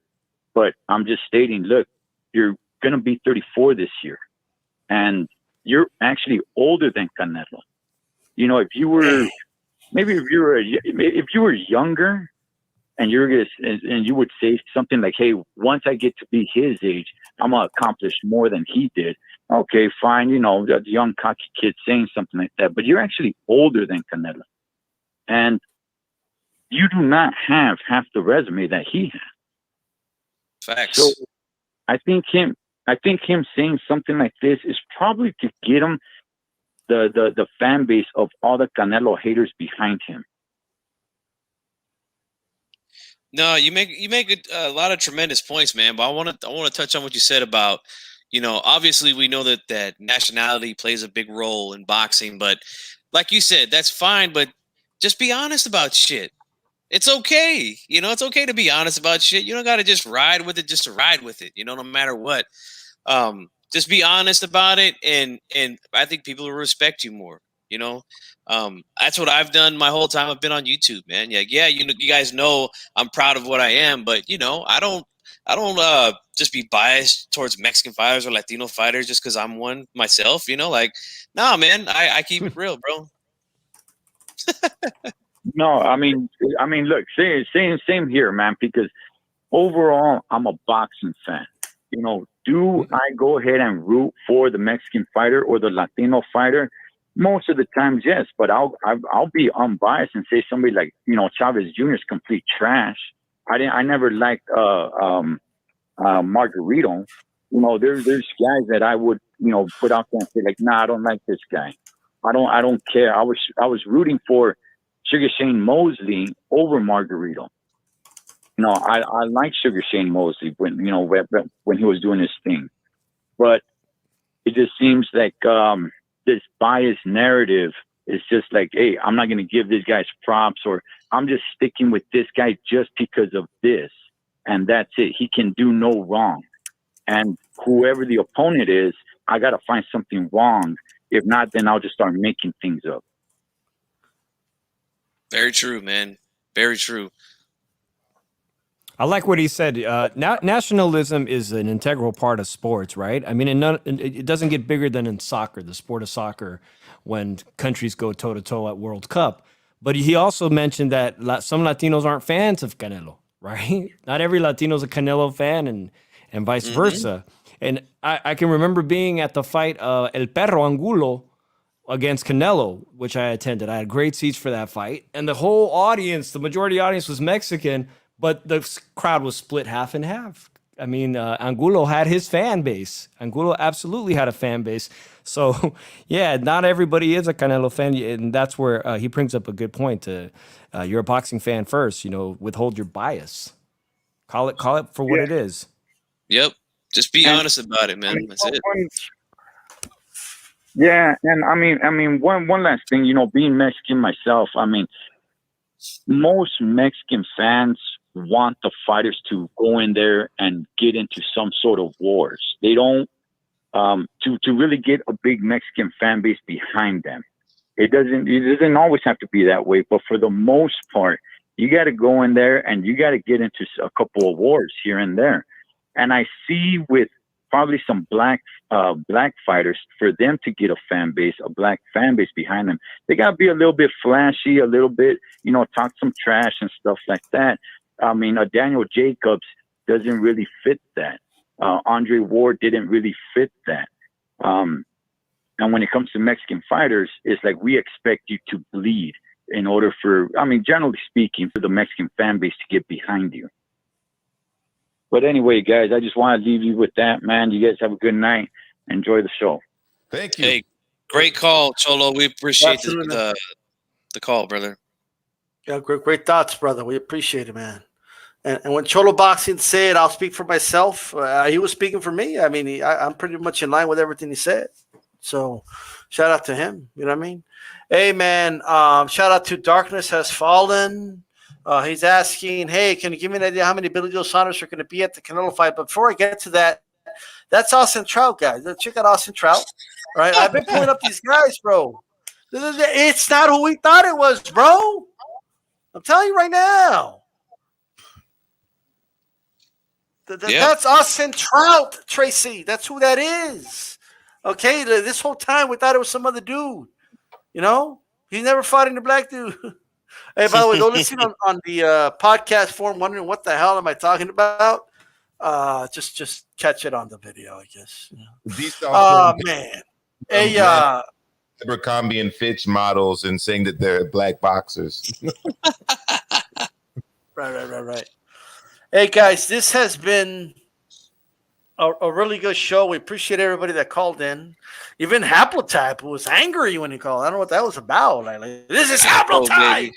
but I'm just stating, look, you're going to be 34 this year, and you're actually older than Canelo. You know, if you were, maybe if you were younger, and you would say something like, hey, once I get to be his age, I'm going to accomplish more than he did. Okay, fine. You know, the young cocky kid saying something like that, but you're actually older than Canelo. And you do not have half the resume that he has. Facts. So I think him saying something like this is probably to get him the fan base of all the Canelo haters behind him. No, you make a lot of tremendous points, man. But I want to touch on what you said about, you know, obviously we know that nationality plays a big role in boxing, but like you said, that's fine. But just be honest about shit. It's okay. You know, it's okay to be honest about shit. You don't got to just ride with it just to ride with it. You know, no matter what. Just be honest about it, and I think people will respect you more. You know, that's what I've done my whole time I've been on YouTube, man. Yeah, you guys know I'm proud of what I am, but you know, I don't just be biased towards Mexican fighters or Latino fighters just because I'm one myself. You know, like, nah, man, I keep it real, bro. No, I mean, look, same here, man. Because overall, I'm a boxing fan. You know, do I go ahead and root for the Mexican fighter or the Latino fighter? Most of the times, yes. But I'll be unbiased and say somebody like, you know, Chavez Jr. is complete trash. I never liked Margarito. You know, there's guys that I would, you know, put out there and say like, nah, I don't like this guy. I don't care. I was rooting for Sugar Shane Mosley over Margarito. No, I like Sugar Shane Mosley when he was doing his thing, but it just seems like this biased narrative is just like, hey, I'm not going to give this guy's props, or I'm just sticking with this guy just because of this, and that's it. He can do no wrong, and whoever the opponent is, I got to find something wrong. If not, then I'll just start making things up. Very true, man. Very true. I like what he said. Nationalism is an integral part of sports, right? I mean, it doesn't get bigger than in soccer, the sport of soccer, when countries go toe to toe at World Cup. But he also mentioned that some Latinos aren't fans of Canelo, right? Not every Latino is a Canelo fan, and vice versa. And I can remember being at the fight El Perro Angulo against Canelo, which I attended. I had great seats for that fight. And the whole audience, the majority audience was Mexican, but the crowd was split half and half. I mean, Angulo had his fan base. Angulo absolutely had a fan base. So, yeah, not everybody is a Canelo fan. And that's where he brings up a good point. You're a boxing fan first, withhold your bias. Call it for what it is. Yep. Just be honest about it, man. That's it. Yeah, and I mean, one last thing, being Mexican myself, I mean, most Mexican fans want the fighters to go in there and get into some sort of wars. They don't to really get a big Mexican fan base behind them. It doesn't always have to be that way, but for the most part, you got to go in there and you got to get into a couple of wars here and there. And I see with probably some black fighters, for them to get a black fan base behind them, they got to be a little bit flashy, a little bit, talk some trash and stuff like that. I mean, Daniel Jacobs doesn't really fit that. Andre Ward didn't really fit that. And when it comes to Mexican fighters, it's like we expect you to bleed in order generally speaking, for the Mexican fan base to get behind you. But anyway, guys, I just want to leave you with that, man. You guys have a good night. Enjoy the show. Thank you. Hey, great call, Cholo. We appreciate the call, brother. Yeah, great thoughts, brother. We appreciate it, man. And when Cholo Boxing said, "I'll speak for myself," he was speaking for me. I mean, I'm pretty much in line with everything he said. So, shout out to him. You know what I mean? Hey, man. Shout out to Darkness Has Fallen. He's asking, "Hey, can you give me an idea how many Billy Joe Saunders are going to be at the Canelo fight?" But before I get to that, that's Austin Trout, guys. Check out Austin Trout. Right? I've been pulling up these guys, bro. It's not who we thought it was, bro. I'm telling you right now. That's Austin Trout, Tracy. That's who that is. Okay, this whole time we thought it was some other dude. He's never fought in the black dude. Hey, by the way, go listen on the podcast form, wondering what the hell am I talking about. Just catch it on the video, I guess. Oh man, hey, Abercrombie and Fitch models and saying that they're black boxers. Right. Hey guys, this has been a really good show. We appreciate everybody that called in. Even Haplotype was angry when he called. I don't know what that was about. Like this is Haplotype.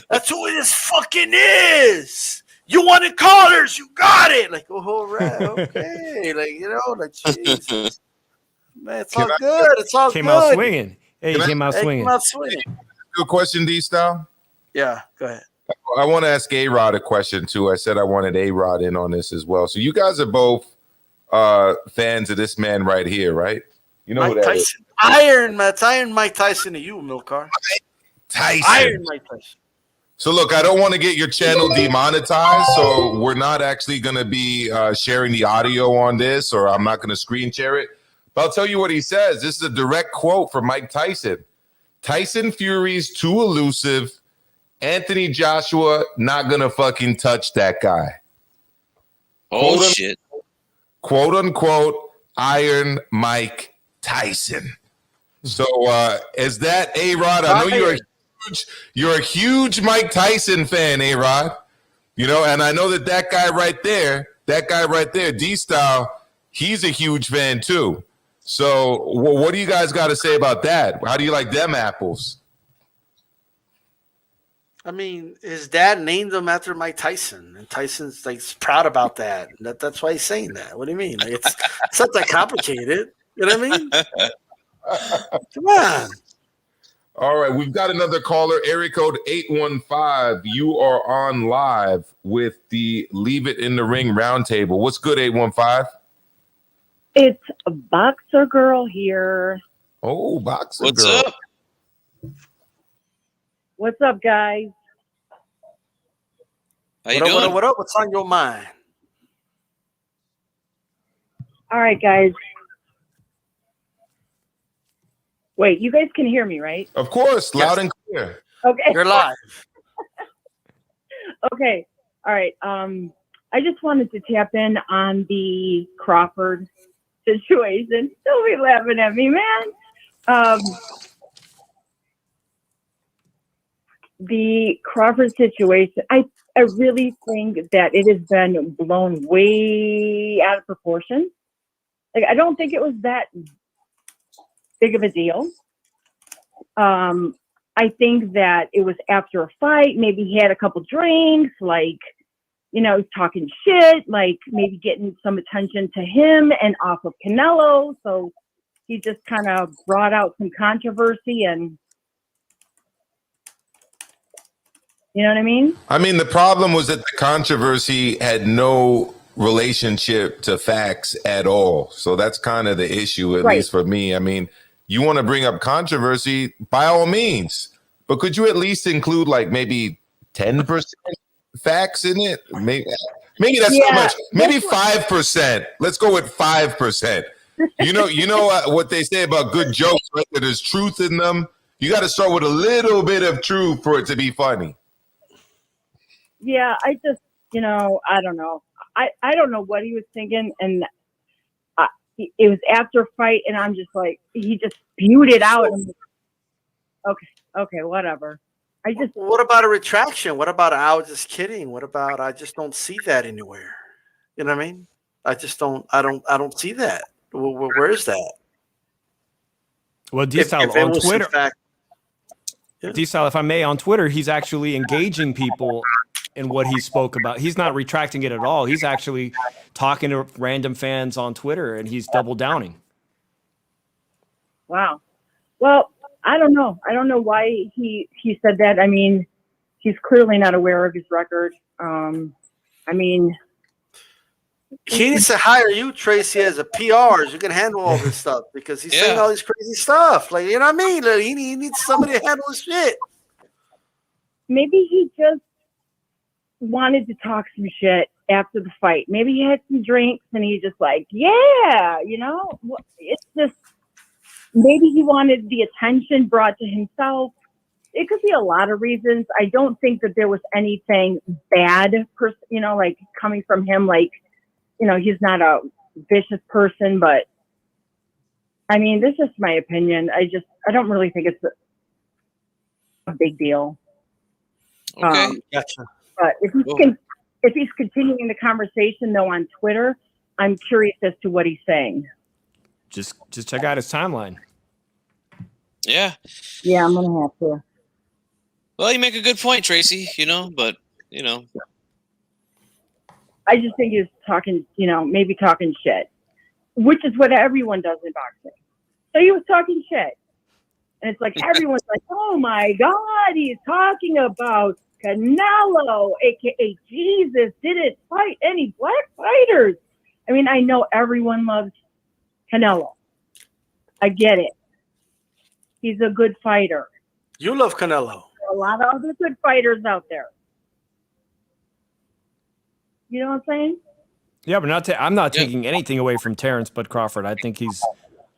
That's who this fucking is. You wanted callers, you got it. Like, all right, okay. Jesus. Man, it's all good. It's all came good. Out swinging. Hey, he came out swinging. Good question, D-Style. Yeah, go ahead. I want to ask A-Rod a question too. I said I wanted A-Rod in on this as well. So you guys are both fans of this man right here, right? You know Mike who that Tyson. is. Iron Mike Tyson to you, Milcar. Tyson. Iron Mike Tyson. So look, I don't want to get your channel demonetized, so we're not actually going to be sharing the audio on this, or I'm not going to screen share it. But I'll tell you what he says. This is a direct quote from Mike Tyson. Tyson Fury's too elusive. Anthony Joshua not gonna fucking touch that guy. Oh shit. Quote unquote Iron Mike Tyson. So is that A-Rod? I know you're a huge Mike Tyson fan, A-Rod. And I know that guy right there, D-Style, he's a huge fan too. So what do you guys got to say about that? How do you like them apples? I mean, his dad named him after Mike Tyson, and Tyson's proud about that. That's why he's saying that. What do you mean? It's not that complicated. You know what I mean? Come on. All right, we've got another caller, area code 815. You are on live with the Leave It in the Ring Roundtable. What's good, 815? It's a Boxer Girl here. Oh, Boxer What's Girl. up? What's up, guys? How you doing? What up? What's on your mind? All right, guys. Wait, you guys can hear me, right? Of course, loud and clear. Okay. You're live. Okay. All right. I just wanted to tap in on the Crawford situation. Don't be laughing at me, man. The Crawford situation, I really think that it has been blown way out of proportion. Like, I don't think it was that big of a deal. I think that it was after a fight. Maybe he had a couple drinks, like, you know, talking shit, like maybe getting some attention to him and off of Canelo. So he just kind of brought out some controversy, and you know what I mean? I mean, the problem was that the controversy had no relationship to facts at all. So that's kind of the issue, at least for me. I mean, you want to bring up controversy, by all means, but could you at least include like maybe 10% facts in it? Maybe that's too much. Maybe 5%. Let's go with 5%. You know what they say about good jokes, right? That there's truth in them. You got to start with a little bit of truth for it to be funny. Yeah, I just, you know, I don't know. I don't know what he was thinking, and it was after a fight, and I'm just like, he just spewed it out. And okay, whatever. What about a retraction? What about I was just kidding? What about I just don't see that anywhere? You know what I mean? I don't see that. Where is that? Well, DStyle on Twitter. DStyle, if I may, on Twitter, he's actually engaging people in what he spoke about. He's not retracting it at all. He's actually talking to random fans on Twitter, and he's double downing. Wow. Well, I don't know. I don't know why he said that. I mean, he's clearly not aware of his record. I mean, he needs to hire you, Tracy, as a PR. You can handle all this stuff because he's saying all this crazy stuff. Like, you know what I mean? Like, he needs somebody to handle his shit. Maybe he just wanted to talk some shit after the fight. Maybe he had some drinks and he just like, yeah, you know, it's just, maybe he wanted the attention brought to himself. It could be a lot of reasons. I don't think that there was anything bad, you know, like coming from him. Like, you know, he's not a vicious person, but I mean, this is my opinion. I don't really think it's a big deal. Okay. Gotcha. But if he's continuing the conversation though on Twitter, I'm curious as to what he's saying. Just check out his timeline. Yeah. Yeah, I'm gonna have to. Well, you make a good point, Tracy. You know, but you know, I just think he's talking, you know, maybe talking shit, which is what everyone does in boxing. So he was talking shit, and it's like everyone's like, "Oh my God, he's talking about Canelo, aka Jesus, didn't fight any black fighters." I mean, I know everyone loves Canelo. I get it. He's a good fighter. You love Canelo. There are a lot of other good fighters out there. You know what I'm saying? Yeah, but I'm not taking anything away from Terrence Bud Crawford. I think he's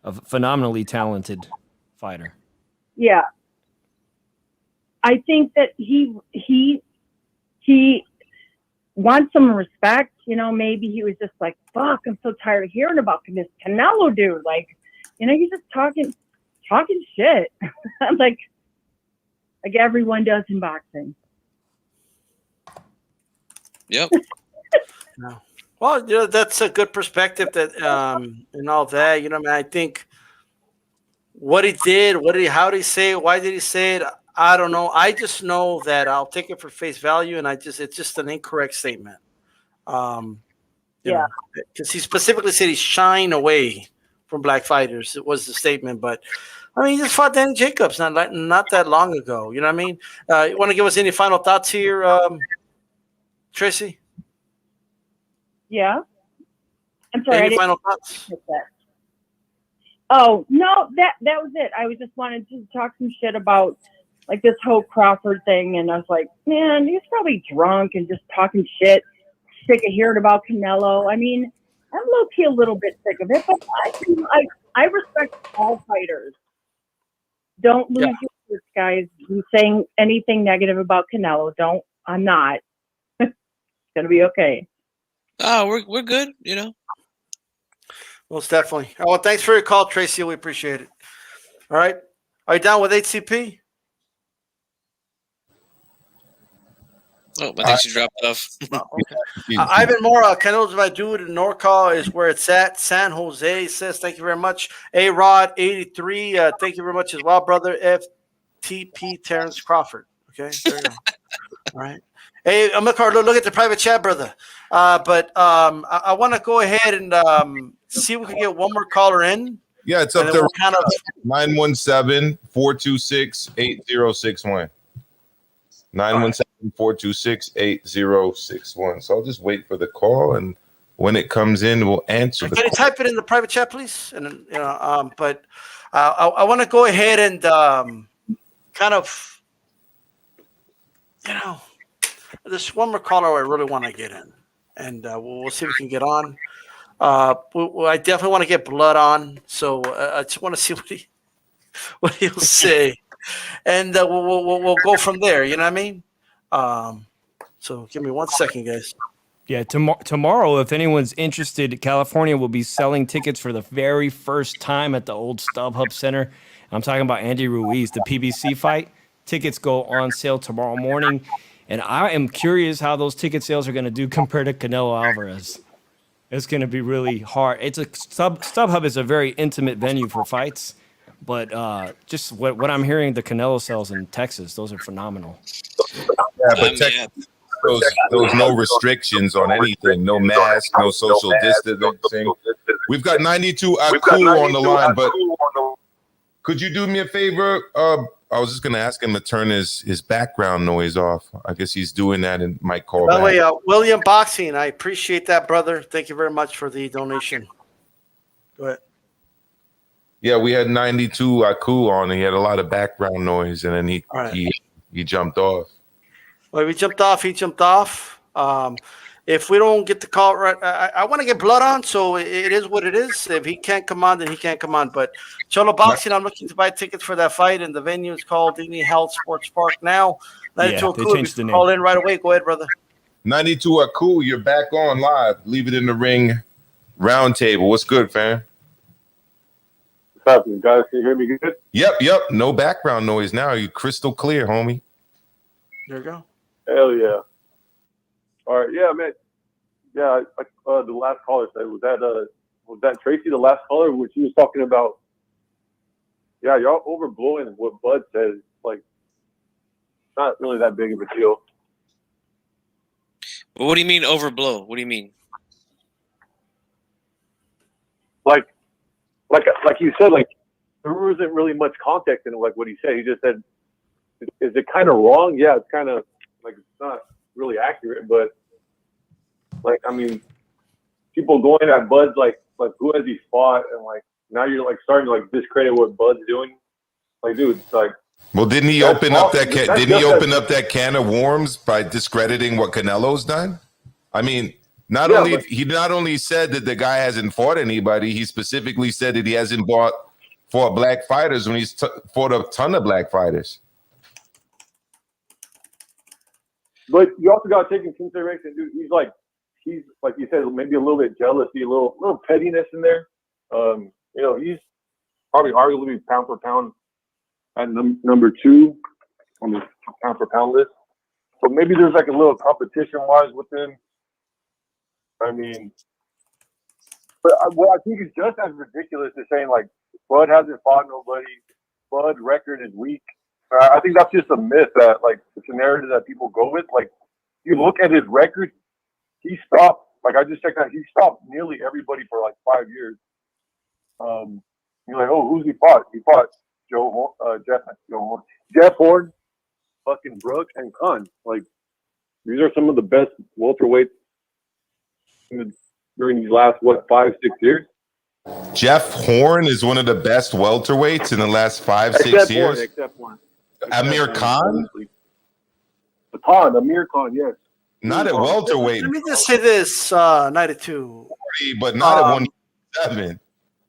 a phenomenally talented fighter. Yeah. I think that he wants some respect. You know, maybe he was just like, fuck, I'm so tired of hearing about this Canelo dude. Like, you know, he's just talking shit. I'm like everyone does in boxing. Yep. No. Well, you know, that's a good perspective that and all that. You know, I mean, I think what he did, how did he say it, why did he say it? I don't know. I just know that I'll take it for face value, and it's just an incorrect statement. Yeah, because he specifically said he's shying away from black fighters. It was the statement, but I mean, he just fought Danny Jacobs not that long ago. You know what I mean? You want to give us any final thoughts here, Tracy? Yeah. I'm sorry. Any final thoughts? Oh no, that was it. I was just wanted to talk some shit about like this whole Crawford thing, and I was like, man, he's probably drunk and just talking shit. Sick of hearing about Canelo. I mean, I'm low key a little bit sick of it, but I respect all fighters. Don't lose your shit, guys. I'm saying anything negative about Canelo. Don't. I'm not. It's gonna be okay. Oh, we're good. You know. Most definitely. Oh, well, thanks for your call, Tracy. We appreciate it. All right. Are you down with HCP? Oh, I think she dropped off. Ivan Mora, Canelo's my dude in NorCal is where it's at. San Jose says, thank you very much. A-Rod 83, thank you very much as well, brother. FTP Terrence Crawford. Okay, there you go. All right. Hey, Amilcar, look at the private chat, brother. I want to go ahead and see if we can get one more caller in. Yeah, it's up there. 917-426-8061. 917-426-8061. So I'll just wait for the call, and when it comes in, we'll answer. Can you type it in the private chat, please? And then, I want to go ahead and kind of, there's one more caller I really want to get in, and we'll see if we can get on. I definitely want to get Blood on, so I just want to see what he'll say. And we'll go from there. You know what I mean? So give me 1 second, guys. Yeah, tomorrow, if anyone's interested, California will be selling tickets for the very first time at the old StubHub Center. I'm talking about Andy Ruiz, the PBC fight. Tickets go on sale tomorrow morning, and I am curious how those ticket sales are going to do compared to Canelo Alvarez. It's going to be really hard. StubHub is a very intimate venue for fights. But just what I'm hearing, the Canelo sales in Texas, those are phenomenal. Yeah, but Texas, those no restrictions on anything, no mask, no social distancing. We've got 92 Aku on the line, but could you do me a favor? I was just going to ask him to turn his background noise off. I guess he's doing that and might call By the back. way, William Boxing, I appreciate that, brother. Thank you very much for the donation. Go ahead. Yeah, we had 92 Aku on. He had a lot of background noise, and then he jumped off. Well, he jumped off. If we don't get the call right, I want to get Blood on, so it is what it is. If he can't come on, then he can't come on. But Cholo Boxing, I'm looking to buy tickets for that fight, and the venue is called Dignity Health Sports Park now. Yeah, they changed the name. Call in right away. Go ahead, brother. 92 Aku, you're back on live. Leave it in the ring. Roundtable. What's good, fam? What's happening, guys? Can you hear me good? Yep. No background noise now. You crystal clear, homie. There you go. Hell yeah. All right, yeah, man. Yeah, like the last caller said, was that Tracy, the last caller, when she was talking about? Yeah, y'all overblowing what Bud says. Like, not really that big of a deal. Well, what do you mean overblow? What do you mean? Like you said, like there wasn't really much context in like what he said. He just said, "Is it kind of wrong?" Yeah, it's kind of like it's not really accurate, but like I mean, people going at Bud's like who has he fought, and like now you're like starting to like discredit what Bud's doing. Like, dude, it's like. Well, didn't he open up that? Didn't he open up that can of worms by discrediting what Canelo's done? I mean. He not only said that the guy hasn't fought anybody, he specifically said that he hasn't fought black fighters when he's fought a ton of black fighters. But you also got to take into consideration, dude. He's like you said, maybe a little bit jealousy, a little pettiness in there. He's probably arguably pound for pound at number 2 on the pound for pound list. So maybe there's like a little competition wise with him. I mean, but what I think is just as ridiculous as saying like Bud hasn't fought nobody, Bud's record is weak. I think that's just a myth that like it's a narrative that people go with. Like you look at his record, he stopped. Like I just checked out, he stopped nearly everybody for like 5 years. You're like, oh, who's he fought? He fought Jeff Horn, fucking Brooks, and Khan. Like these are some of the best welterweights during these last 5-6 years. Jeff Horn is one of the best welterweights in the last 5-6 years. Except one. Amir Khan? Amir Khan, yes. Not at welterweight. Let me just say this, 92. But not at 107.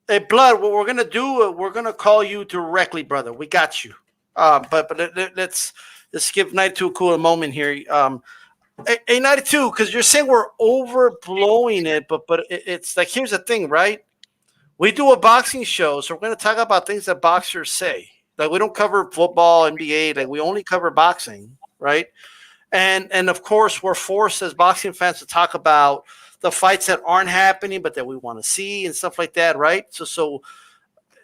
Hey, Blood, what we're going to do, we're going to call you directly, brother. We got you. But let's give 92 a cool moment here. Hey, 92, because you're saying we're overblowing it, but it's like, here's the thing, right? We do a boxing show, so we're going to talk about things that boxers say. Like, we don't cover football, NBA. Like, we only cover boxing, right? And of course, we're forced as boxing fans to talk about the fights that aren't happening, but that we want to see and stuff like that, right?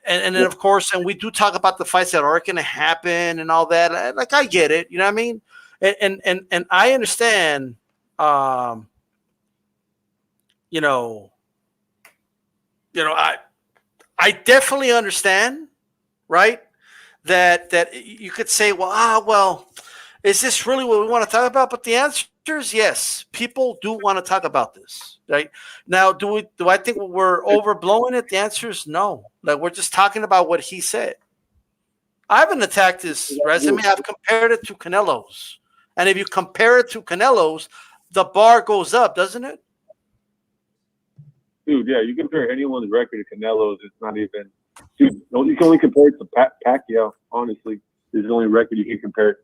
And then of course, and we do talk about the fights that aren't going to happen and all that. Like, I get it, you know what I mean? And I understand, I definitely understand, right? That you could say, well, is this really what we want to talk about? But the answer is yes. People do want to talk about this, right? Now, do I think we're overblowing it? The answer is no. Like, we're just talking about what he said. I haven't attacked his resume. I've compared it to Canelo's. And if you compare it to Canelo's, the bar goes up, doesn't it? Dude, yeah, you compare anyone's record to Canelo's, it's not even. Dude, you can only compare it to Pacquiao, honestly. This is the only record you can compare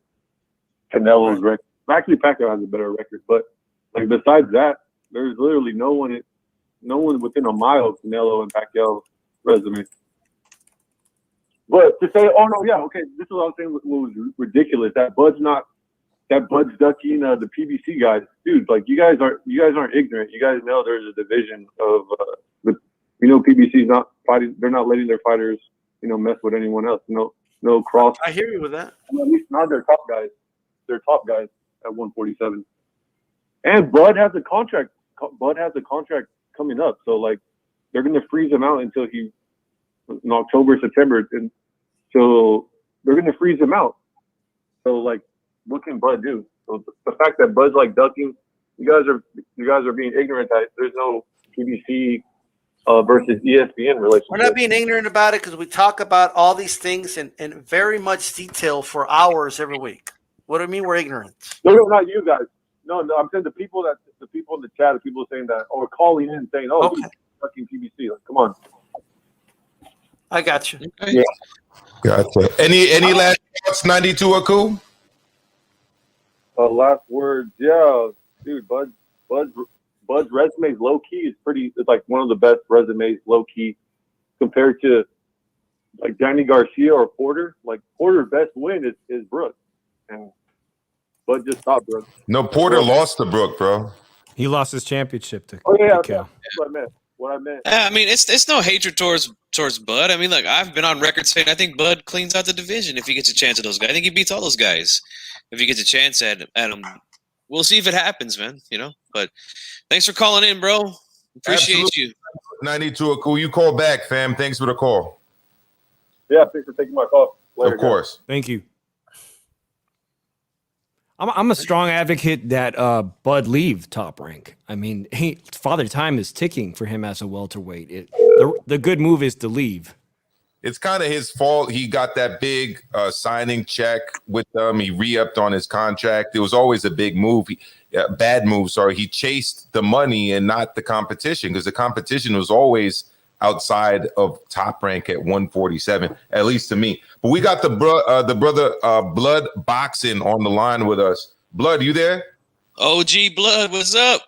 Canelo's record. Actually, Pacquiao has a better record, but like besides that, there's literally no one within a mile of Canelo and Pacquiao's resume. But to say, oh no, yeah, okay, this is what I was saying. What was ridiculous? That Bud's ducking the PBC guys, dude. Like, you guys aren't ignorant. You guys know there's a division of PBC's not fighting. They're not letting their fighters, mess with anyone else. No cross. I hear you with that. At least not their top guys. They're top guys at 147. And Bud has a contract. Bud has a contract coming up, so like they're going to freeze him out until in October, September, and so they're going to freeze him out. So like, what can Bud do? So the fact that Bud's like ducking, you guys are being ignorant that there's no PBC versus ESPN relationship. We're not being ignorant about it because we talk about all these things in very much detail for hours every week. What do you mean we're ignorant? No, not you guys. No, I'm saying the people in the chat, the people saying that, or calling in saying, "Oh, okay, fucking PBC." Like, come on. I got you. Yeah. Gotcha. Any last thoughts? 92 Aku? Last words, yeah, dude. Bud's resume is low key. It's like one of the best resumes, low key, compared to like Danny Garcia or Porter. Like, Porter's best win is Brooks, and Bud just stopped Brooks. No, Porter lost to Brook, bro. He lost his championship to Cal. What I meant. I mean, it's no hatred towards Bud. I mean, look, I've been on record saying I think Bud cleans out the division if he gets a chance at those guys. I think he beats all those guys if he gets a chance at them. We'll see if it happens, man. But thanks for calling in, bro. Appreciate you. 92 Aku, you call back, fam. Thanks for the call. Yeah, thanks for taking my call. Later, of course. Guys. Thank you. I'm a strong advocate that Bud leave Top Rank. I mean, Father Time is ticking for him as a welterweight. The good move is to leave. It's kind of his fault. He got that big signing check with them. He re-upped on his contract. It was always a big move. Bad move, sorry. He chased the money and not the competition, because the competition was always outside of Top Rank at 147, at least to me. But we got the brother Blood Boxing on the line with us. Blood, you there? OG Blood, what's up?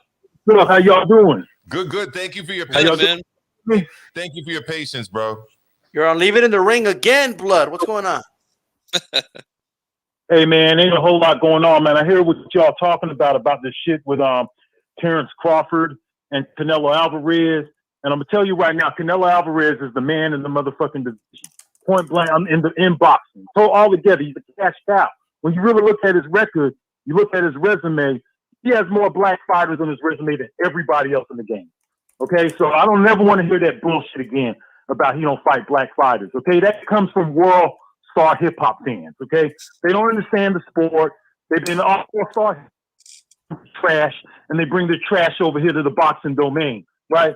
Good. How y'all doing? Good. Thank you for your patience, man. Thank you for your patience, bro. You're on Leave It in the Ring again, Blood. What's going on? Hey, man, ain't a whole lot going on, man. I hear what y'all talking about this shit with Terrence Crawford and Canelo Alvarez. And I'm going to tell you right now, Canelo Alvarez is the man in the motherfucking division. Point blank, I'm in boxing. So all together, he's a cash cow. When you really look at his record, you look at his resume, he has more black fighters on his resume than everybody else in the game. Okay, so I don't never want to hear that bullshit again about he don't fight black fighters. Okay, that comes from world star hip hop fans. Okay, they don't understand the sport. They've been all star trash, and they bring the trash over here to the boxing domain, right?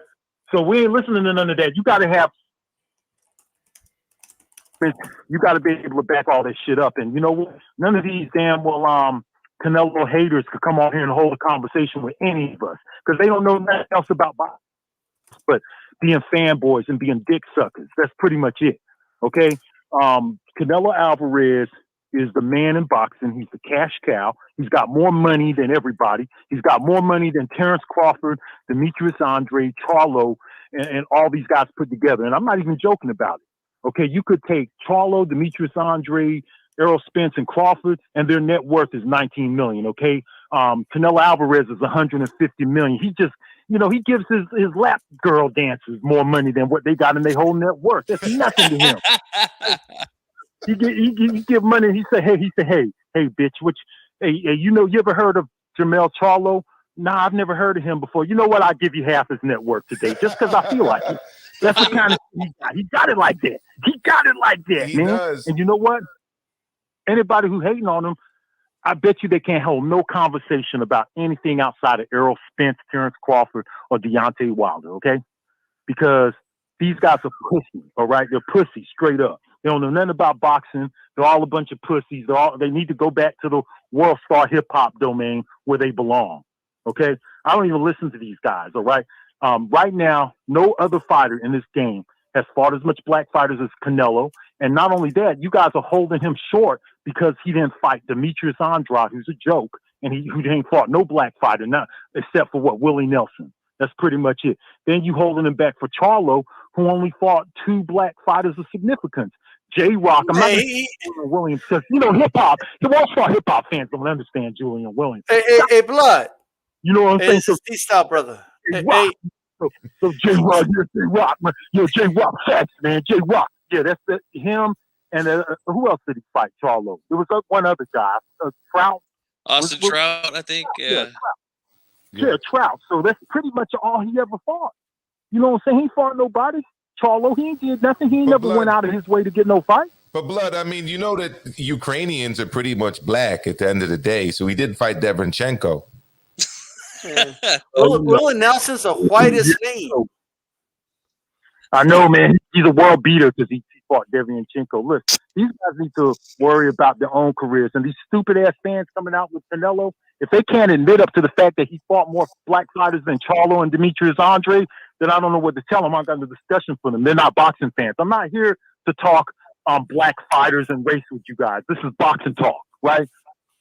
So we ain't listening to none of that. You got to have Spence, you got to be able to back all this shit up. And you know what? None of these damn Canelo haters could come on here and hold a conversation with any of us because they don't know nothing else about boxing but being fanboys and being dick suckers. That's pretty much it. Okay? Canelo Alvarez is the man in boxing. He's the cash cow. He's got more money than everybody. He's got more money than Terrence Crawford, Demetrius Andre, Charlo, and all these guys put together. And I'm not even joking about it. Okay, you could take Charlo, Demetrius Andre, Errol Spence, and Crawford, and their net worth is $19 million. Okay, Canelo Alvarez is $150 million. He just, he gives his lap girl dancers more money than what they got in their whole net worth. That's nothing to him. He give money. And he say, hey, bitch. You ever heard of Jamel Charlo? Nah, I've never heard of him before. You know what? I'll give you half his net worth today, just because I feel like it. That's the kind of he got. He got it like that. He got it like that, man. Does. And you know what? Anybody who hating on him, I bet you they can't hold no conversation about anything outside of Errol Spence, Terrence Crawford, or Deontay Wilder. Okay, because these guys are pussy. All right, they're pussy straight up. They don't know nothing about boxing. They're all a bunch of pussies. They need to go back to the world star hip hop domain where they belong. Okay, I don't even listen to these guys. All right, right now, no other fighter in this game has fought as much black fighters as Canelo. And not only that, you guys are holding him short because he didn't fight Demetrius Andrade, who's a joke, and who didn't fought no black fighter, not except for Willie Nelson. That's pretty much it. Then you holding him back for Charlo, who only fought 2 black fighters of significance. J-Rock, I'm not Julian Williams, because, hip-hop, the Wall Street hip-hop fans don't understand Julian Williams. Hey, Blood. You know what I'm saying? This is D-Style, brother. Hey. So J-Rock, you're J-Rock, man. You're J-Rock facts, man. J-Rock. Yeah, that's him. And who else did he fight, Charlo? There was one other guy, Trout. Austin Trout, I think. Yeah. Trout. So that's pretty much all he ever fought. You know what I'm saying? He fought nobody. Charlo, he ain't did nothing. He never went out of his way to get no fight. But Blood, I mean, you know that Ukrainians are pretty much black at the end of the day. So he did fight Devenchenko. Yeah. Willie Nelson's the whitest name. I know, man. He's a world beater because he fought Devenchenko. Look, these guys need to worry about their own careers. And these stupid-ass fans coming out with Canelo, if they can't admit up to the fact that he fought more black fighters than Charlo and Demetrius Andre, then I don't know what to tell them. I've got a discussion for them. They're not boxing fans. I'm not here to talk black fighters and race with you guys. This is boxing talk, right?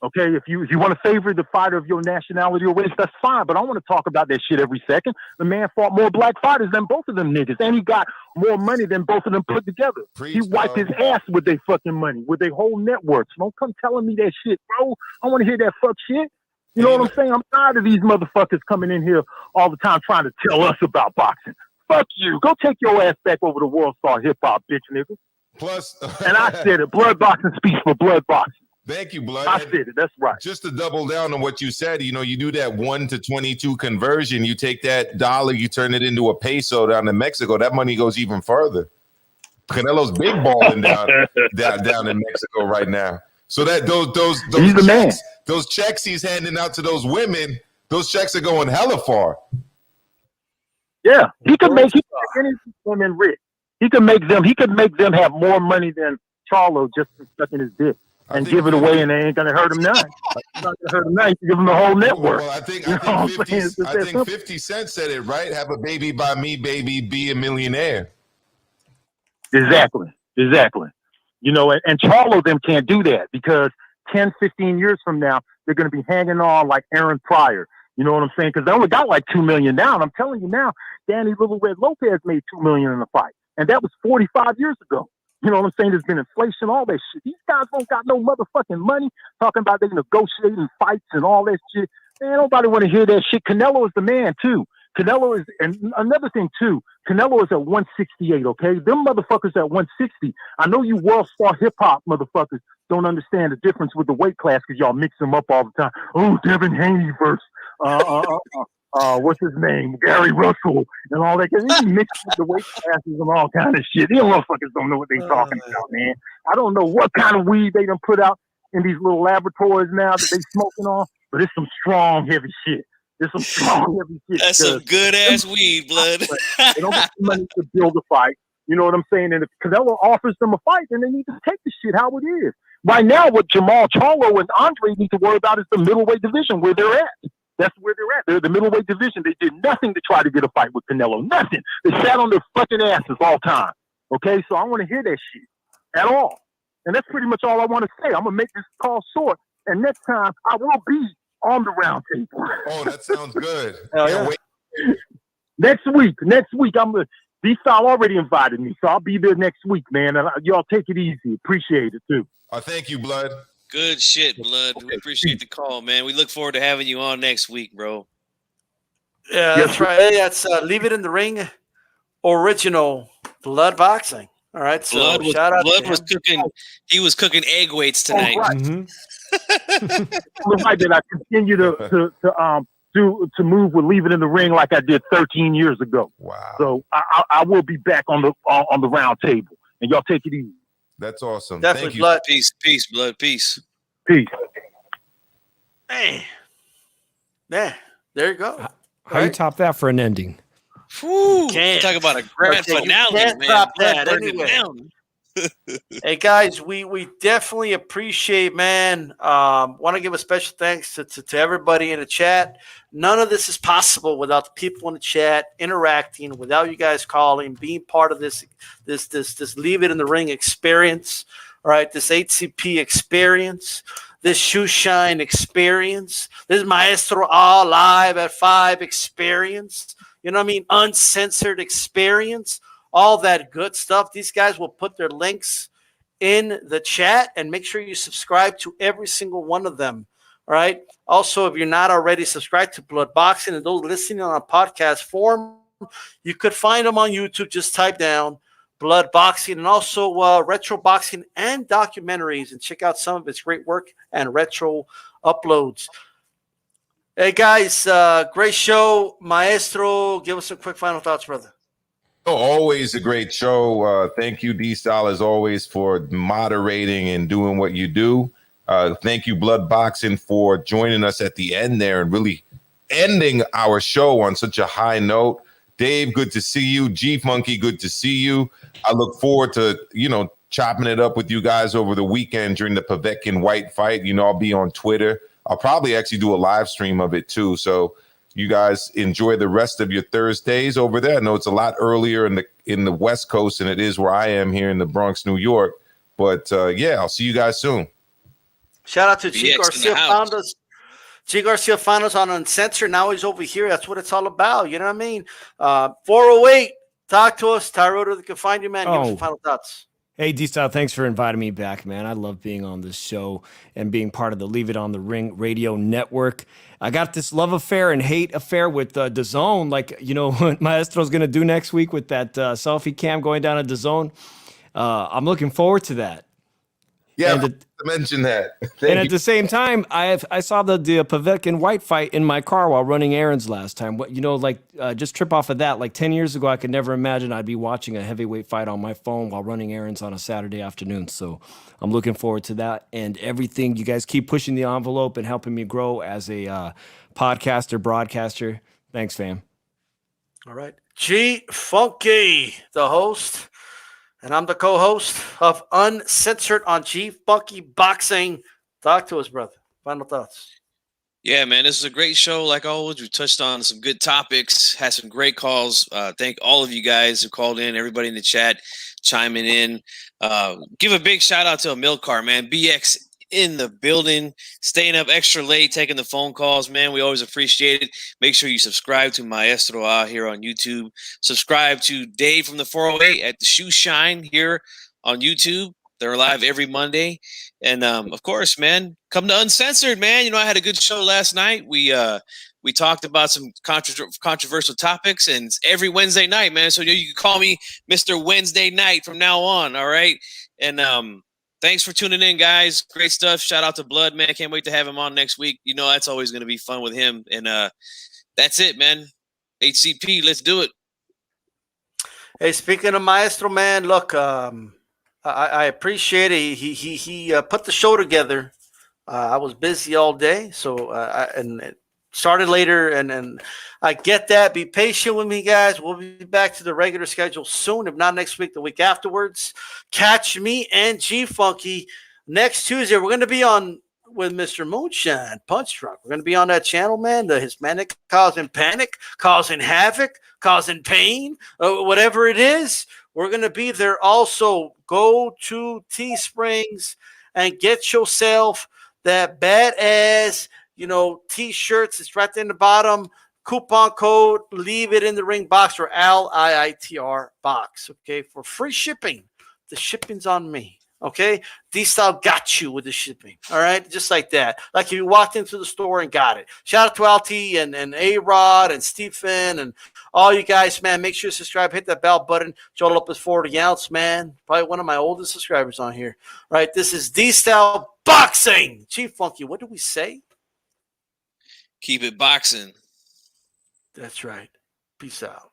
Okay, if you want to favor the fighter of your nationality or race, that's fine. But I want to talk about that shit every second. The man fought more black fighters than both of them niggas, and he got more money than both of them put together. He wiped his ass with their fucking money, with their whole networks. Don't come telling me that shit, bro. I want to hear that fuck shit. You know what I'm saying? I'm tired of these motherfuckers coming in here all the time trying to tell us about boxing. Fuck you. Go take your ass back over to World Star Hip Hop, bitch nigga. Plus, and I said it. Blood boxing speaks for blood boxing. Thank you, Blood. I said it. That's right. Just to double down on what you said, you do that 1-to-22 conversion. You take that dollar, you turn it into a peso down in Mexico. That money goes even further. Canelo's big balling down in Mexico right now. So that those he's the man. Those checks he's handing out to those women, those checks are going hella far. Yeah, he could make any women rich. He could make them have more money than Charlo just for sucking his dick. And give it away, and they ain't gonna hurt him none. It's not gonna hurt him none. You give him the whole network. Well, I think 50 Cent said it right. Have a baby by me, baby. Be a millionaire. Exactly. And Charlo them can't do that because 10, 15 years from now, they're gonna be hanging on like Aaron Pryor. You know what I'm saying? Because they only got like 2 million now. And I'm telling you now, Danny Little Red Lopez made 2 million in a fight, and that was 45 years ago. You know what I'm saying? There's been inflation, all that shit. These guys don't got no motherfucking money talking about they negotiating fights and all that shit. Man, nobody want to hear that shit. Canelo is the man, too. Canelo is, and another thing, too, Canelo is at 168, okay? Them motherfuckers at 160. I know you world star hip-hop motherfuckers don't understand the difference with the weight class because y'all mix them up all the time. Oh, Devin Haney versus what's his name? Gary Russell and all that. He mixed with the weight classes and all kind of shit. These motherfuckers don't know what they talking about, man. I don't know what kind of weed they done put out in these little laboratories now that they smoking on, but it's some strong, heavy shit. It's some strong, heavy shit. That's some good ass weed, Blood. They don't have money to build a fight. You know what I'm saying? And if Canelo offers them a fight, then they need to take the shit how it is. Right now, what Jamal Charlo and Andre need to worry about is the middleweight division, where they're at. That's where they're at. They're the middleweight division. They did nothing to try to get a fight with Canelo. Nothing. They sat on their fucking asses all time. Okay? So I don't want to hear that shit at all. And that's pretty much all I want to say. I'm going to make this call short. And next time, I will be on the round table. Oh, that sounds good. Yeah. Next week, D-Style already invited me, so I'll be there next week, man. And y'all take it easy. Appreciate it, too. Thank you, Blood. Good shit, Blood. We appreciate the call, man. We look forward to having you on next week, bro. Yeah, that's right. Hey, that's Leave It in the Ring original Blood Boxing. All right, so Blood was, shout out Blood to was him. cooking. He was cooking egg weights tonight. Oh, right. Right, that I continue to move with Leave It in the Ring like I did 13 years ago. Wow. So I will be back on the round table, and y'all take it easy. That's awesome. Definitely, Thank you. Blood. Peace, Blood. Peace. Peace. Hey, yeah, there you go. How you top that for an ending? Whew, Can't. talk about a grand Okay, you finale, can't man. top Blood that burned it anyway. down. Hey guys, we definitely appreciate, man. Want to give a special thanks to everybody in the chat. None of this is possible without the people in the chat interacting, without you guys calling, being part of this Leave It in the Ring experience. All right, this HCP experience, this Shoe Shine experience, this Maestro All Live at 5 experience. You know what I mean? Uncensored experience. All that good stuff. These guys will put their links in the chat, and make sure you subscribe to every single one of them. All right. Also, if you're not already subscribed to Blood Boxing, and those listening on a podcast form, you could find them on YouTube. Just type down Blood Boxing, and also retro boxing and documentaries, and check out some of its great work and retro uploads. Hey guys, great show. Maestro, give us some quick final thoughts, brother. Oh, always a great show. Thank you, D-Style, as always, for moderating and doing what you do. Thank you, Blood Boxing, for joining us at the end there and really ending our show on such a high note. Dave, good to see you. G-Funky, good to see you. I look forward to, chopping it up with you guys over the weekend during the Povetkin Whyte fight. I'll be on Twitter. I'll probably actually do a live stream of it, too. So you guys enjoy the rest of your Thursdays over there. I know it's a lot earlier in the West Coast than it is where I am here in the Bronx, New York. But I'll see you guys soon. Shout out to G BX Garcia, found us. G Garcia found us on Uncensored. Now he's over here. That's what it's all about. You know what I mean? 408. Talk to us. Tyroda, they can find you, man. Give us some final thoughts. Hey, D-Style, thanks for inviting me back, man. I love being on this show and being part of the Leave It on the Ring radio network. I got this love affair and hate affair with DAZN. Like, what Maestro's going to do next week with that selfie cam going down at DAZN. I'm looking forward to that. Yeah, to mention that. And at the same time, I saw the Povetkin Whyte fight in my car while running errands last time. Just trip off of that. Like 10 years ago, I could never imagine I'd be watching a heavyweight fight on my phone while running errands on a Saturday afternoon. So I'm looking forward to that and everything. You guys keep pushing the envelope and helping me grow as a podcaster, broadcaster. Thanks, fam. All right. G Funky, the host. And I'm the co-host of Uncensored on G Funky Boxing. Talk to us, brother. Final thoughts. Yeah, man, this is a great show. Like always, we touched on some good topics, had some great calls. Thank all of you guys who called in, everybody in the chat chiming in. Give a big shout out to Milcar, man. BX in the building, staying up extra late, taking the phone calls, man. We always appreciate it. Make sure you subscribe to Maestro out here on YouTube. Subscribe to Dave from the 408 at the Shoe Shine here on YouTube. They're live every Monday. And of course, man, come to Uncensored, man. I had a good show last night. We talked about some controversial topics, and it's every Wednesday night, man. So you can call me Mr. Wednesday Night from now on, all right? And thanks for tuning in, guys. Great stuff. Shout out to Blood, man. Can't wait to have him on next week. That's always going to be fun with him. And that's it, man. HCP, let's do it. Hey, speaking of Maestro, man, look, I appreciate it. He put the show together. I was busy all day, so and started later, and I get that. Be patient with me, guys. We'll be back to the regular schedule soon, if not next week, the week afterwards. Catch me and G Funky next Tuesday. We're going to be on with Mr. Moonshine Punch Drunk. We're going to be on that channel, man. The Hispanic causing panic, causing havoc, causing pain, whatever it is. We're going to be there also. Go to Teesprings and get yourself that badass, T-shirts. It's right there in the bottom. Coupon code, leave it in the ring box, or LIITR box, okay, for free shipping. The shipping's on me. Okay, DStyle got you with the shipping. All right, just like that. Like if you walked into the store and got it. Shout out to Alti and A-Rod and Stephen and all you guys, man. Make sure to subscribe, hit that bell button. Joel Lopez 40 ounce, man. Probably one of my oldest subscribers on here. All right, this is DStyleBoxing. Chief Funky, what did we say? Keep it boxing. That's right. Peace out.